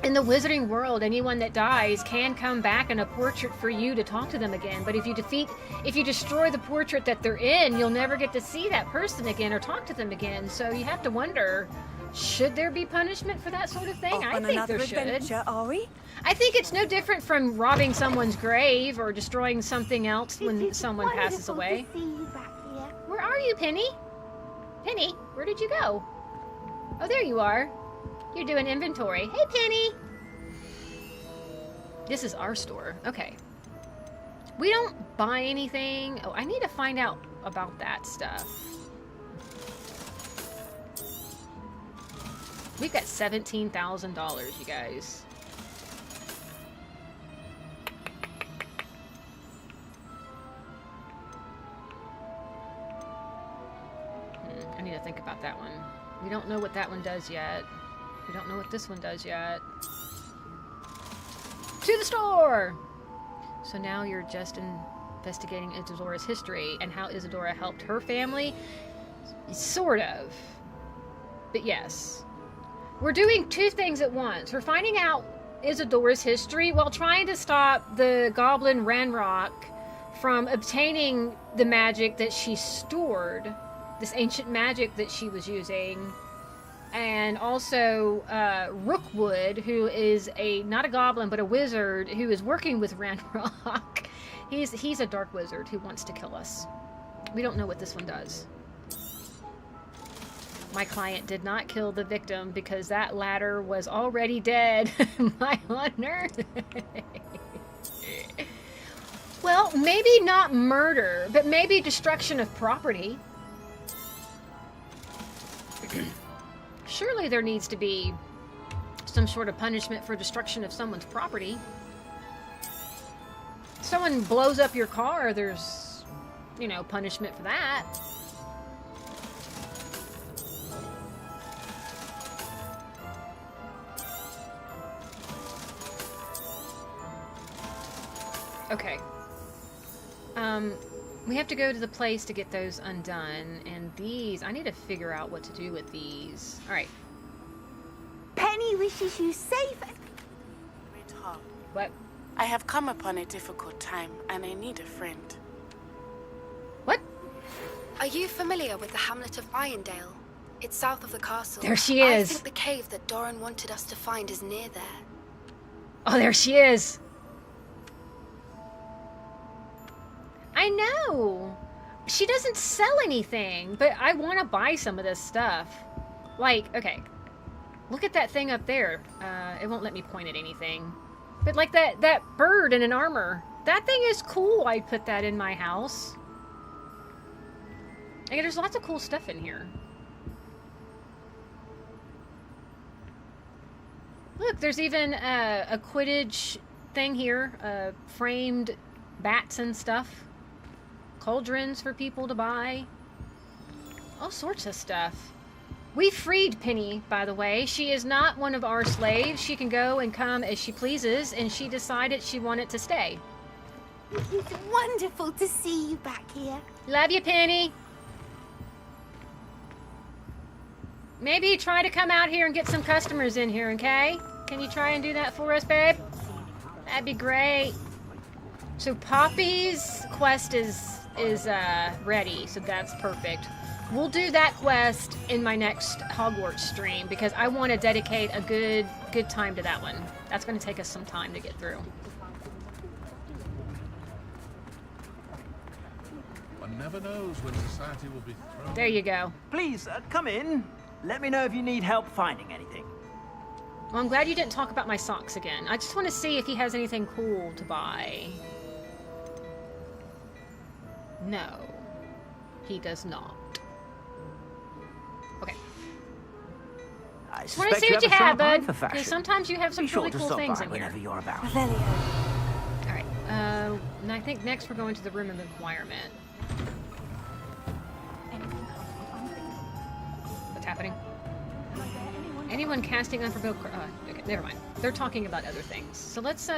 in the wizarding world, anyone that dies can come back in a portrait for you to talk to them again. But if you destroy the portrait that they're in, you'll never get to see that person again or talk to them again. So you have to wonder, should there be punishment for that sort of thing? I think there should. Are we? I think it's no different from robbing someone's grave or destroying something else when someone passes away. Where are you, Penny? Penny, where did you go? Oh, there you are. You're doing inventory. Hey, Penny! This is our store. Okay. We don't buy anything. Oh, I need to find out about that stuff. We've got $17,000, you guys. I need to think about that one. We don't know what that one does yet. We don't know what this one does yet. To the store! So now you're just investigating Isadora's history and how Isadora helped her family? Sort of. But yes. We're doing two things at once. We're finding out Isadora's history while trying to stop the goblin Ranrock from obtaining the magic that she stored. This ancient magic that she was using. And also Rookwood, who is not a goblin, but a wizard who is working with Ranrock. He's a dark wizard who wants to kill us. We don't know what this one does. My client did not kill the victim because that ladder was already dead. My honor. Well, maybe not murder, but maybe destruction of property. Surely there needs to be some sort of punishment for destruction of someone's property. If someone blows up your car, there's, you know, punishment for that. Okay. We have to go to the place to get those undone, and these, I need to figure out what to do with these. Alright. Penny wishes you safe. What? I have come upon a difficult time, and I need a friend. What? Are you familiar with the hamlet of Irondale? It's south of the castle. There she is. I think the cave that Doran wanted us to find is near there. Oh, there she is. I know. She doesn't sell anything, but I want to buy some of this stuff. Like, okay. Look at that thing up there. It won't let me point at anything. But like that bird in an armor. That thing is cool. I'd put that in my house. Like, there's lots of cool stuff in here. Look, there's even a Quidditch thing here. Framed bats and stuff. Cauldrons for people to buy. All sorts of stuff. We freed Penny, by the way. She is not one of our slaves. She can go and come as she pleases, and she decided she wanted to stay. It's wonderful to see you back here. Love you, Penny. Maybe try to come out here and get some customers in here, okay? Can you try and do that for us, babe? That'd be great. So Poppy's quest is ready, so that's perfect. We'll do that quest in my next Hogwarts stream because I want to dedicate a good time to that one. That's going to take us some time to get through. One never knows when society will be thrown. There you go. Please, come in. Let me know if you need help finding anything. Well, I'm glad you didn't talk about my socks again. I just want to see if he has anything cool to buy. No, he does not. Okay. I just want to see what you have, bud. Because sometimes you have some really cool things in here. You're about. Alright, and I think next we're going to the Room of Environment. What's happening? Anyone casting unforbidden... okay, never mind. They're talking about other things. So let's,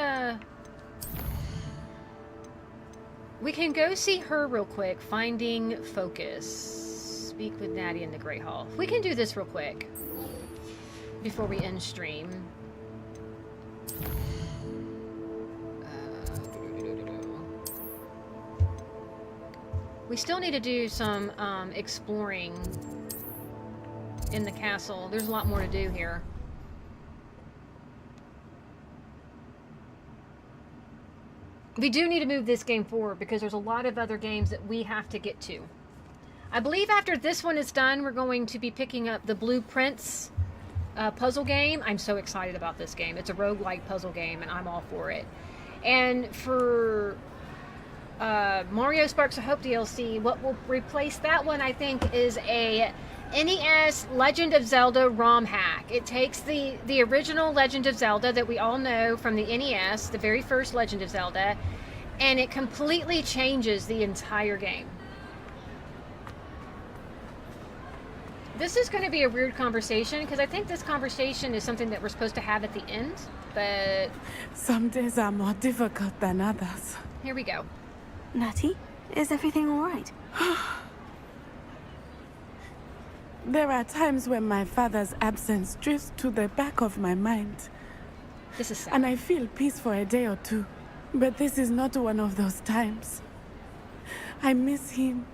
we can go see her real quick. Finding focus. Speak with Natty in the Great Hall. We can do this real quick. Before we end stream. We still need to do some, exploring in the castle. There's a lot more to do here. We do need to move this game forward because there's a lot of other games that we have to get to. I believe after this one is done, we're going to be picking up the Blueprints puzzle game. I'm so excited about this game. It's a roguelike puzzle game, and I'm all for it. And for Mario Sparks of Hope DLC, what will replace that one, I think, is a NES Legend of Zelda ROM hack. It takes the original Legend of Zelda that we all know from the NES, the very first Legend of Zelda, and it completely changes the entire game. This is going to be a weird conversation because I think this conversation is something that we're supposed to have at the end, but... Some days are more difficult than others. Here we go. Natty, is everything all right? There are times when my father's absence drifts to the back of my mind. This is sad. And I feel peace for a day or two. But this is not one of those times. I miss him.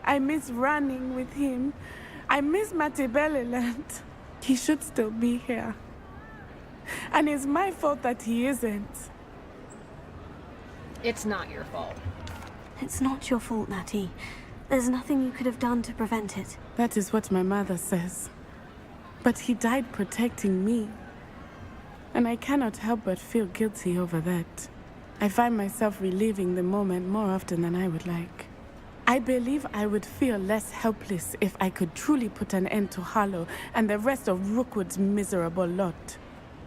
I miss running with him. I miss Mattibelliland. He should still be here. And it's my fault that he isn't. It's not your fault. It's not your fault, Natty. There's nothing you could have done to prevent it. That is what my mother says. But he died protecting me. And I cannot help but feel guilty over that. I find myself reliving the moment more often than I would like. I believe I would feel less helpless if I could truly put an end to Harlow and the rest of Rookwood's miserable lot.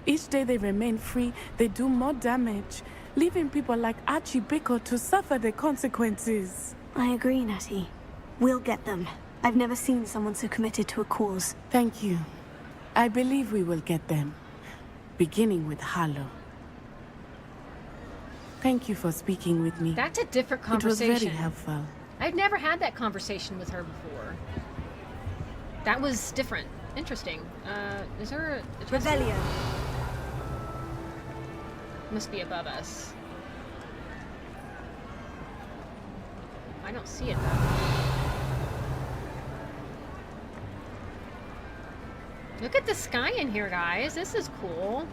Each day they remain free, they do more damage, leaving people like Archie Bickle to suffer the consequences. I agree, Natty. We'll get them. I've never seen someone so committed to a cause. Thank you. I believe we will get them. Beginning with Harlow. Thank you for speaking with me. That's a different conversation. It was very helpful. I've never had that conversation with her before. That was different. Interesting. Is there a... Rebellion. Must be above us. I don't see it though. Look at the sky in here, guys. This is cool.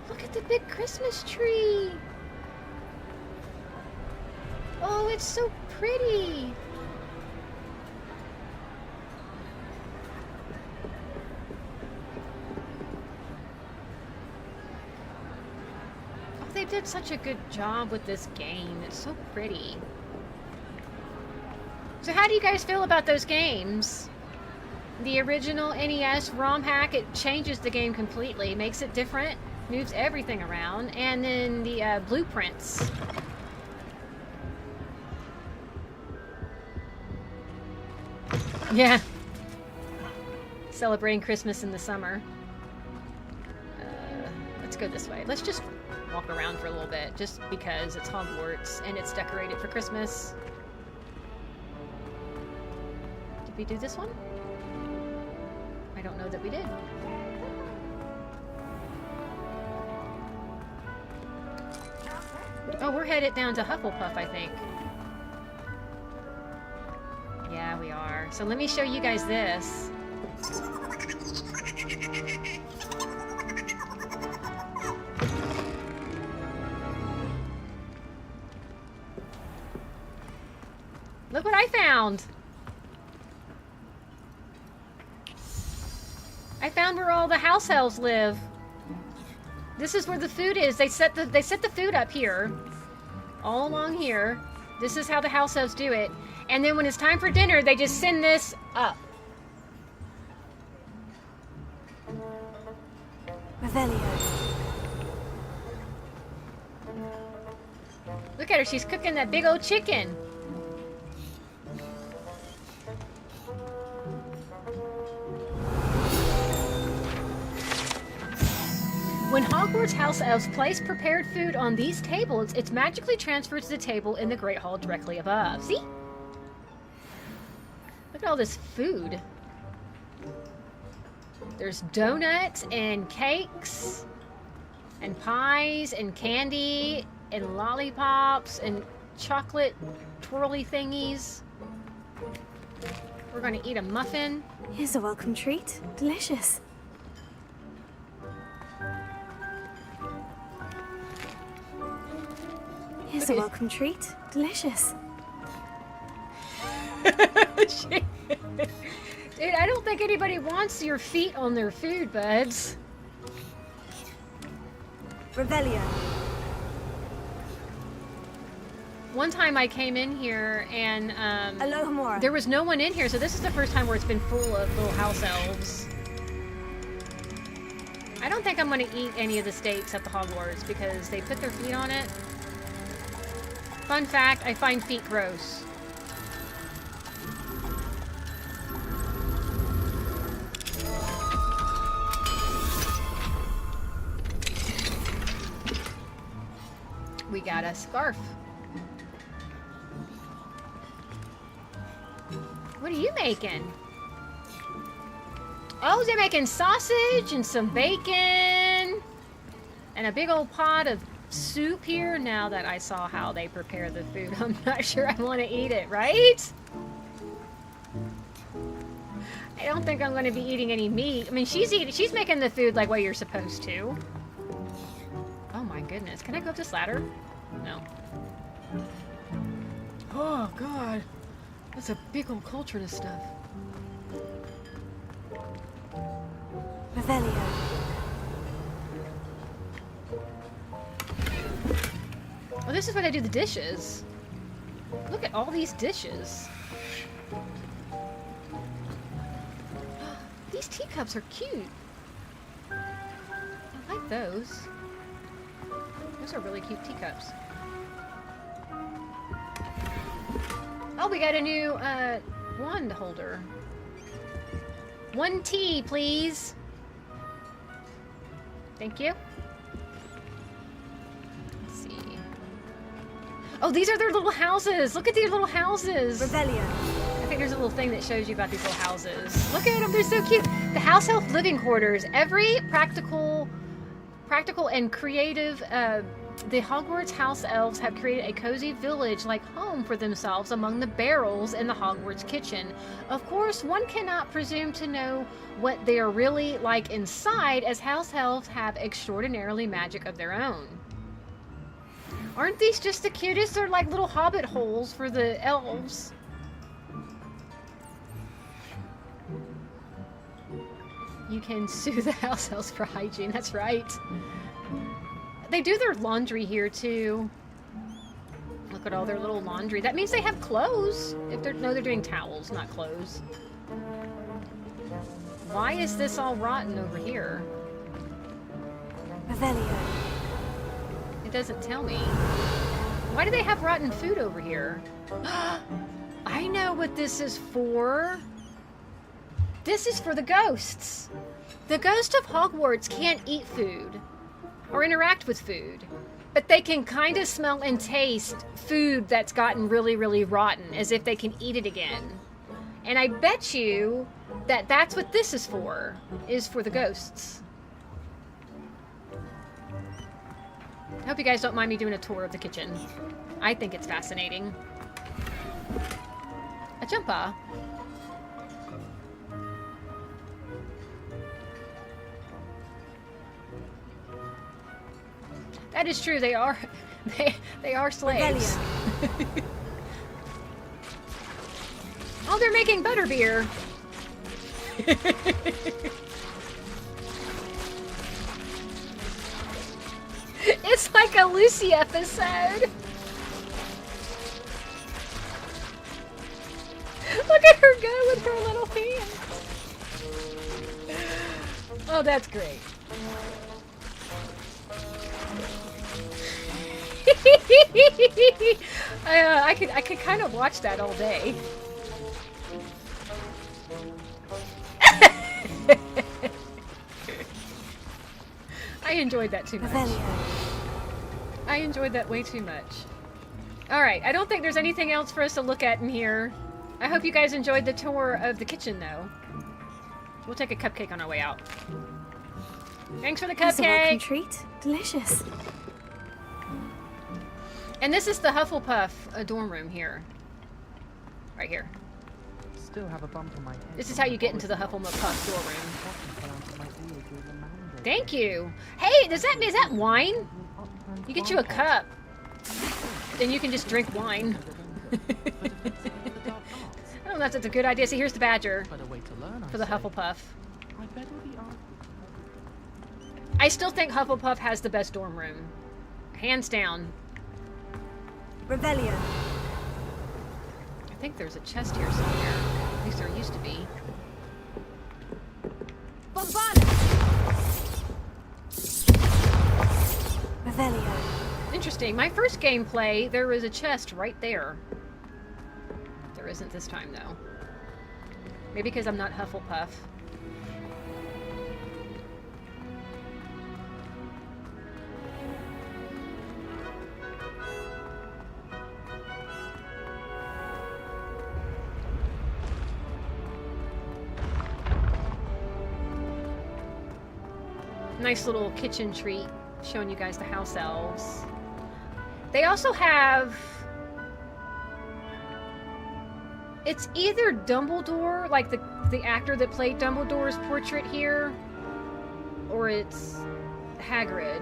Look at the big Christmas tree. Oh, it's so pretty. did such a good job with this game. It's so pretty. So how do you guys feel about those games? The original NES ROM hack, it changes the game completely, makes it different, moves everything around, and then the blueprints. Yeah. Celebrating Christmas in the summer. Let's go this way. Let's just walk around for a little bit, just because it's Hogwarts and it's decorated for Christmas. Did we do this one? I don't know that we did. Oh, we're headed down to Hufflepuff, I think. Yeah, we are. So let me show you guys this. Look what I found! I found where all the house elves live. This is where the food is. They set the food up here. All along here. This is how the house elves do it. And then when it's time for dinner, they just send this up. Revelio. Look at her, she's cooking that big old chicken. When Hogwarts house elves place prepared food on these tables, it's magically transferred to the table in the Great Hall directly above. See? Look at all this food. There's donuts and cakes and pies and candy and lollipops and chocolate twirly thingies. We're gonna eat a muffin. Here's a welcome treat. Delicious. Here's a welcome treat. Delicious. Dude, I don't think anybody wants your feet on their food, buds. Revelio. One time I came in here and Alohomora. There was no one in here, so this is the first time where it's been full of little house elves. I don't think I'm going to eat any of the steaks at the Hogwarts because they put their feet on it. Fun fact, I find feet gross. We got a scarf. What are you making? Oh, they're making sausage and some bacon and a big old pot of soup here. Now that I saw how they prepare the food, I'm not sure I want to eat it, right? I don't think I'm going to be eating any meat. I mean, she's making the food like what you're supposed to. Oh my goodness. Can I go up this ladder? No. Oh god. That's a big old cauldron of stuff. Revelio. Oh, this is where they do the dishes. Look at all these dishes. These teacups are cute. I like those. Those are really cute teacups. Oh, we got a new wand holder. 1 tea, please. Thank you. Let's see. Oh, these are their little houses. Look at these little houses. Revelio. I think there's a little thing that shows you about these little houses. Look at them. They're so cute. The house elf living quarters. Every practical and creative the Hogwarts house elves have created a cozy village-like home for themselves among the barrels in the Hogwarts kitchen. Of course, one cannot presume to know what they are really like inside, as house elves have extraordinarily magic of their own. Aren't these just the cutest? They're like little hobbit holes for the elves. You can sue the house elves for hygiene, that's right. They do their laundry here too. Look at all their little laundry. That means they have clothes. If they're no, they're doing towels, not clothes. Why is this all rotten over here? Revelio. It doesn't tell me. Why do they have rotten food over here? I know what this is for. This is for the ghosts. The ghost of Hogwarts can't eat food or interact with food, but they can kind of smell and taste food that's gotten really, really rotten, as if they can eat it again. And I bet you that that's what this is for the ghosts. I hope you guys don't mind me doing a tour of the kitchen. I think it's fascinating. A jumper. That is true. They are slaves. Oh, they're making butterbeer. It's like a Lucy episode. Look at her go with her little hands. Oh, that's great. I could kind of watch that all day. I enjoyed that too much. I enjoyed that way too much. Alright, I don't think there's anything else for us to look at in here. I hope you guys enjoyed the tour of the kitchen, though. We'll take a cupcake on our way out. Thanks for the That's a welcome cupcake! treat. Delicious. And this is the Hufflepuff dorm room here. Right here. Still have a bump on my head. This is how you get into the Hufflepuff dorm room. Thank you. Hey, is that wine? You get you a cup. Then you can just drink wine. I don't know if that's a good idea. See, here's the badger for the Hufflepuff. I still think Hufflepuff has the best dorm room. Hands down. Revelio. I think there's a chest here somewhere. At least there used to be. Revelio. Interesting. My first gameplay, there was a chest right there. There isn't this time, though. Maybe because I'm not Hufflepuff. Nice little kitchen treat, showing you guys the house elves. They also have... It's either Dumbledore, like the actor that played Dumbledore's portrait here, or it's Hagrid.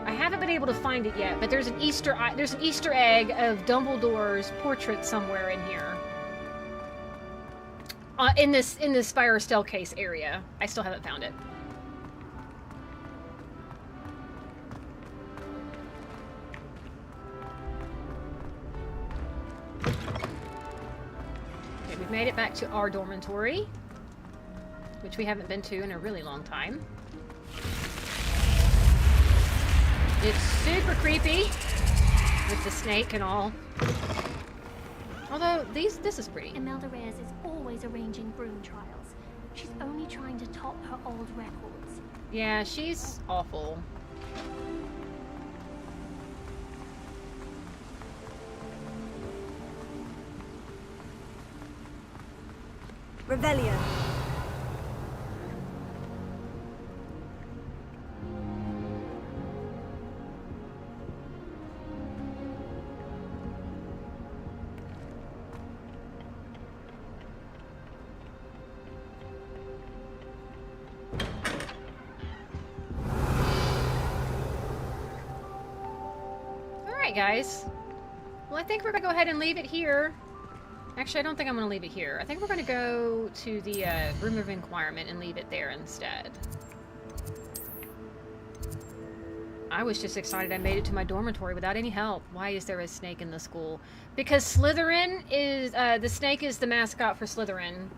I haven't been able to find it yet, but there's an Easter egg of Dumbledore's portrait somewhere in here. In this fire staircase area. I still haven't found it. Okay, we've made it back to our dormitory, which we haven't been to in a really long time. It's super creepy with the snake and all. Although this is pretty. Imelda Reyes is always arranging broom trials. She's only trying to top her old records. Yeah, she's awful. Revelio. Alright, guys. Well, I think we're gonna go ahead and leave it here. Actually, I don't think I'm gonna leave it here. I think we're gonna go to the Room of Inquirement and leave it there instead. I was just excited I made it to my dormitory without any help. Why is there a snake in the school? Because Slytherin is, the snake is the mascot for Slytherin.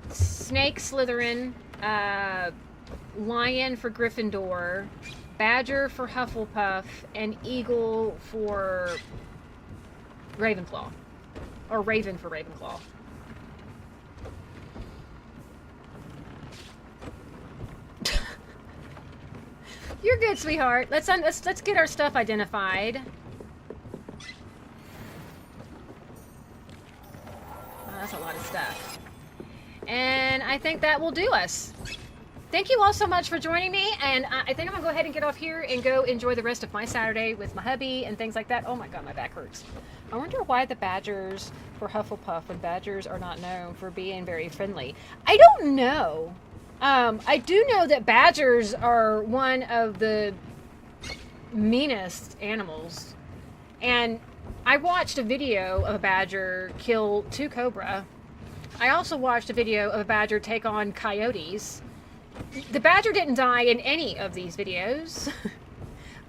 Snake Slytherin, lion for Gryffindor, badger for Hufflepuff, and eagle for Ravenclaw. Or raven for Ravenclaw. You're good, sweetheart. Let's get our stuff identified. Oh, that's a lot of stuff. And I think that will do us. Thank you all so much for joining me, and I think I'm gonna go ahead and get off here and go enjoy the rest of my Saturday with my hubby and things like that. Oh my god, my back hurts. I wonder why the badgers for Hufflepuff when badgers are not known for being very friendly. I don't know. I do know that badgers are one of the meanest animals, and I watched a video of a badger kill 2 cobra. I also watched a video of a badger take on coyotes. The badger didn't die in any of these videos.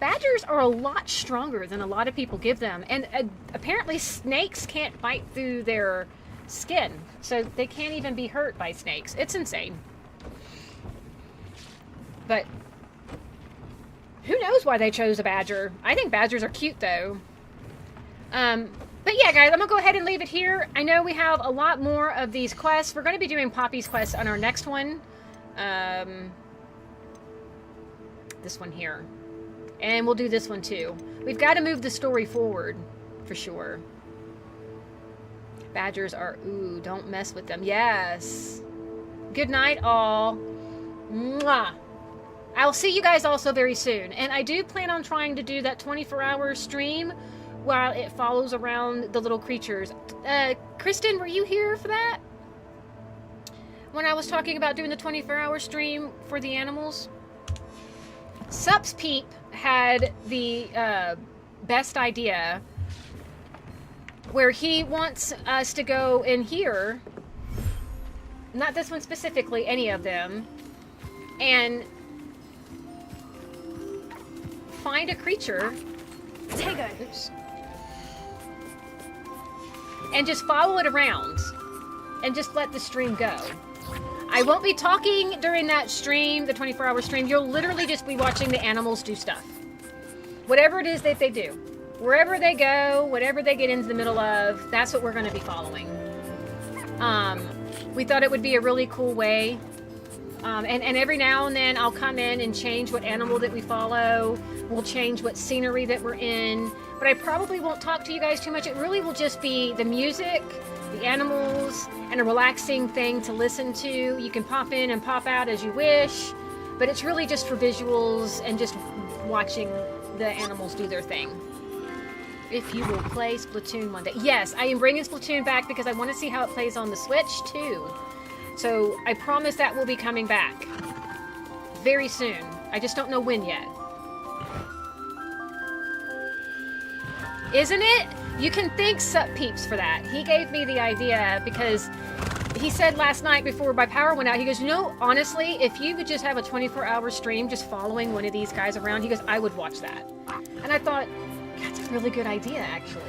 Badgers are a lot stronger than a lot of people give them, and apparently snakes can't bite through their skin, so they can't even be hurt by snakes. It's insane. But who knows why they chose a badger? I think badgers are cute, though. But yeah, guys, I'm going to go ahead and leave it here. I know we have a lot more of these quests. We're going to be doing Poppy's quest on our next one. This one here. And we'll do this one, too. We've got to move the story forward, for sure. Badgers are... Ooh, don't mess with them. Yes. Good night, all. Mwah. I'll see you guys also very soon. And I do plan on trying to do that 24-hour stream while it follows around the little creatures. Kristen, were you here for that? When I was talking about doing the 24-hour stream for the animals? Sups Peep had the best idea where he wants us to go in here, not this one specifically, any of them, and find a creature. Oops. And just follow it around and just let the stream go. I won't be talking during that stream, the 24-hour stream. You'll literally just be watching the animals do stuff. Whatever it is that they do. Wherever they go, whatever they get into the middle of, that's what we're going to be following. We thought it would be a really cool way. And every now and then I'll come in and change what animal that we follow. We'll change what scenery that we're in. But I probably won't talk to you guys too much. It really will just be the music, the animals, and a relaxing thing to listen to. You can pop in and pop out as you wish. But it's really just for visuals and just watching the animals do their thing. If you will play Splatoon one day. Yes, I am bringing Splatoon back because I want to see how it plays on the Switch too. So I promise that will be coming back very soon. I just don't know when yet. Isn't it? You can thank Sup Peeps for that. He gave me the idea because he said last night before my power went out, he goes, you know, honestly, if you could just have a 24-hour stream just following one of these guys around, he goes, I would watch that. And I thought, that's a really good idea, actually.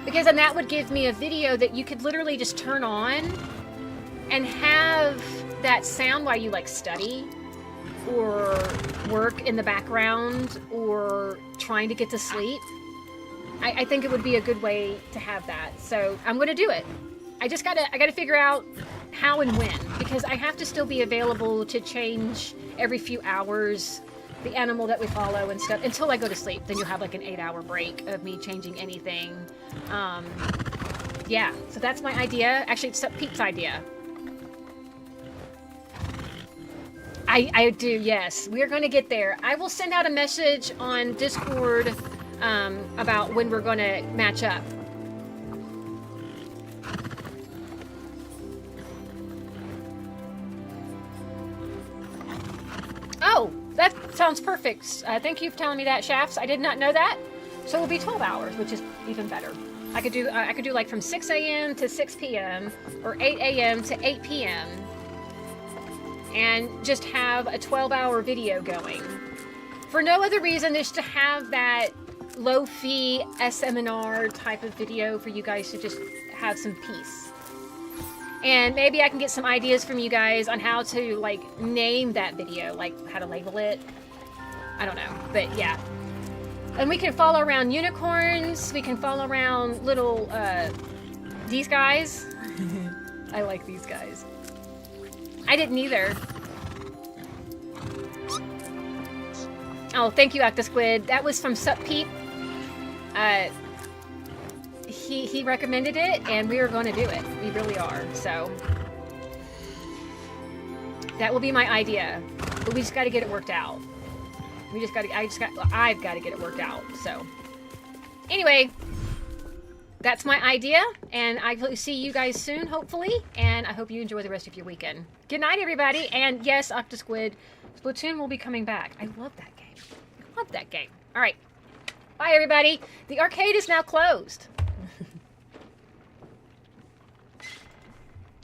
Because then that would give me a video that you could literally just turn on and have that sound while you like study or work in the background or trying to get to sleep. I think it would be a good way to have that. So I'm going to do it. I gotta figure out how and when, because I have to still be available to change every few hours the animal that we follow and stuff until I go to sleep. Then you'll have like an 8-hour break of me changing anything. Yeah, so that's my idea. Actually, it's Pete's idea. I do, yes. We're going to get there. I will send out a message on Discord about when we're going to match up. Oh, that sounds perfect. Thank you for telling me that, Shafts. I did not know that. So it'll be 12 hours, which is even better. I could do like from 6 a.m. to 6 p.m. or 8 a.m. to 8 p.m. and just have a 12-hour video going. For no other reason, just to have that low-fee SMNR type of video for you guys to just have some peace. And maybe I can get some ideas from you guys on how to, like, name that video, like how to label it. I don't know, but yeah. And we can follow around unicorns. We can follow around little, these guys. I like these guys. I didn't either. Oh, thank you, Octosquid. That was from Sup Peep. He recommended it, and we are going to do it. We really are. So that will be my idea, but we just got to get it worked out. I've got to get it worked out. So anyway, that's my idea, and I will see you guys soon, hopefully. And I hope you enjoy the rest of your weekend. Good night, everybody. And yes, Octosquid, Splatoon will be coming back. I love that game. I love that game. All right. Bye, everybody. The arcade is now closed.